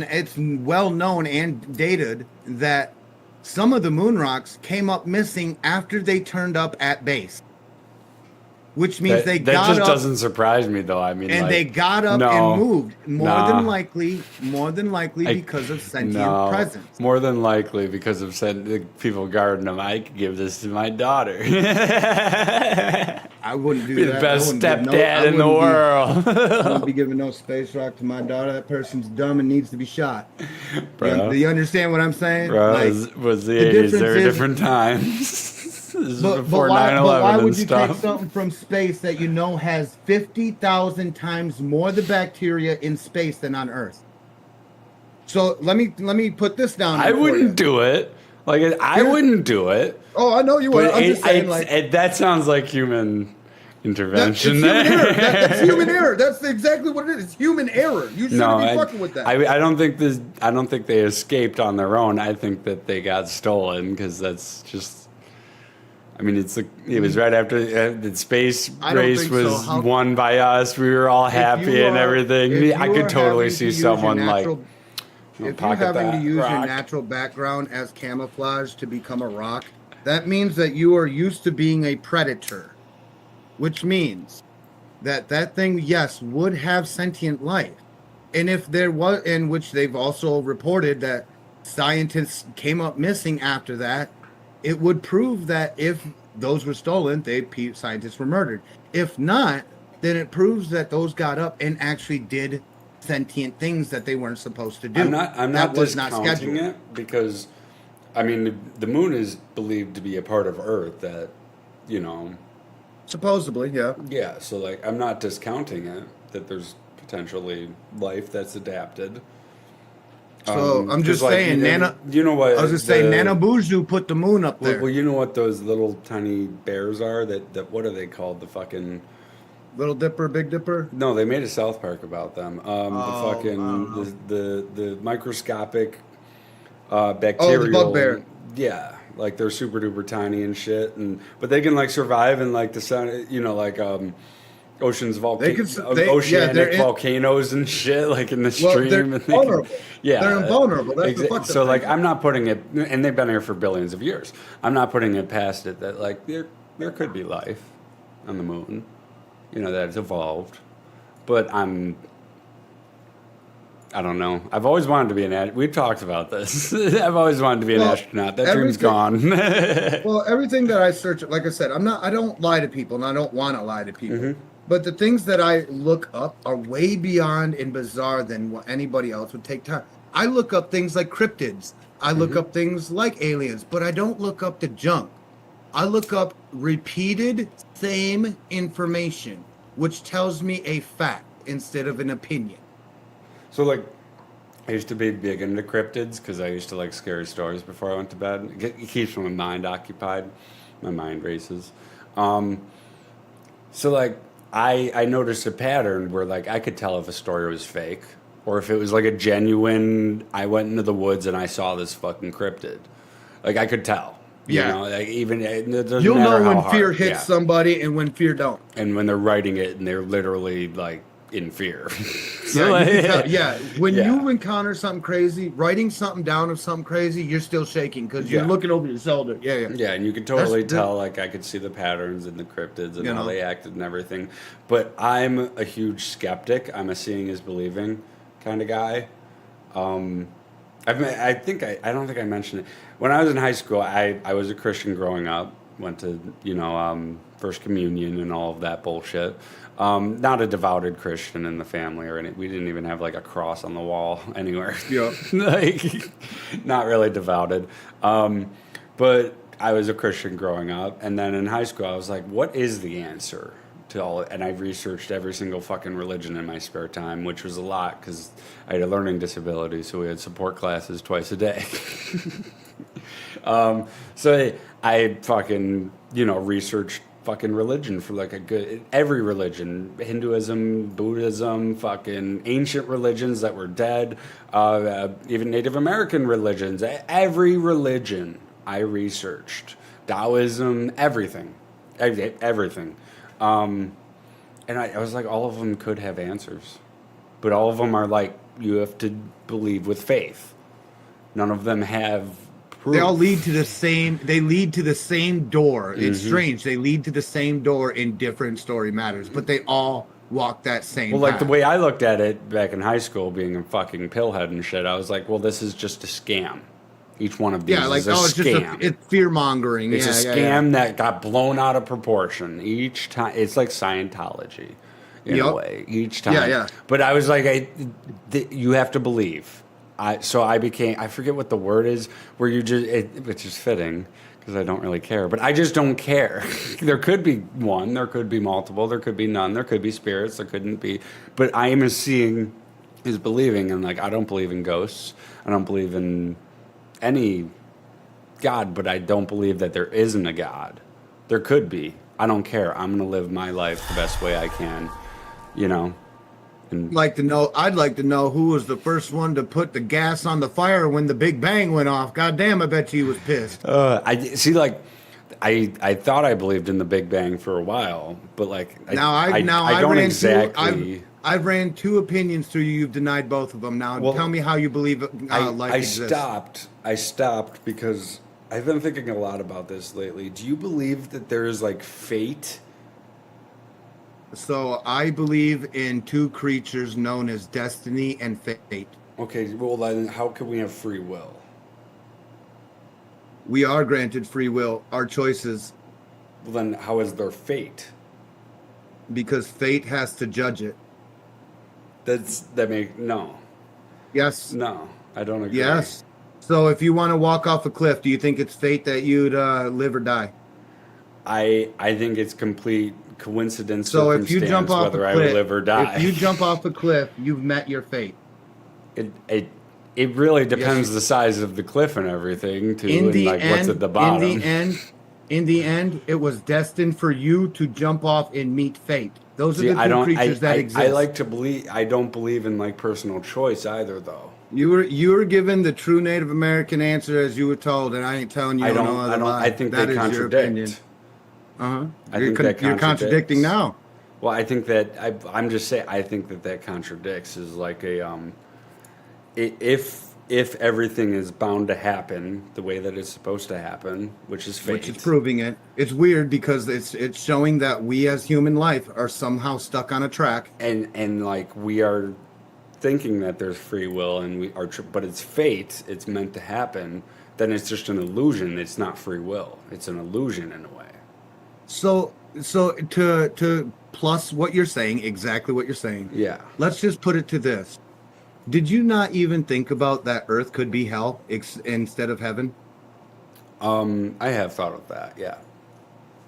it's well known and dated that some of the moon rocks came up missing after they turned up at base, which means that got just up doesn't surprise me, though. I mean, and like, they got up no, and moved. More nah. than likely because of sentient presence. More than likely because of the people guarding them. I could give this to my daughter. I wouldn't do Be that. the best I wouldn't give stepdad in the world. I wouldn't be giving no space rock to my daughter. That person's dumb and needs to be shot. Bro. Do you understand what I'm saying? Bro, Like, was the the 80s. There were difference is- different times. This is before why 9/11 would and you stuff. take something from space that you know has 50,000 times more the bacteria in space than on Earth? So let me put this down. I wouldn't do it. I wouldn't do it. Oh, I know you would. But I'm just saying, like, that sounds like human intervention It's there. human error. That's human error. That's exactly what it is. It's human error. You shouldn't be fucking with that. I don't think this. I don't think they escaped on their own. I think that they got stolen because that's just. I mean, it was right after the space I don't race think was so. won by us. We were all happy and everything. if I you could are totally having see to use someone your like. natural- if you're pocket having to that use your rock. natural background as camouflage to become a rock, that means that you are used to being a predator, which means that thing, yes, would have sentient life. And if there was, in which they've also reported that scientists came up missing after that, it would prove that if those were stolen, scientists were murdered. If not, then it proves that those got up and actually did sentient things that they weren't supposed to do. I'm not That was discounting it because, I mean, the moon is believed to be a part of Earth that, you know. Supposedly, yeah. Yeah, so like I'm not discounting it that there's potentially life that's adapted. So I'm just 'cause, like, saying, you know what? I was just saying, Nana Buju put the moon up there. Well, you know what those little tiny bears are? That what are they called? The fucking. Little Dipper, Big Dipper. No, they made a South Park about them. The fucking the microscopic bacterial. bugbear. Yeah, like they're super duper tiny and shit, but they can like survive in like the sun. You know, like oceanic volcanoes and shit, like in the stream. They're and vulnerable. Yeah, They're invulnerable. That's the fucked up so like thing. I'm not putting it, and they've been here for billions of years. I'm not putting it past it that like there could be life on the moon. You know, that it's evolved. But I don't know. I've always wanted to be we've talked about this. I've always wanted to be an astronaut. That dream's gone. Well, everything that I search, like I said, I don't lie to people, and I don't want to lie to people. Mm-hmm. But the things that I look up are way beyond and bizarre than what anybody else would take time. I look up things like cryptids. I look up things like aliens, but I don't look up the junk. I look up repeated same information, which tells me a fact instead of an opinion. So, like, I used to be big into cryptids because I used to like scary stories before I went to bed. It keeps my mind occupied. My mind races. So, like, I noticed a pattern where, like, I could tell if a story was fake or if it was, like, a genuine, I went into the woods and I saw this fucking cryptid. Like, I could tell. Yeah. You know, like, even, it doesn't You'll matter know how when hard. fear hits Yeah. somebody and when fear don't. And when they're writing it and they're literally, like, in fear. Yeah, you can tell. Yeah. When Yeah. you encounter something crazy, writing something down of something crazy, you're still shaking because you're Yeah. looking over your shoulder. Yeah, yeah. Yeah, and you could totally That's- tell, like, I could see the patterns in the cryptids and You how know. they acted and everything. But I'm a huge skeptic. I'm a seeing is believing kind of guy. I don't think I mentioned it. When I was in high school, I was a Christian growing up. Went to, First Communion and all of that bullshit. Not a devoted Christian in the family or anything. We didn't even have, like, a cross on the wall anywhere. Yeah. Like, not really devoted. But I was a Christian growing up, and then in high school, I was like, what is the answer to all? And I researched every single fucking religion in my spare time, which was a lot because I had a learning disability, so we had support classes twice a day. So I fucking, researched fucking religion for like every religion, Hinduism, Buddhism, fucking ancient religions that were dead, even Native American religions, every religion I researched, Taoism, everything. And I was like, all of them could have answers, but all of them are like, you have to believe with faith. None of them have proof. They all lead to the same. They lead to the same door. It's Mm-hmm. strange. They lead to the same door in different story matters, but they all walk that same. Well, like the path. way I looked at it back in high school, being a fucking pillhead and shit, I was like, well, this is just a scam. Each one of these Yeah, like is a it's scam. just it's fear mongering. It's Yeah, a yeah, scam yeah. that got blown out of proportion each time. It's like Scientology in a Yep. way each time. Yeah, yeah. But I was like, you have to believe. So I forget what the word is, where you which is fitting because I don't really care. But I just don't care. There could be one, there could be multiple, there could be none, there could be spirits, there couldn't be. But I am seeing is believing, and like I don't believe in ghosts. I don't believe in any God, but I don't believe that there isn't a God. There could be. I don't care. I'm gonna live my life the best way I can, you know. And I'd like to know who was the first one to put the gas on the fire when the Big Bang went off. God damn, I bet you he was pissed. I see, like, I thought I believed in the Big Bang for a while, but like, I don't exactly. I've ran two opinions through you. You've denied both of them. Now tell me how you believe life exists. I stopped because I've been thinking a lot about this lately. Do you believe that there is like fate? So I believe in two creatures known as destiny and fate. Okay, well then how can we have free will? We are granted free will, our choices, Well then how is there fate? because fate has to judge it. No. Yes. No, I don't agree. Yes. So if you want to walk off a cliff, do you think it's fate that you'd live or die? I think it's complete coincidence, So if you jump circumstance, off whether a I cliff, would live or die. if you jump off a cliff, you've met your fate. It really depends Yes. the size of the cliff and everything too, In and the like end, what's at the bottom. in the end, it was destined for you to jump off and meet fate. Those are See, the two creatures that exist. I like to believe. I don't believe in like personal choice either, though. You were given the true Native American answer as you were told, and I ain't telling you I don't. no other I don't. lie. I think That they is your opinion. contradict. Uh-huh. I think that You're contradicting contradicts. now. Well, I think that I'm just saying. I think that contradicts is like a if everything is bound to happen the way that it's supposed to happen, which is fate. Which is proving it. It's weird because it's showing that we as human life are somehow stuck on a track. and like we are thinking that there's free will and we are, but it's fate. It's meant to happen. Then it's just an illusion. It's not free will. It's an illusion in a way. So to plus what you're saying, exactly what you're saying. Yeah. Let's just put it to this. Did you not even think about that Earth could be hell instead of heaven? I have thought of that. Yeah.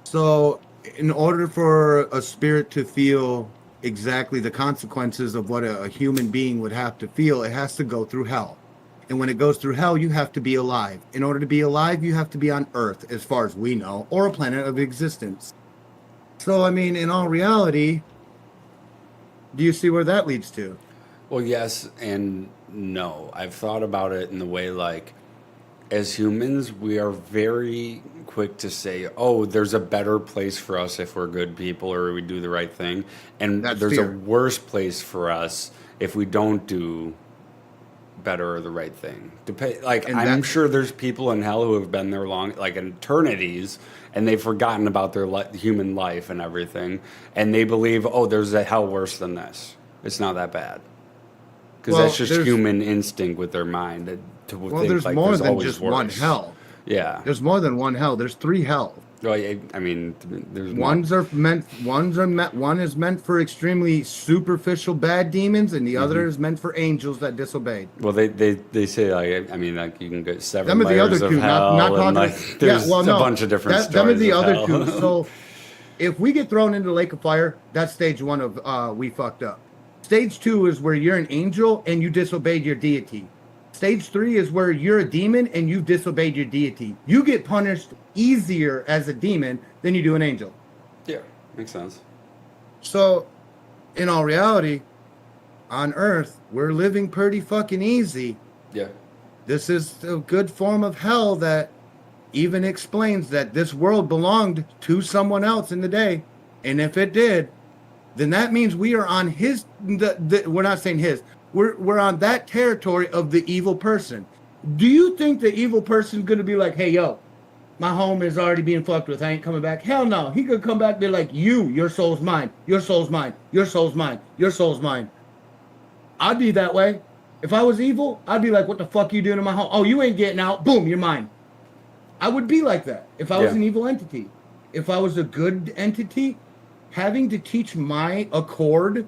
So, in order for a spirit to feel exactly the consequences of what a human being would have to feel, it has to go through hell. And when it goes through hell, you have to be alive. In order to be alive, you have to be on Earth, as far as we know, or a planet of existence. So, I mean, in all reality, do you see where that leads to? Well, yes and no. I've thought about it in the way like, as humans, we are very quick to say, "Oh, there's a better place for us if we're good people or we do the right thing," and That's there's fear. a worse place for us if we don't do better or the right thing. Like, And I'm that- sure there's people in hell who have been there long, like eternities, and they've forgotten about their human life and everything, and they believe, "Oh, there's a hell worse than this. It's not that bad." Because Well, that's just there's- human instinct with their mind to Well, think there's like more there's than always just worse. one hell. Yeah. There's more than one hell. There's three hells. Well, I mean, there's more. One is meant for extremely superficial bad demons, and the Mm-hmm. other is meant for angels that disobeyed. Well, they say like, I mean, like you can get seven Them are the layers other of two, hell, not and talking. like there's a bunch of different stories. Them are the of other hell. two. So, if we get thrown into the lake of fire, that's stage one of we fucked up. Stage two is where you're an angel and you disobeyed your deity. Stage three is where you're a demon and you've disobeyed your deity. You get punished easier as a demon than you do an angel. Yeah, makes sense. So, in all reality, on Earth, we're living pretty fucking easy. Yeah. This is a good form of hell that even explains that this world belonged to someone else in the day. And if it did, then that means we are on we're not saying his. We're on that territory of the evil person. Do you think the evil person's going to be like, "Hey, yo, my home is already being fucked with. I ain't coming back"? Hell no. He could come back and be like, your soul's mine. Your soul's mine. Your soul's mine. Your soul's mine. I'd be that way. If I was evil, I'd be like, "What the fuck you doing in my home? Oh, you ain't getting out. Boom, you're mine." I would be like that if I was Yeah. an evil entity. If I was a good entity, having to teach my accord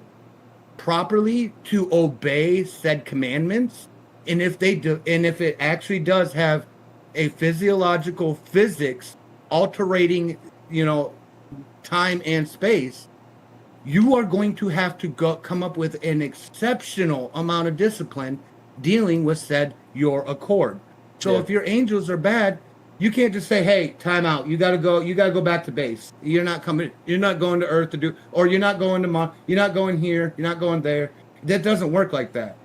properly to obey said commandments, and if they do, and if it actually does have a physiological physics altering, time and space, you are going to have to come up with an exceptional amount of discipline dealing with said your accord. So Yeah. if your angels are bad, You can't just say, "Hey, time out. You gotta go. You gotta go back to base. You're not coming. You're not going to Earth to do, or you're not going to Mars. You're not going here. You're not going there." That doesn't work like that.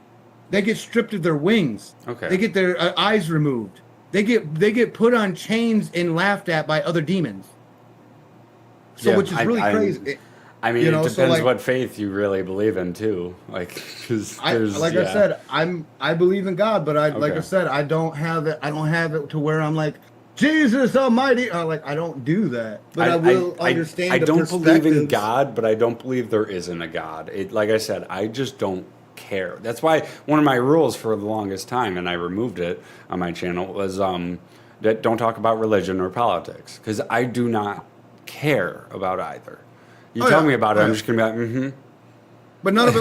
They get stripped of their wings. Okay. They get their eyes removed. They get put on chains and laughed at by other demons. So, Yeah, which is really crazy. I mean, You it know, depends so, like- what faith you really believe in too. Like, because I said, I believe in God, but like I Okay. said, I don't have it to where I'm like, Jesus Almighty. I don't do that, but I will understand. I the don't believe in perspectives. God, but I don't believe there isn't a God. Like I said, I just don't care. That's why one of my rules for the longest time, and I removed it on my channel, was that don't talk about religion or politics, because I do not care about either. You tell me about it, I'm just gonna be like, mm-hmm. But none of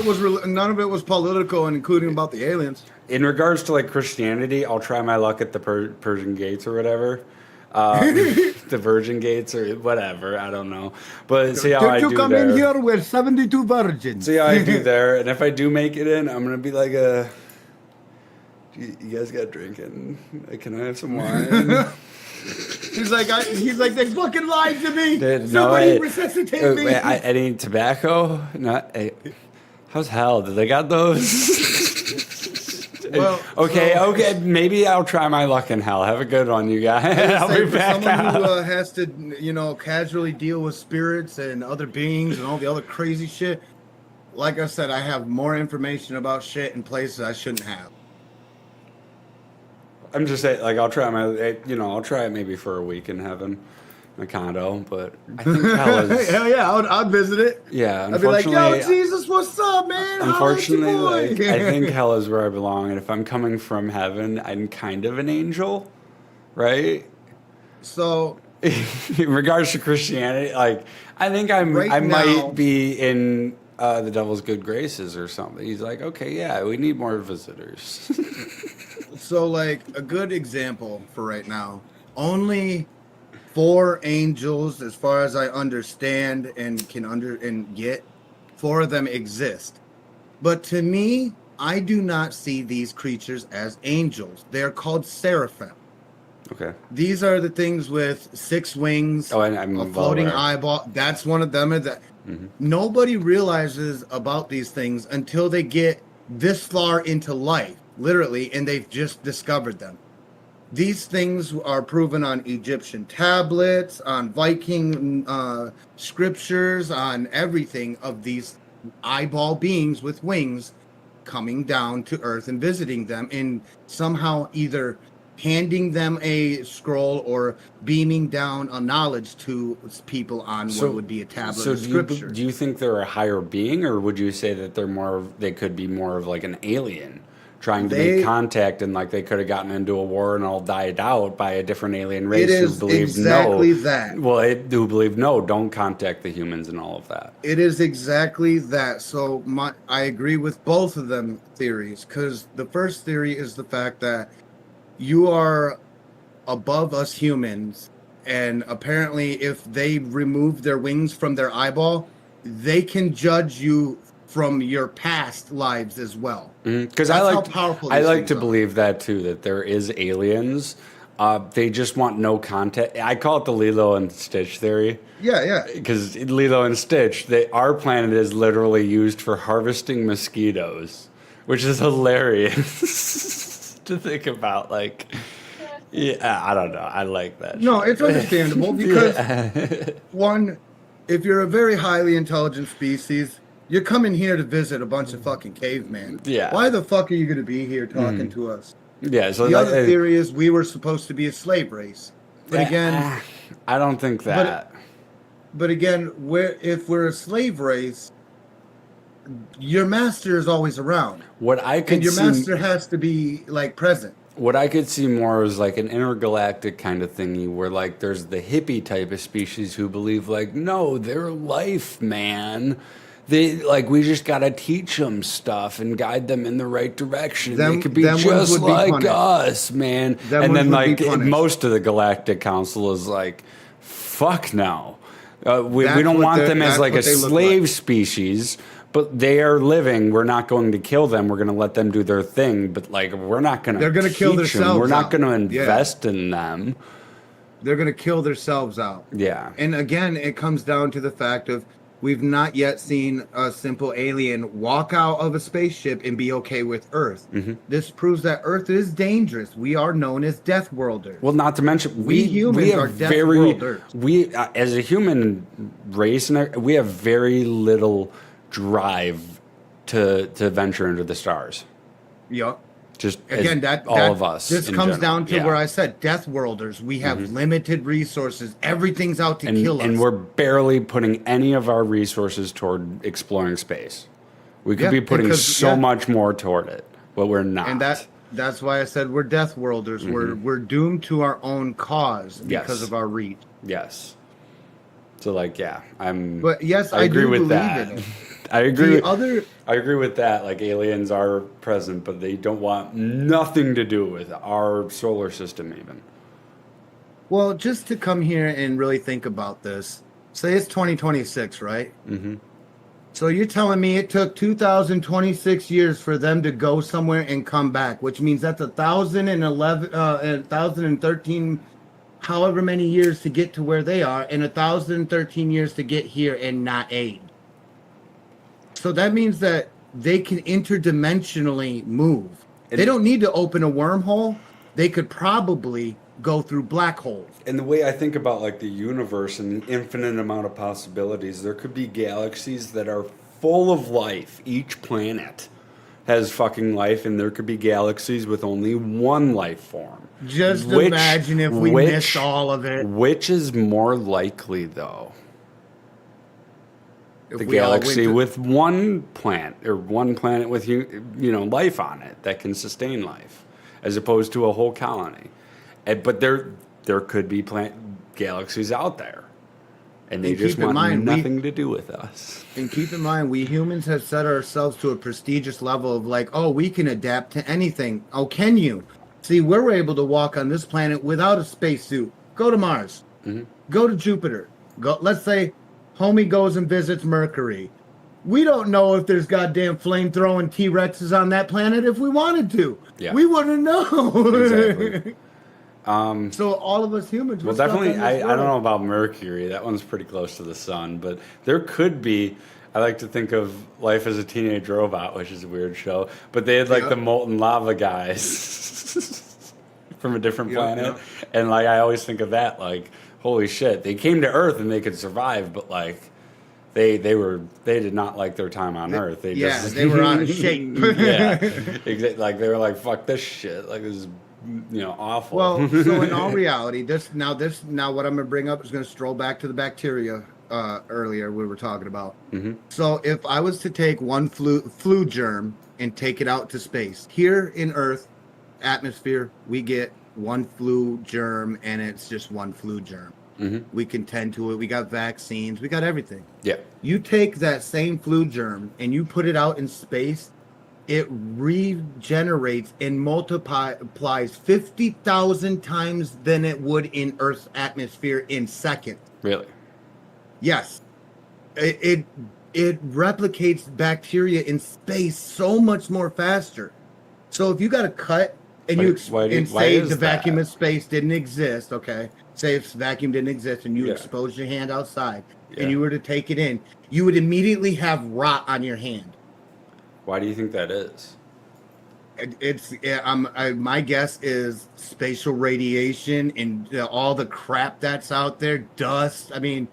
it was political, and including about the aliens. In regards to like Christianity, I'll try my luck at the Persian Gates or whatever. The Virgin Gates or whatever, I don't know. But see how I do there. with 72 virgins? See how I do there, and if I do make it in, I'm gonna be like you guys got drinking? Can I have some wine? He's like, they fucking lied to me. No, Somebody resuscitate me. I need tobacco. Not. How's hell? Do they got those? Well, okay. Maybe I'll try my luck in hell. Have a good one, you guys. I'll Say be for back someone out. who has to, casually deal with spirits and other beings and all the other crazy shit. Like I said, I have more information about shit in places I shouldn't have. I'm just saying, like, I'll try I'll try it maybe for a week in heaven, in a condo, but I think hell is. Hell yeah, I'd visit it. Yeah, I'd be like, unfortunately, yo, Jesus, what's up, man? unfortunately, Holla at like, your boy. I think hell is where I belong, and if I'm coming from heaven, I'm kind of an angel, right? So, In regards to Christianity, like, I think I Right now- might be in the devil's good graces or something. He's like, okay, yeah, we need more visitors. like a good example for right now, only 4 angels, as far as I understand and can get, 4 of them exist. But to me, I do not see these creatures as angels. They're called seraphim. Okay. These are the things with 6 wings, Oh, and I'm a well floating aware. eyeball. That's one of them. Nobody realizes about these things until they get this far into life, literally, and they've just discovered them. These things are proven on Egyptian tablets, on Viking scriptures, on everything of these eyeball beings with wings coming down to Earth and visiting them, and somehow either handing them a scroll or beaming down a knowledge to people on what would be a tablet of scripture. Do you think they're a higher being, or would you say that they could be more of like an alien trying to make contact, and like they could have gotten into a war and all died out by a different alien race is who believed exactly no. that. Well, who believed no, don't contact the humans and all of that. It is exactly that. So I agree with both of them theories, because the first theory is the fact that you are above us humans, and apparently if they remove their wings from their eyeball, they can judge you from your past lives as well. Because That's how powerful I these like things to are. believe that too, that there is aliens. They just want no contact. I call it the Lilo and Stitch theory. Yeah. Because Lilo and Stitch, our planet is literally used for harvesting mosquitoes, which is hilarious to think about. Like, yeah, I don't know. I like that. No, shit. it's understandable because one, if you're a very highly intelligent species, you're coming here to visit a bunch of fucking cavemen. Yeah. Why the fuck are you going to be here talking to us? Yeah. So The other theory is we were supposed to be a slave race. But again, I don't think that. but again, if we're a slave race, your master is always around. What I could And your see, master has to be like present. what I could see more is like an intergalactic kind of thingy, where like there's the hippie type of species who believe like, no, they're life, man. They like, we just gotta teach them stuff and guide them in the right direction. They could be them ones just would be like punished. us, man. Them And then ones would be like punished. most of the Galactic Council is like, fuck no. We That's don't what want they're- them as that's like a what they look slave like. species, but they are living. We're not going to kill them. We're going to let them do their thing, but like we're not going to. They're gonna kill them. themselves We're not out. going to Yeah. invest in them. They're going to kill themselves out. Yeah. And again, it comes down to the fact of we've not yet seen a simple alien walk out of a spaceship and be okay with Earth. This proves that Earth is dangerous. We are known as Death Worlders. Well, not to mention We humans are Death Worlders. we as a human race, we have very little drive to venture into the stars. Yup. Just Again, all of us. This in comes general. down to Yeah. where I said Death Worlders. We have limited resources. Everything's out to kill us. And we're barely putting any of our resources toward exploring space. We could Yeah, be putting because- so yeah. much more toward it, but we're not. And that's why I said we're Death Worlders. We're doomed to our own cause because Yes. of our reach. Yes. So like, yeah, But yes, I agree do with believe that. in it. I agree. The other I agree with that. Like aliens are present, but they don't want nothing to do with our solar system, even. Well, just to come here and really think about this, say it's 2026, right? Mm-hmm. So you're telling me it took 2026 years for them to go somewhere and come back, which means that's 1,013, however many years to get to where they are, and 1,013 years to get here and not aid. So that means that they can interdimensionally move. They don't need to open a wormhole. They could probably go through black holes. And the way I think about like the universe and the infinite amount of possibilities, there could be galaxies that are full of life. Each planet has fucking life, and there could be galaxies with only one life form. Just imagine if we missed all of it. Which is more likely, though? If The we all went galaxy to- with one planet, or one planet with life on it that can sustain life, as opposed to a whole colony. But there could be galaxies out there, and they And just keep in want mind, nothing to do with us. And keep in mind, we humans have set ourselves to a prestigious level of like, oh, we can adapt to anything. Oh, can you? See, we're able to walk on this planet without a spacesuit. Go to Mars. Go to Jupiter. Go. Let's say homie goes and visits Mercury. We don't know if there's goddamn flame-throwing T-Rexes on that planet if we wanted to. Yeah. We wouldn't know. Exactly. So all of us humans. Well, we're stuck definitely, on this I don't know world. about Mercury. That one's pretty close to the sun, but there could be. I like to think of Life as a Teenage Robot, which is a weird show, but they had like the molten lava guys from a different planet, and like I always think of that, like holy shit, they came to Earth and they could survive, but like they did not like their time on Earth. They just they were out of shape. yeah, exactly. Like they were like fuck this shit, like this is awful. Well, so in all reality, now what I'm gonna bring up is gonna stroll back to the bacteria earlier we were talking about. So if I was to take one flu germ and take it out to space, here in Earth atmosphere, we get one flu germ, and it's just one flu germ. We can tend to it. We got vaccines. We got everything. Yeah. You take that same flu germ and you put it out in space, it regenerates and multiplies 50,000 times than it would in Earth's atmosphere in seconds. Really? Yes. It replicates bacteria in space so much more faster. So if you got a cut and Why say is the vacuum that? of space didn't exist, okay? Say if vacuum didn't exist and you Yeah. exposed your hand outside Yeah. and you were to take it in, you would immediately have rot on your hand. Why do you think that is? My guess is spatial radiation and all the crap that's out there, dust. I mean,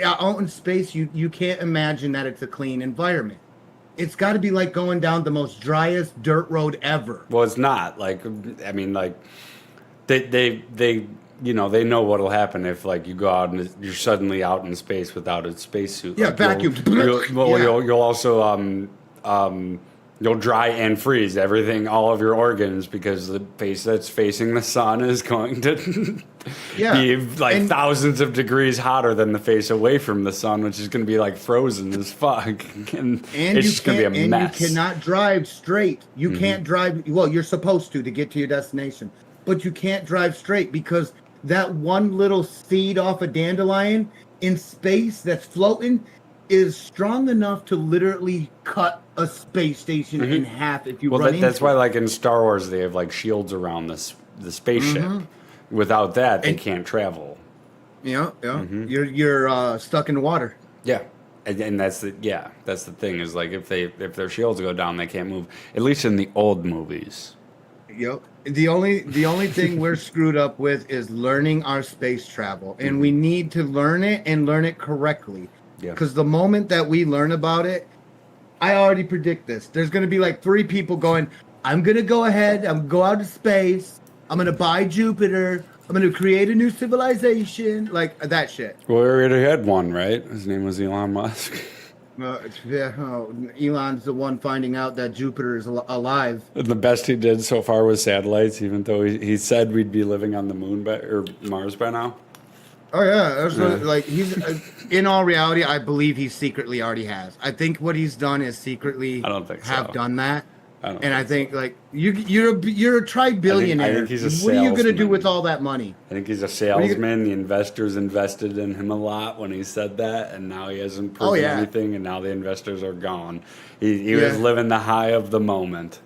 out in space, you can't imagine that it's a clean environment. It's got to be like going down the most driest dirt road ever. Well, it's not. Like, I mean, like, they they know what'll happen if like you go out and you're suddenly out in space without a spacesuit. Yeah, like, vacuum. You'll also you'll dry and freeze everything, all of your organs, because the face that's facing the sun is going to be like thousands of degrees hotter than the face away from the sun, which is going to be like frozen as fuck, and it's just going to be a mess. You cannot drive straight. You can't drive. Well, you're supposed to get to your destination, but you can't drive straight because that one little seed off a dandelion in space that's floating is strong enough to literally cut a space station in half if you run into that's why, it. like in Star Wars, they have like shields around the spaceship Without that, they And- can't travel. Yeah, yeah. Mm-hmm. You're stuck in the water. Yeah. And that's the thing is like if their shields go down, they can't move. At least in the old movies. Yep. The only thing we're screwed up with is learning our space travel, and we need to learn it and learn it correctly. Yeah. Because the moment that we learn about it, I already predict this. There's going to be like 3 people going, I'm going to go ahead, I'm going to go out to space, I'm going to buy Jupiter, I'm going to create a new civilization, like that shit. Well, we already had one, right? His name was Elon Musk. Elon's the one finding out that Jupiter is alive. And the best he did so far was satellites, even though he said we'd be living on the moon or Mars by now. Oh yeah, that's like he's in all reality. I believe he secretly already has. I think what he's done is secretly I don't think have so. done that. I I think like you're a tri-billionaire. I think he's a What are you gonna do salesman. with all that money? I think he's a you- salesman. The investors invested in him a lot when he said that, and now he hasn't proven yeah. anything, and now the investors are gone. He was Yeah. living the high of the moment.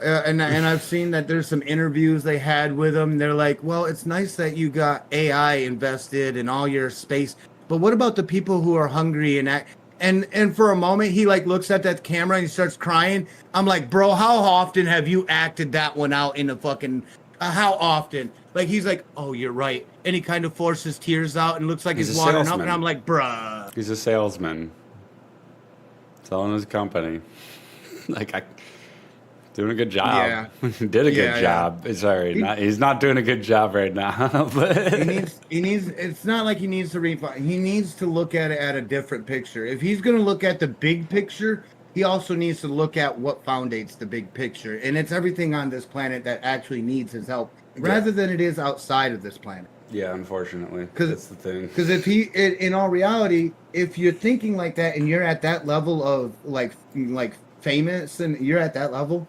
And I've seen that there's some interviews they had with him. They're like, well, it's nice that you got AI invested in all your space, but what about the people who are hungry and for a moment he like looks at that camera and he starts crying. I'm like, bro, how often have you acted that one out in a fucking how often? Like he's like, oh, you're right, and he kind of forces tears out and looks like He's he's a watering up, salesman. and I'm like, bruh. He's a salesman selling his company. Doing a good job. Yeah. Did a good Yeah, yeah. job. Sorry, he's not doing a good job right now. But He needs it's not like he needs to refine. He needs to look at it at a different picture. If he's going to look at the big picture, he also needs to look at what foundates the big picture. And it's everything on this planet that actually needs his help rather than it is outside of this planet. yeah, unfortunately, 'Cause- that's the thing. Because if in all reality, if you're thinking like that and you're at that level of like famous and you're at that level,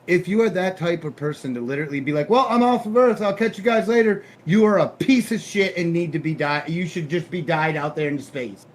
if you are that type of person to literally be like, well, I'm off of Earth, I'll catch you guys later, you are a piece of shit and need to be died. You should just be died out there in space.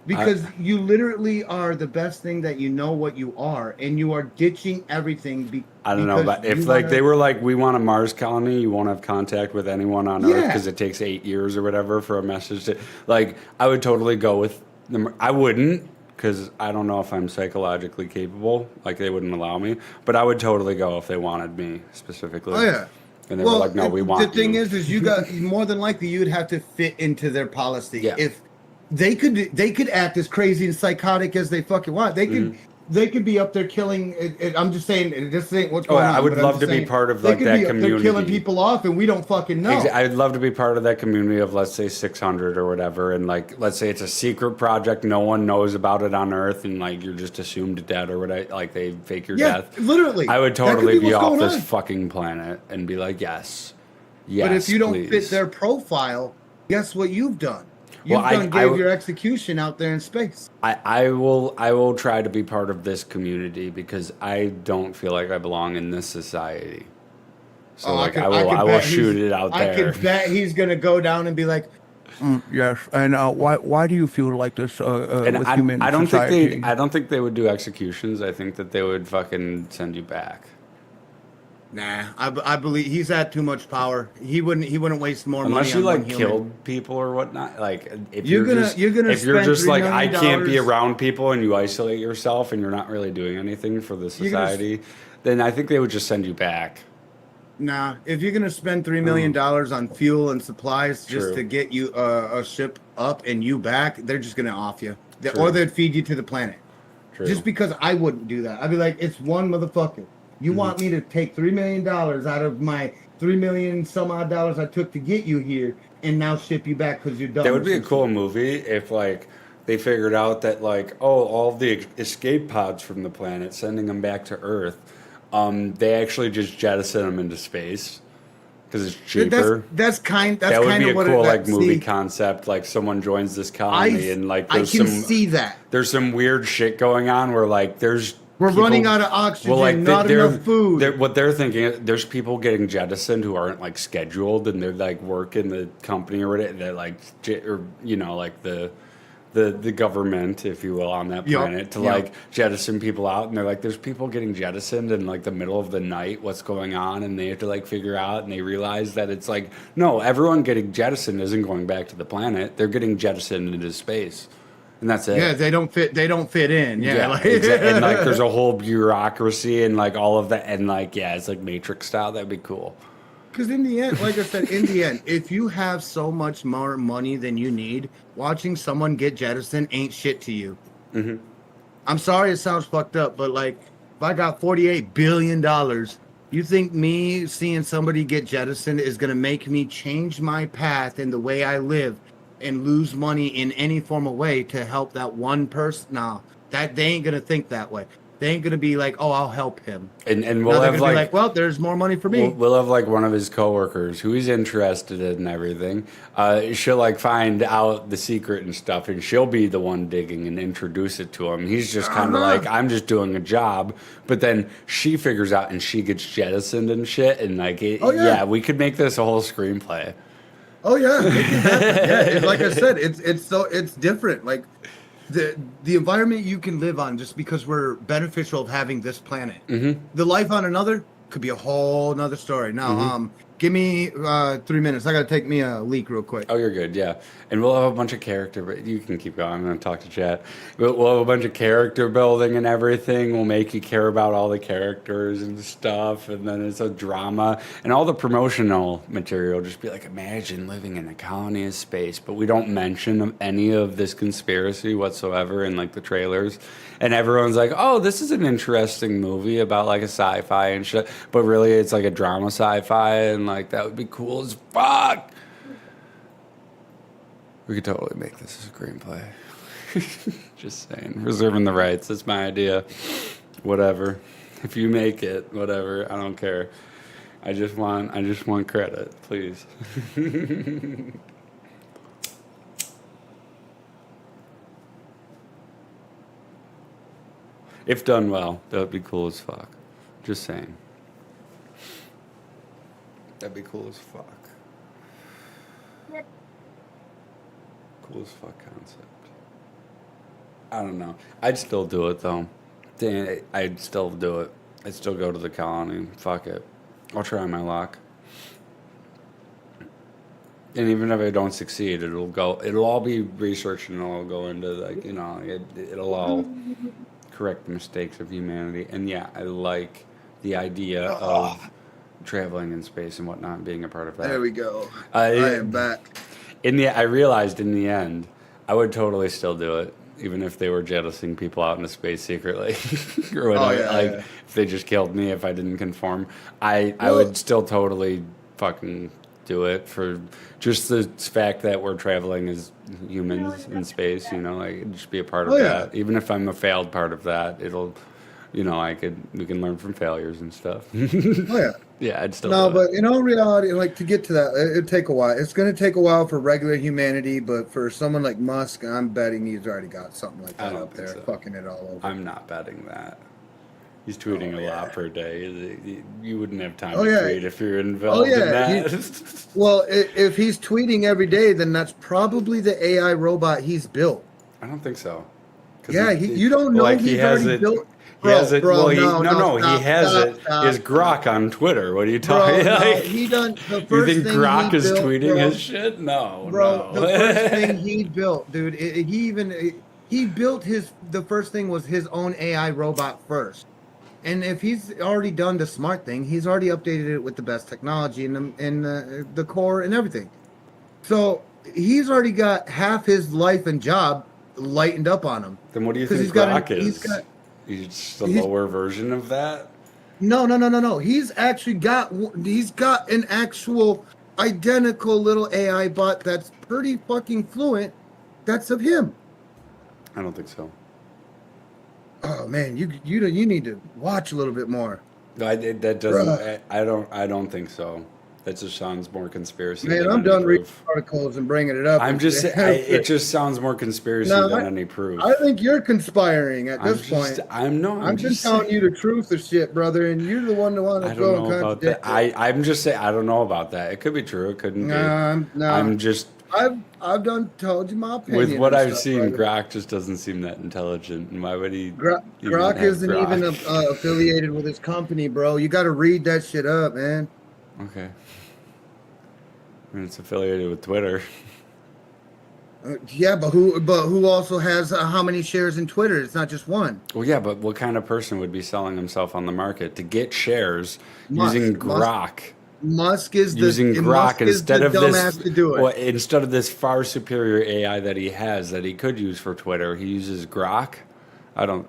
Because you literally are the best thing that you know what you are, and you are ditching everything. I don't know, but if they were like, we want a Mars colony, you won't have contact with anyone on Earth Yeah. because it takes 8 years or whatever for a message to, like, I would totally go with them. I wouldn't, because I don't know if I'm psychologically capable. Like, they wouldn't allow me, but I would totally go if they wanted me specifically. Oh yeah. And they were like, no, we want the thing you. is you got more than likely you'd have to fit into their policy. Yeah. If they could act as crazy and psychotic as they fucking want. They could be up there killing. I'm just saying, this ain't what's going on. I would but I'm love just to be part of, like, they could that be up there killing community. people off, and we don't fucking know. I'd love to be part of that community of, let's say, 600 or whatever, and like, let's say it's a secret project, no one knows about it on Earth, and like you're just assumed dead or whatever, like they fake your Yeah, death. literally. I would That could totally be be what's off going this on. fucking planet and be like, yes, yes. But if you don't please. fit their profile, guess what you've done? You've Well, I gave would- your execution out there in space. I will try to be part of this community because I don't feel like I belong in this society. So like I will bet shoot he's- it out I there. can bet he's gonna go down and be like, Yes, and why do you feel like this And with human I don't society? think I don't think they would do executions. I think that they would fucking send you back. nah. I believe he's had too much power. He wouldn't waste more Unless money you on like one human. killed people or whatnot, like if You're gonna if you're spend just $3 like I can't be million around people and you isolate yourself and you're not really doing anything for the You're gonna society, then I think they would just send you back. Nah, if you're gonna spend $3 million on fuel and supplies just True. to get you a ship up and you back, they're just gonna off you, True. or they'd feed you to the planet. True. Just because I wouldn't do that, I'd be like, it's one motherfucker. You Mm-hmm. want me to take $3 million out of my $3 million some odd dollars I took to get you here, and now ship you back because you're done? That would or be a some cool shit? movie if like they figured out that like all the escape pods from the planet, sending them back to Earth, they actually just jettison them into space because it's cheaper. That's kind that would be a of what cool it, like movie see, concept. Like someone joins this colony and like I there's can some see that. there's some weird shit going on where like We're people- running out of oxygen, well, like, not enough food. What they're thinking, there's people getting jettisoned who aren't like scheduled, and they're like working the company or whatever. They're like, or you know, like the the government, if you will, on that Yup, planet to yup. like jettison people out, and they're like, there's people getting jettisoned in like the middle of the night. What's going on? And they have to like figure out, and they realize that it's like, no, everyone getting jettisoned isn't going back to the planet. They're getting jettisoned into space, and that's it. Yeah, they don't fit. They don't fit in. Yeah, like, and like there's a whole bureaucracy and like all of that, and like yeah, it's like Matrix style. That'd be cool. Because in the end, like I said, in the end, if you have so much more money than you need, watching someone get jettisoned ain't shit to you. Mm-hmm. I'm sorry it sounds fucked up, but like, if I got $48 billion, you think me seeing somebody get jettisoned is going to make me change my path in the way I live and lose money in any form of way to help that one person? No, that they ain't going to think that way. They ain't going to be like, oh, I'll help him. And No, we'll they're have gonna be like well, there's more money for me. we'll have like one of his coworkers who he's interested in everything. She'll like find out the secret and stuff, and she'll be the one digging and introduce it to him. He's just kind of like, I'm just doing a job. But then she figures out and she gets jettisoned and shit. And like, yeah, we could make this a whole screenplay. Oh yeah, it can happen. Yeah, like I said, it's different. Like the environment you can live on just because we're beneficial of having this planet. Mm-hmm. The life on another could be a whole nother story. Now, give me 3 minutes. I gotta take me a leak real quick. Oh, you're good, yeah. And we'll have a bunch of character, but you can keep going. I'm going to talk to chat. We'll have a bunch of character building and everything. We'll make you care about all the characters and stuff. And then it's a drama. And all the promotional material just be like, imagine living in a colony of space. But we don't mention any of this conspiracy whatsoever in like the trailers. And everyone's like, oh, this is an interesting movie about like a sci-fi and shit. But really, it's like a drama sci-fi. And like, that would be cool as fuck. We could totally make this a screenplay. Just saying. Reserving the rights. That's my idea. Whatever. If you make it, whatever. I don't care. I just want credit, please. If done well, that would be cool as fuck. Just saying. That'd be cool as fuck. Cool as fuck concept. I don't know. I'd still do it though. Dang, I'd still do it. I'd still go to the colony. Fuck it. I'll try my luck. And even if I don't succeed, it'll all be research and it'll go into like, you know, it'll all correct the mistakes of humanity. And yeah, I like the idea of traveling in space and whatnot, being a part of that. There we go. I am back. I realized in the end, I would totally still do it, even if they were jettisoning people out into space secretly, or whatever. If they just killed me if I didn't conform, I would still totally fucking do it for just the fact that we're traveling as humans in space. You know, like just be a part of that. Even if I'm a failed part of that, it'll, you know, we can learn from failures and stuff. Oh yeah. Yeah, I'd still No, do but it. in all reality, like to get to that, it'd take a while. It's going to take a while for regular humanity, but for someone like Musk, I'm betting he's already got something like that up there, fucking it all over. I'm not betting that. He's tweeting a lot per day. You wouldn't have time to tweet if you're Oh involved in yeah. that. Well, if he's tweeting every day, then that's probably the AI robot he's built. I don't think so. Yeah, you don't know like he's already built. He has it. Bro, He stop, has stop, it. stop, Is Grok on Twitter? What are you talking? Bro, Like, he done the you first think thing Grok he is built, tweeting bro, his shit? No, bro. no. The first thing he built, dude. He built the first thing was his own AI robot first. And if he's already done the smart thing, he's already updated it with the best technology and the core and everything. So he's already got half his life and job lightened up on him. Then what do you think Grok is? He's just a lower version of that? No. He's got an actual identical little AI bot that's pretty fucking fluent. That's of him. I don't think so. Oh man, you need to watch a little bit more. That doesn't. I don't think so. That just sounds more conspiracy. Man, I'm done reading articles and bringing it up. I'm just saying, it just sounds more conspiracy than any proof. I think you're conspiring at this point. I'm just telling you the truth of shit, brother, and you're the one that wants to go and contradict it. I'm just saying I don't know about that. It could be true. It couldn't be. No. I've done told you my opinion. With what and I've stuff, seen, brother. Grok just doesn't seem that intelligent. And why would he? even Grok have isn't Grok? even affiliated with his company, bro. You got to read that shit up, man. Okay. I mean, it's affiliated with Twitter. Yeah, but who also has how many shares in Twitter? It's not just one. Well, yeah, but what kind of person would be selling himself on the market to get shares Musk. using Grok? Musk is the Using Grok Musk is instead the of this, dumbass to do it. well, instead of this far superior AI that he has that he could use for Twitter, he uses Grok. I don't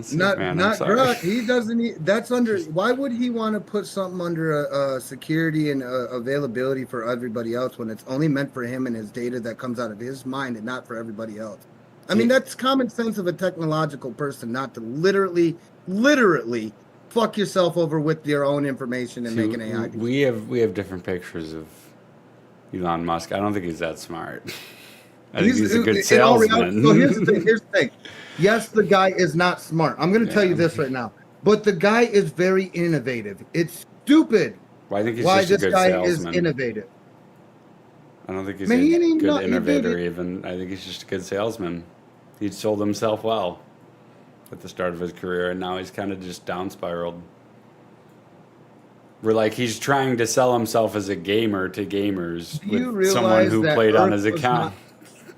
see it, man. I'm Not sorry. Grok. He doesn't. That's under. Why would he want to put something under a security and availability for everybody else when it's only meant for him and his data that comes out of his mind and not for everybody else? I mean, that's common sense of a technological person, not to literally fuck yourself over with your own information and See, make an AI. we have different pictures of Elon Musk. I don't think he's that smart. I think he's a good in all reality- salesman. So here's the thing. Yes, the guy is not smart. I'm going to tell you this right now. But the guy is very innovative. It's stupid Well, I think he's why just a this good guy salesman. is innovative. I don't think he's Man, he a ain't good not- he innovator. did Even I think he's just a good salesman. He sold himself well at the start of his career, and now he's kind of just down spiraled. We're like he's trying to sell himself as a gamer to gamers Do you with someone realize who that played on Earth his was account.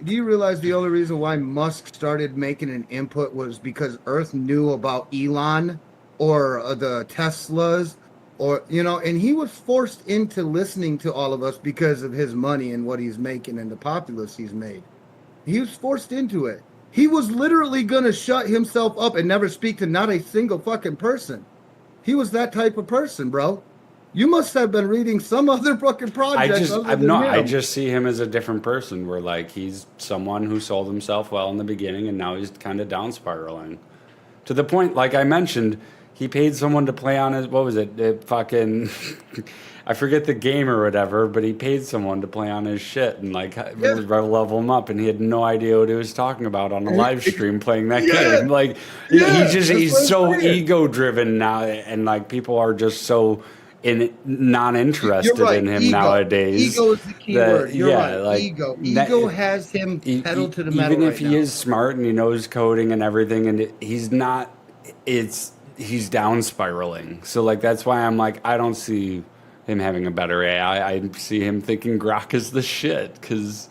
Do you realize the only reason why Musk started making an input was because Earth knew about Elon or the Teslas or, and he was forced into listening to all of us because of his money and what he's making and the populace he's made. He was forced into it. He was literally going to shut himself up and never speak to not a single fucking person. He was that type of person, bro. You must have been reading some other fucking project. I just see him as a different person. Where like he's someone who sold himself well in the beginning, and now he's kind of down spiraling, to the point. Like I mentioned, he paid someone to play on his fucking I forget the game or whatever, but he paid someone to play on his shit and level him up, and he had no idea what he was talking about on a live stream playing that game. Like he's so ego driven now, and like people are just so not interested in him nowadays. Ego is the key word. You're right. Like, Ego has him pedal to the metal. Even if right he now. is smart and he knows coding and everything, and he's not, he's down spiraling. So like that's why I'm like I don't see him having a better AI. I see him thinking Grok is the shit because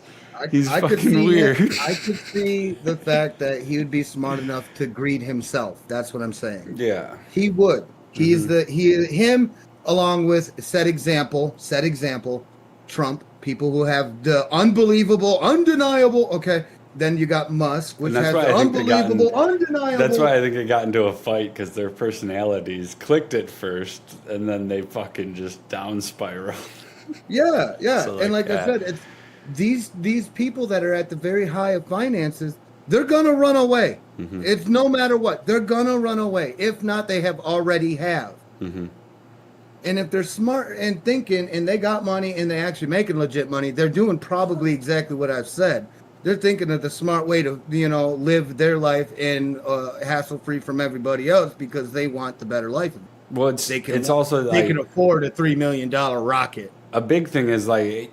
he's fucking weird. I could see the fact that he would be smart enough to greed himself. That's what I'm saying. Yeah, he would. He's him. Along with said example, Trump, people who have the unbelievable, undeniable. Okay, then you got Musk, which has the unbelievable, undeniable. That's why I think they got into a fight because their personalities clicked at first, and then they fucking just down spiral. Yeah. So And like I said, it's these people that are at the very high of finances. They're gonna run away. Mm-hmm. It's no matter what. They're gonna run away. If not, they have already have. Mm-hmm. And if they're smart and thinking and they got money and they actually making legit money, they're doing probably exactly what I've said. They're thinking of the smart way to, live their life and hassle free from everybody else because they want the better life. Well, it's also they like, can afford a $3 million rocket. a big thing is like,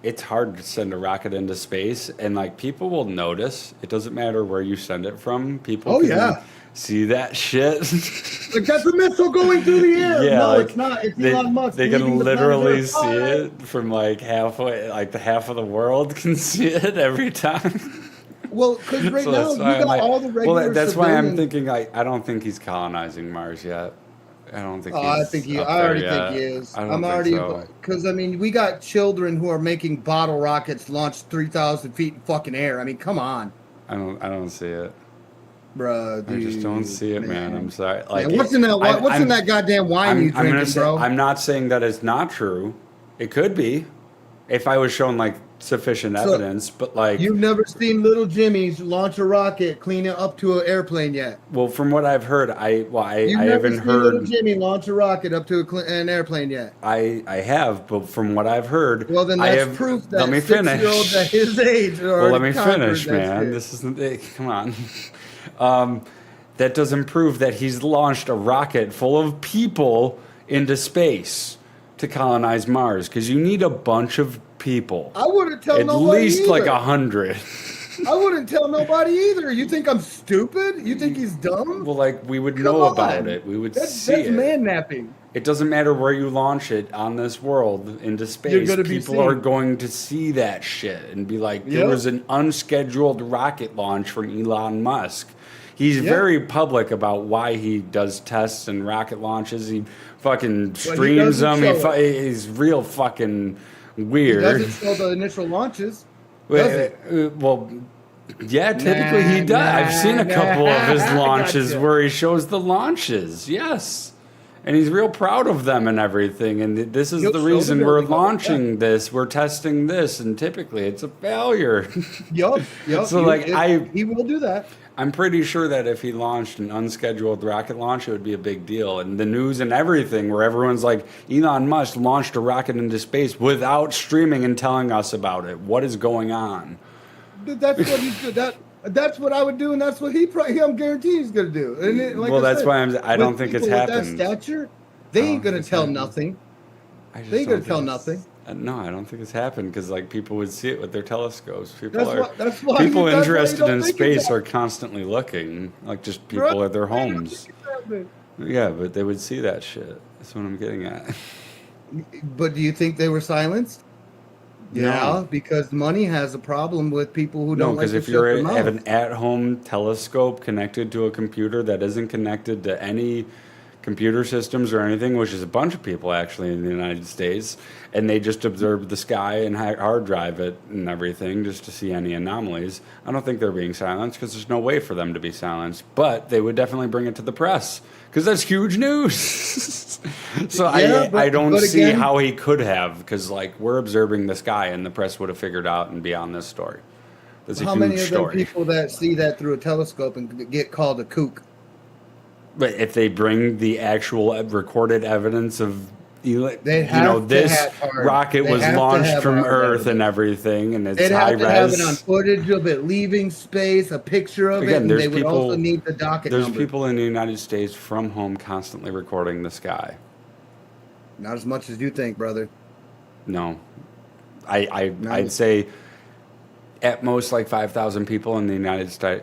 it's hard to send a rocket into space, and like people will notice. It doesn't matter where you send it from. People can see that shit. Like that's a missile going through the air. Yeah, No, like, it's not. It's they, Elon Musk. They leaving can the literally planet see Earth. it from like halfway, like the half of the world can see it every time. Well, because right So now that's you why I'm got like- all the regular. Well, that's why I'm civilians- thinking like I don't think he's colonizing Mars yet. I don't think. Oh, he's I think he. up I there already yet. think he is. I don't I'm think already so. because I mean we got children who are making bottle rockets launch 3,000 feet in fucking air. I mean, come on, I don't see it. bro. I just don't see it, man. I'm sorry. Like, Man, what's in that? What's in that goddamn wine you I'm gonna drinking, say, bro? I'm not saying that it's not true. It could be, if I was shown like sufficient So, evidence. But like, You've never seen little Jimmy's launch a rocket, clean it up to an airplane yet. well, from what I've heard, I You've haven't never seen little heard. Jimmy launch a rocket up to an airplane yet. I have, but from what I've heard, Well, then I that's have, proof that let me 6-year-olds at finish. his age are Well, let me already conquered finish, that man. shit. This isn't. Come on. That doesn't prove that he's launched a rocket full of people into space to colonize Mars, because you need a bunch of people. I wouldn't tell At nobody least either. like 100. I wouldn't tell nobody either. You think I'm stupid? You think he's dumb? Well, like we would Come know on. about it. We would see That's it. man napping. It doesn't matter where you launch it on this world into space. gonna be People are seen. going to see that shit and be like, there Yep. was an unscheduled rocket launch from Elon Musk. He's Yep. very public about why he does tests and rocket launches. He fucking he streams doesn't them. show it. He's real fucking He weird. doesn't show the initial launches. Does it? Well, yeah, typically he Nah, does. I've seen a couple of his nah. launches Gotcha. where he shows the launches. Yes. And he's real proud of them and everything. And this is He'll the show reason them we're everything. launching this. We're testing this. And typically it's a failure. Yup. So, like, he will do that. I'm pretty sure that if he launched an unscheduled rocket launch, it would be a big deal. And the news and everything, where everyone's like, Elon Musk launched a rocket into space without streaming and telling us about it. What is going on? That's what he's that's what I would do, and that's what I'm guaranteed he's gonna do. And it, like Well, I that's said, why I don't with think it's people with happened. That stature, they ain't gonna it's tell happened. nothing. I just They ain't don't gonna tell think it's- nothing. No, I don't think it's happened because like people would see it with their telescopes. That's why People you interested don't in think space it's are constantly looking, like just Bro, people at their why you don't homes. think it's happening? Yeah, but they would see that shit. That's what I'm getting at. But do you think they were silenced? No. Yeah, because money has a problem with people who No, don't like because to if shut you their have mouth. an at-home telescope connected to a computer that isn't connected to any computer systems or anything, which is a bunch of people actually in the United States, and they just observe the sky and hard drive it and everything just to see any anomalies, I don't think they're being silenced because there's no way for them to be silenced. But they would definitely bring it to the press because that's huge news. So Yeah, I don't see again- how he could have, because like we're observing the sky and the press would have figured out and be on this story. That's a How huge many of them story. people that see that through a telescope and get called a kook? But if they bring the actual recorded evidence of, They have to this have hard- rocket they was have to launched have from hard Earth evidence. and everything, and it's They'd high have to have res. it on footage of it leaving space, a picture of Again, it, and there's they would people- also need the docket There's number. people in the United States from home constantly recording the sky. Not as much as you think, brother. No, No. I'd say at most like 5,000 people in the United States,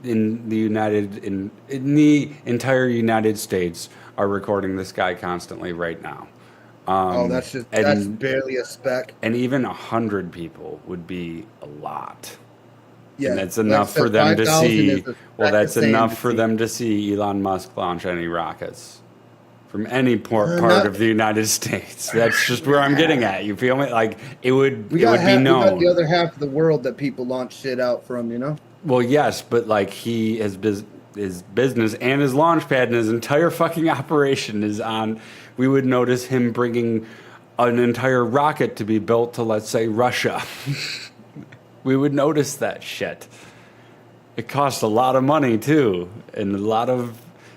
in the entire United States are recording the sky constantly right now. Oh, that's and- barely a speck. And even 100 people would be a lot. Yeah, And that's like I enough said, for them to 5,000 see. is a Well, speck that's of sand enough to for see. them to see Elon Musk launch any rockets from any part not- of the United States. That's just where I'm getting at. You feel me? Like it would We be got, we got known. the other half of the world that people launch shit out from, you know? Well, yes, but like his business and his launch pad and his entire fucking operation is on. We would notice him bringing an entire rocket to be built to, let's say, Russia. We would notice that shit. It costs a lot of money too, and a lot of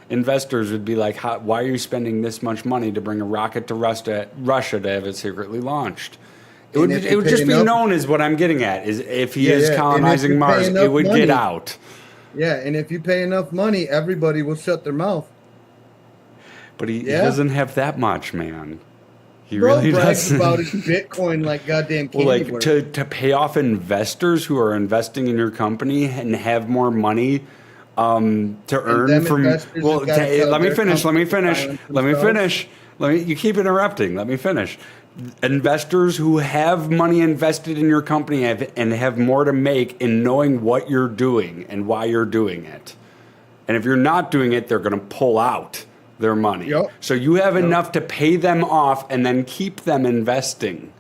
investors would be like, "Why are you spending this much money to bring a rocket to Russia to have it secretly launched?" It would, And if it you would pay just be enough- known as what I'm getting at is if he Yeah, is yeah. And if colonizing you pay Mars, it enough would money- get out. Yeah, and if you pay enough money, everybody will shut their mouth. But he Yeah. doesn't have that much, man. He Bro really brags doesn't. about his Bitcoin like goddamn candy Well, like worth. to pay off investors who are investing in your company and have more money to earn them from. investors Well, have gotta tell let me their finish. Let me company to finish. silence Let me themselves. finish. You keep interrupting. Let me finish. Investors who have money invested in your company and have more to make in knowing what you're doing and why you're doing it. And if you're not doing it, they're going to pull out their money. Yep. So you have enough to pay them off and then keep them investing.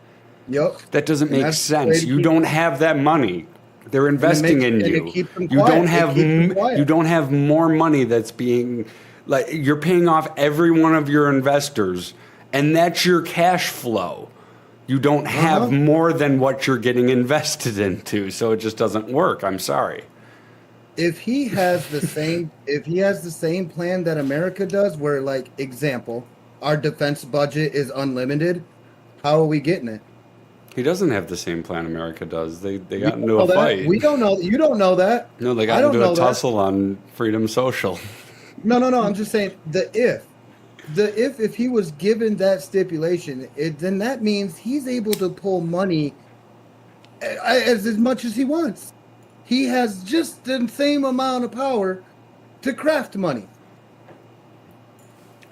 Yep. That doesn't And make that's the way sense. to You keep- don't have that money. They're investing in and it you. keeps them You quiet. don't It have keeps them quiet. you don't have more money that's being like you're paying off every one of your investors, and that's your cash flow. You don't have Uh-huh. more than what you're getting invested into, so it just doesn't work. I'm sorry. If he has the same plan that America does, where like example, our defense budget is unlimited, how are we getting it? He doesn't have the same plan America does. They We got don't into know a that. fight. We don't know. You don't know that. No, they I got don't into a know that. tussle on Freedom Social. No. I'm just saying the if. if he was given that stipulation, then that means he's able to pull money as much as he wants. He has just the same amount of power to craft money.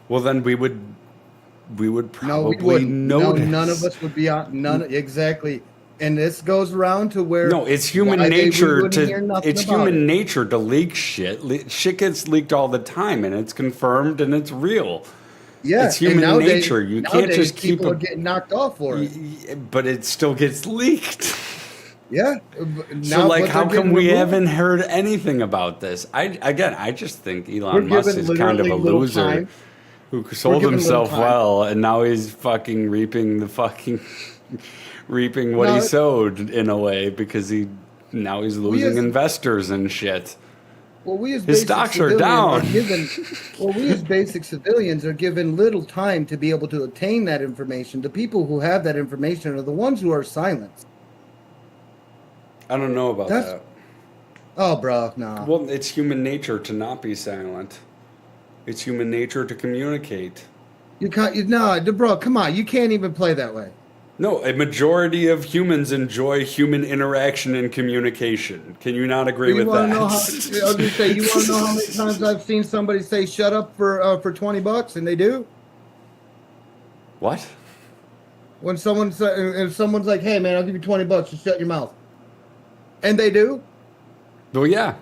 Well, then we would No, we probably wouldn't. No, notice. none of us would be on. None exactly. And this goes around to where No, it's human why we nature wouldn't hear to nothing it's about human it. nature to leak shit. Shit gets leaked all the time, and it's confirmed and it's real. Yeah, It's and human nowadays- nature. You can't nowadays just keep people a- are getting knocked off for it. But it still gets leaked. Yeah. So, like, but how they're come getting we removed. haven't heard anything about this? I just think We're Elon Musk given is kind of a literally little loser time. who sold given little himself time. well, and now he's fucking reaping reaping what he No, sowed in a way because now he's losing as- investors and shit. Well, we as His basic stocks are civilians down. we as basic civilians are given little time to be able to obtain that information. The people who have that information are the ones who are silenced. I don't know about That's- that. Oh, bro, no. Well, it's human nature to not be silent. It's human nature to communicate. You can't. No, bro, come on. You can't even play that way. No, a majority of humans enjoy human interaction and communication. Can you not agree You with want that? to know how? I was gonna say, you want to know how many times I've seen somebody say "shut up" for $20, and they do. What? When someone's like, "Hey, man, I'll give you $20, just shut your mouth," and they do. Well, yeah.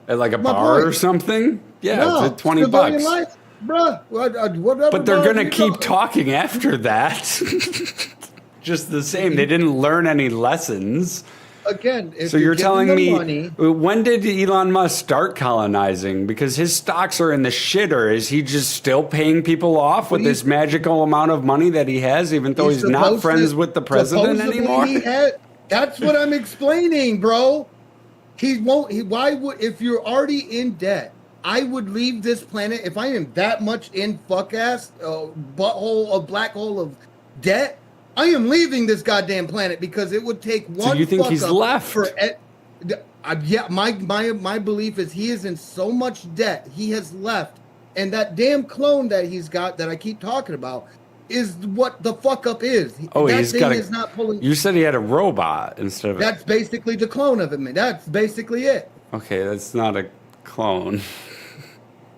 At like a My bar point. or something? Yeah, No, it's at 20 civilian bucks. life, bruh. Whatever. But they're bro, going to you keep know. talking after that. Just the same. They didn't learn any lessons. Again, if So you're giving telling them me, money, when did Elon Musk start colonizing? Because his stocks are in the shitter. Is he just still paying people off with this magical amount of money that he has, even though he's not supposed friends to- with the president supposedly anymore? That's what I'm explaining, bro. He won't. Why would? If you're already in debt, I would leave this planet. If I am that much in fuck ass butthole, a black hole of debt, I am leaving this goddamn planet because it would take one. So you think fuck he's up left? For yeah, my belief is he is in so much debt. He has left, and that damn clone that he's got that I keep talking about is what the fuck up is. Oh, that he's thing got is not pulling. You said he had a robot instead of. That's basically the clone of him. That's basically it. Okay, that's not a clone.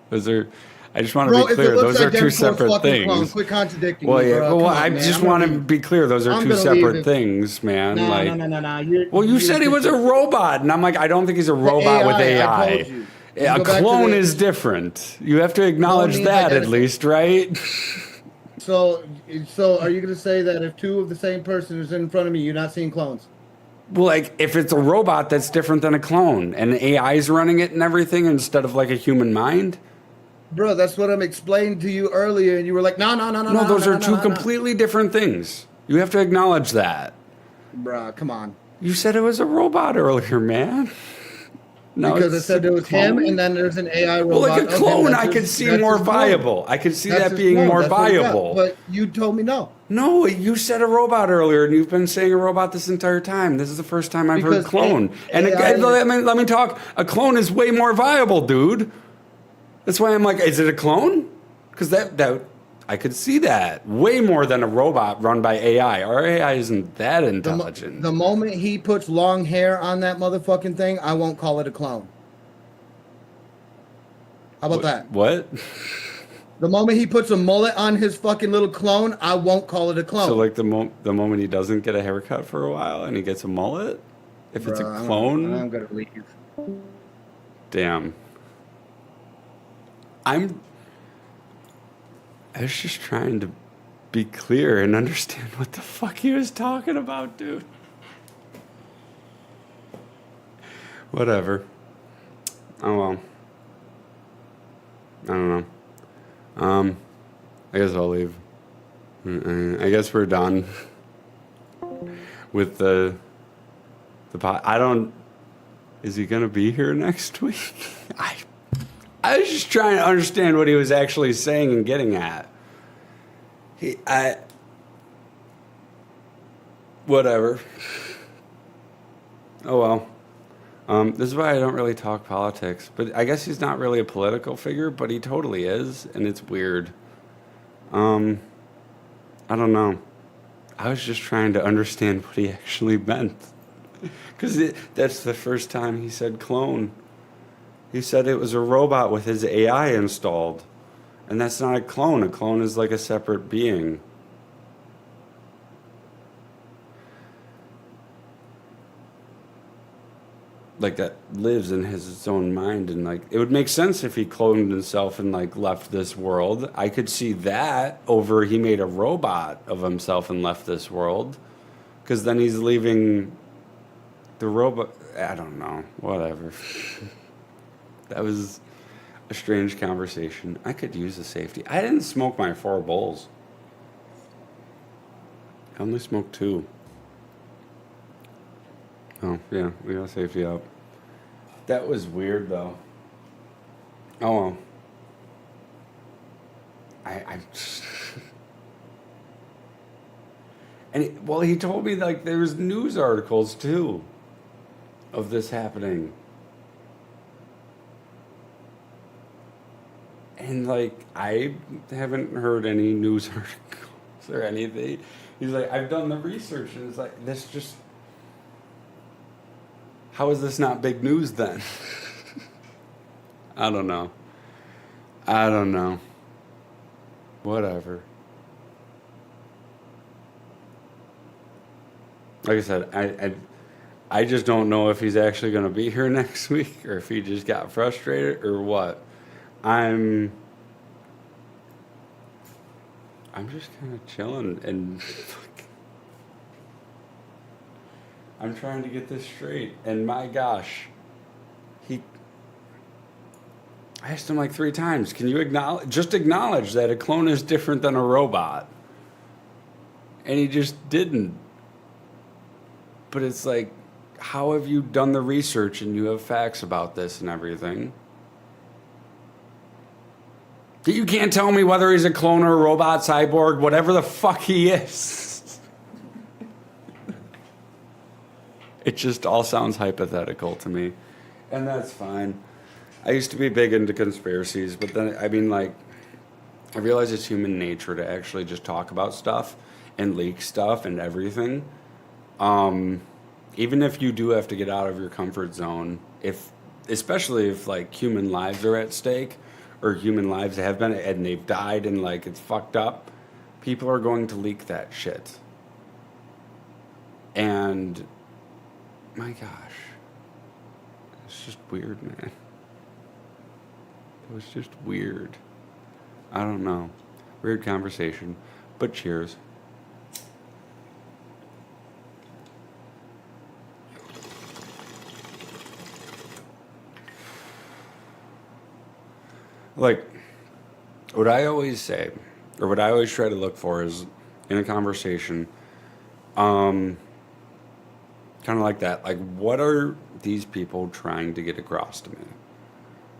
Those are. I just want to Bro, be if clear. it looks Those are identical, two separate fucking things. clone. Quit contradicting Well, me, yeah. bro. Well, Come on, I man. just I'm want to gonna leave. be clear. Those are I'm two gonna leave separate it. things, man. No, like, no. well, you said he was a robot, and I'm like, I don't think he's a robot with AI, I AI. told you. A Go back to clone the- is different. You have to acknowledge means that at identical. least, right? So are you gonna say that if two of the same person is in front of me, you're not seeing clones? Well, like if it's a robot, that's different than a clone, and AI's running it and everything instead of like a human mind. Bro, that's what I'm explaining to you earlier, and you were like, no. No, those are two completely different things. You have to acknowledge that. Bro, come on. You said it was a robot earlier, man. No, Because I it's said a there was him, clone. and then there's an AI robot. Well, like a of him. clone, That's I his- could see that's more his clone. viable. I could see That's that his being clone. more That's what he got. viable. But you told me no. No, you said a robot earlier, and you've been saying a robot this entire time. This is the first time I've heard Because clone. And AI let me talk. A clone is way more viable, dude. That's why I'm like, is it a clone? Because that I could see that way more than a robot run by AI. Our AI isn't that intelligent. The moment he puts long hair on that motherfucking thing, I won't call it a clone. How about that? What? The moment he puts a mullet on his fucking little clone, I won't call it a clone. So like the moment he doesn't get a haircut for a while and he gets a mullet, if it's a Bruh, clone, I'm gonna leave. damn. I was just trying to be clear and understand what the fuck he was talking about, dude. Whatever. Oh well. I don't know. I guess I'll leave. I guess we're done with the pot. I don't. Is he gonna be here next week? I was just trying to understand what he was actually saying and getting at. Whatever. Oh well. This is why I don't really talk politics. But I guess he's not really a political figure, but he totally is, and it's weird. I don't know. I was just trying to understand what he actually meant. Because that's the first time he said clone. He said it was a robot with his AI installed. And that's not a clone. A clone is like a separate being. Like that lives in his own mind, and like it would make sense if he cloned himself and like left this world. I could see that over he made a robot of himself and left this world, because then he's leaving the robot. I don't know, whatever. That was a strange conversation. I could use a safety. I didn't smoke my 4 bowls. I only smoked 2. Oh, yeah, we got safety up. That was weird, though. Oh, well. I and well, he told me, like, there was news articles, too, of this happening. And, like, I haven't heard any news articles or anything. He's like, I've done the research, and it's like, this just... How is this not big news then? I don't know. Whatever. Like I said, I just don't know if he's actually going to be here next week or if he just got frustrated or what. I'm just kind of chilling and I'm trying to get this straight, and my gosh, I asked him like 3 times, can you acknowledge that a clone is different than a robot? And he just didn't. But it's like, how have you done the research and you have facts about this and everything? You can't tell me whether he's a clone or a robot, cyborg, whatever the fuck he is. It just all sounds hypothetical to me. And that's fine. I used to be big into conspiracies, but then, I mean, like, I realize it's human nature to actually just talk about stuff and leak stuff and everything. Even if you do have to get out of your comfort zone, especially if, like, human lives are at stake, or human lives have been, and they've died, and, like, it's fucked up, people are going to leak that shit. And... my gosh. It's just weird, man. It was just weird. I don't know. Weird conversation. But cheers. Like, what I always say, or what I always try to look for is, in a conversation, kind of like that. Like, what are these people trying to get across to me?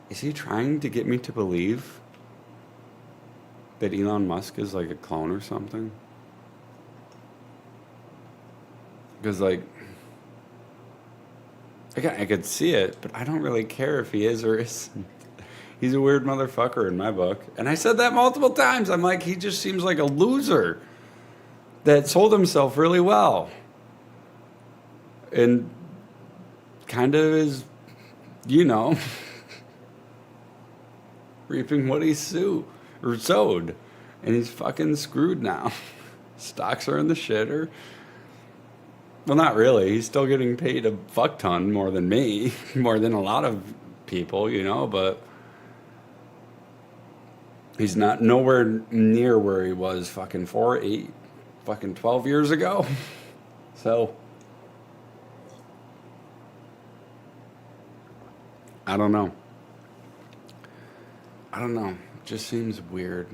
Is he trying to get me to believe that Elon Musk is like a clone or something? Because, like, I could see it, but I don't really care if he is or isn't. He's a weird motherfucker in my book. And I said that multiple times. I'm like, he just seems like a loser that sold himself really well. And kind of is, reaping what he sowed. And he's fucking screwed now. Stocks are in the shitter. Well, not really. He's still getting paid a fuck ton more than me, more than a lot of people, but he's not nowhere near where he was fucking 12 years ago. So, I don't know. It just seems weird.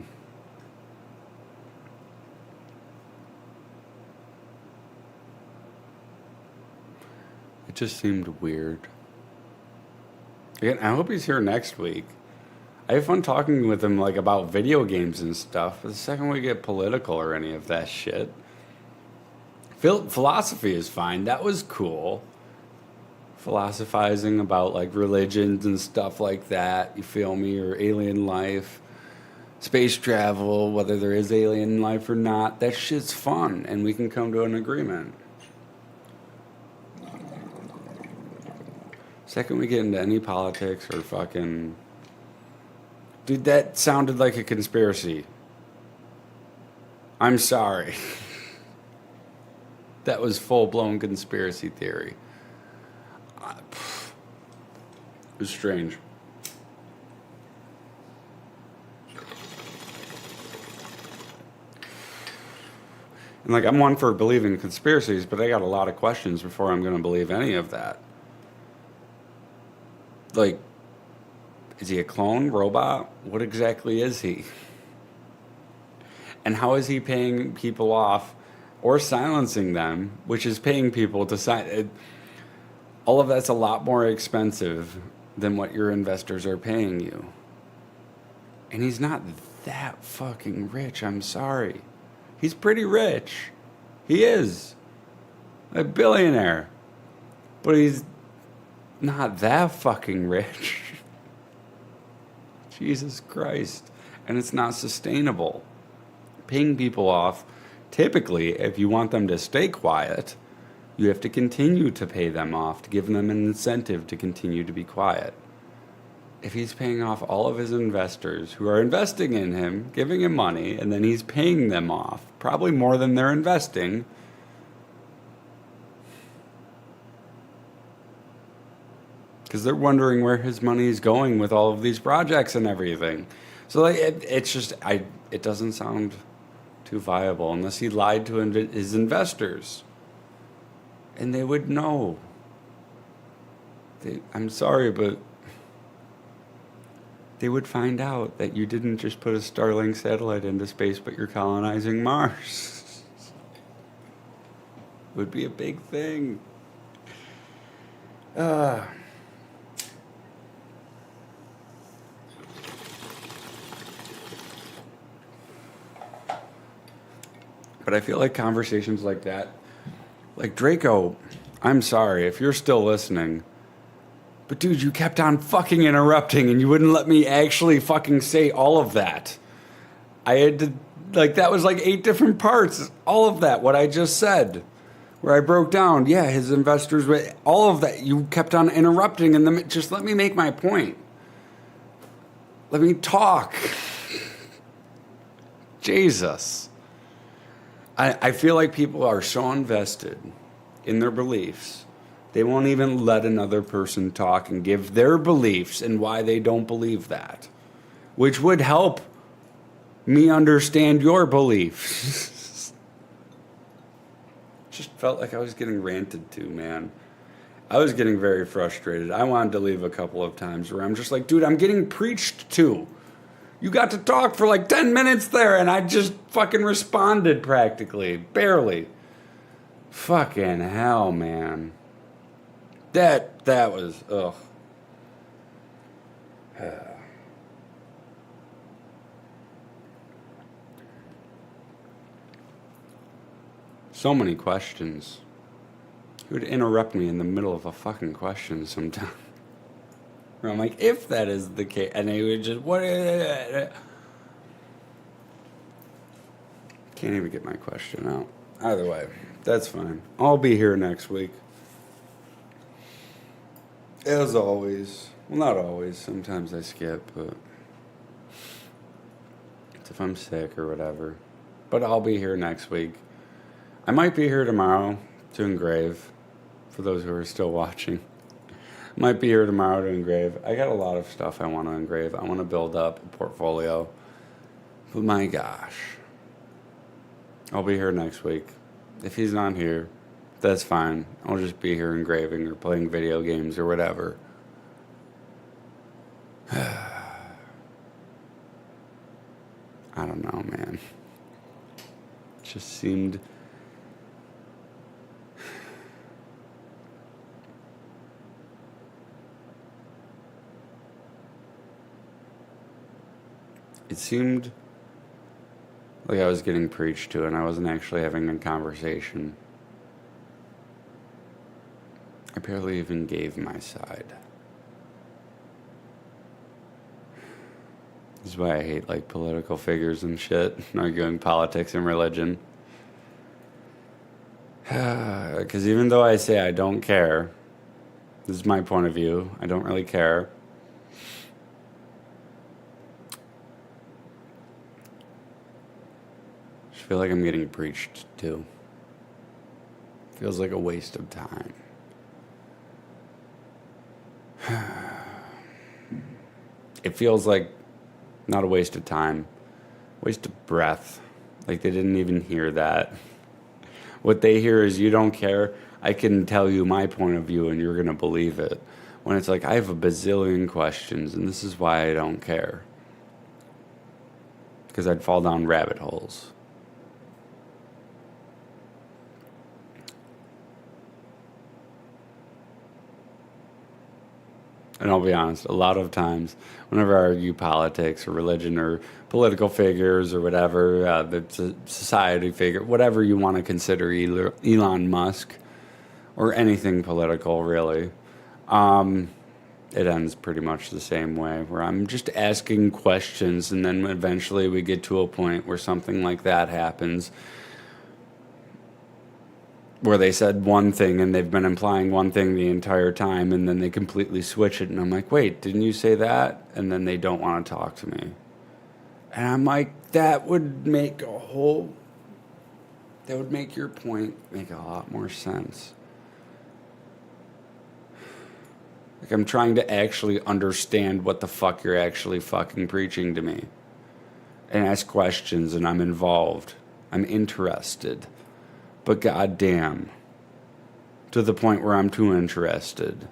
It just seemed weird. Again, I hope he's here next week. I have fun talking with him, like, about video games and stuff. But the second we get political or any of that shit, philosophy is fine. That was cool. Philosophizing about, like, religions and stuff like that. You feel me? Or alien life. space travel, whether there is alien life or not, that shit's fun, and we can come to an agreement. Second we get into any politics or fucking... Dude, that sounded like a conspiracy. I'm sorry. That was full-blown conspiracy theory. It was strange. And like, I'm one for believing conspiracies, but I got a lot of questions before I'm going to believe any of that. Like, is he a clone robot? What exactly is he? And how is he paying people off or silencing them, which is paying people to sign it? All of that's a lot more expensive than what your investors are paying you. And he's not that fucking rich, I'm sorry. He's pretty rich. He is. A billionaire. But he's not that fucking rich. Jesus Christ. And it's not sustainable. Paying people off, typically, if you want them to stay quiet, you have to continue to pay them off to give them an incentive to continue to be quiet. If he's paying off all of his investors who are investing in him, giving him money, and then he's paying them off, probably more than they're investing, because they're wondering where his money is going with all of these projects and everything. So like, it's just, it doesn't sound too viable unless he lied to his investors. And they would know. I'm sorry, but they would find out that you didn't just put a Starlink satellite into space, but you're colonizing Mars. It would be a big thing. But I feel like conversations like that, like Draco, I'm sorry if you're still listening, but dude, you kept on fucking interrupting and you wouldn't let me actually fucking say all of that. I had to, like, that was like 8 different parts, all of that, what I just said, where I broke down, yeah, his investors, all of that, you kept on interrupting and then just let me make my point. Let me talk. Jesus. I feel like people are so invested in their beliefs, they won't even let another person talk and give their beliefs and why they don't believe that, which would help me understand your beliefs. Just felt like I was getting ranted to, man. I was getting very frustrated. I wanted to leave a couple of times where I'm just like, dude, I'm getting preached to. You got to talk for like 10 minutes there, and I just fucking responded practically. Barely. Fucking hell, man. That was, ugh. So many questions. He would interrupt me in the middle of a fucking question sometimes. Where I'm like, if that is the case, and he would just, what? Can't even get my question out. Either way, that's fine. I'll be here next week. As always. Well, not always. Sometimes I skip, but it's if I'm sick or whatever. But I'll be here next week. I might be here tomorrow to engrave, for those who are still watching. Might be here tomorrow to engrave. I got a lot of stuff I want to engrave. I want to build up a portfolio. But my gosh. I'll be here next week. If he's not here, that's fine. I'll just be here engraving or playing video games or whatever. I don't know, man. It just seemed... It seemed like I was getting preached to and I wasn't actually having a conversation. I barely even gave my side. This is why I hate like political figures and shit, arguing politics and religion. Because even though I say I don't care, this is my point of view, I don't really care. I just feel like I'm getting preached to. Feels like a waste of time. It feels like not a waste of time, waste of breath. Like they didn't even hear that. What they hear is you don't care. I can tell you my point of view and you're going to believe it. When it's like I have a bazillion questions and this is why I don't care. Because I'd fall down rabbit holes. And I'll be honest, a lot of times, whenever I argue politics or religion or political figures or whatever, the society figure, whatever you want to consider Elon Musk or anything political, really, it ends pretty much the same way, where I'm just asking questions, and then eventually we get to a point where something like that happens, where they said one thing and they've been implying one thing the entire time, and then they completely switch it, and I'm like, wait, didn't you say that? And then they don't want to talk to me. And I'm like, that would make your point make a lot more sense. Like I'm trying to actually understand what the fuck you're actually fucking preaching to me. And ask questions, and I'm involved. I'm interested. But goddamn, to the point where I'm too interested.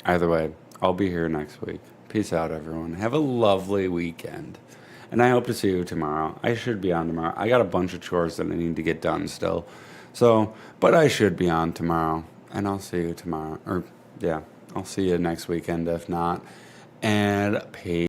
Either way, I'll be here next week. Peace out, everyone. Have a lovely weekend. And I hope to see you tomorrow. I should be on tomorrow. I got a bunch of chores that I need to get done still. So, but I should be on tomorrow, and I'll see you tomorrow. Or, yeah, I'll see you next weekend if not. And peace.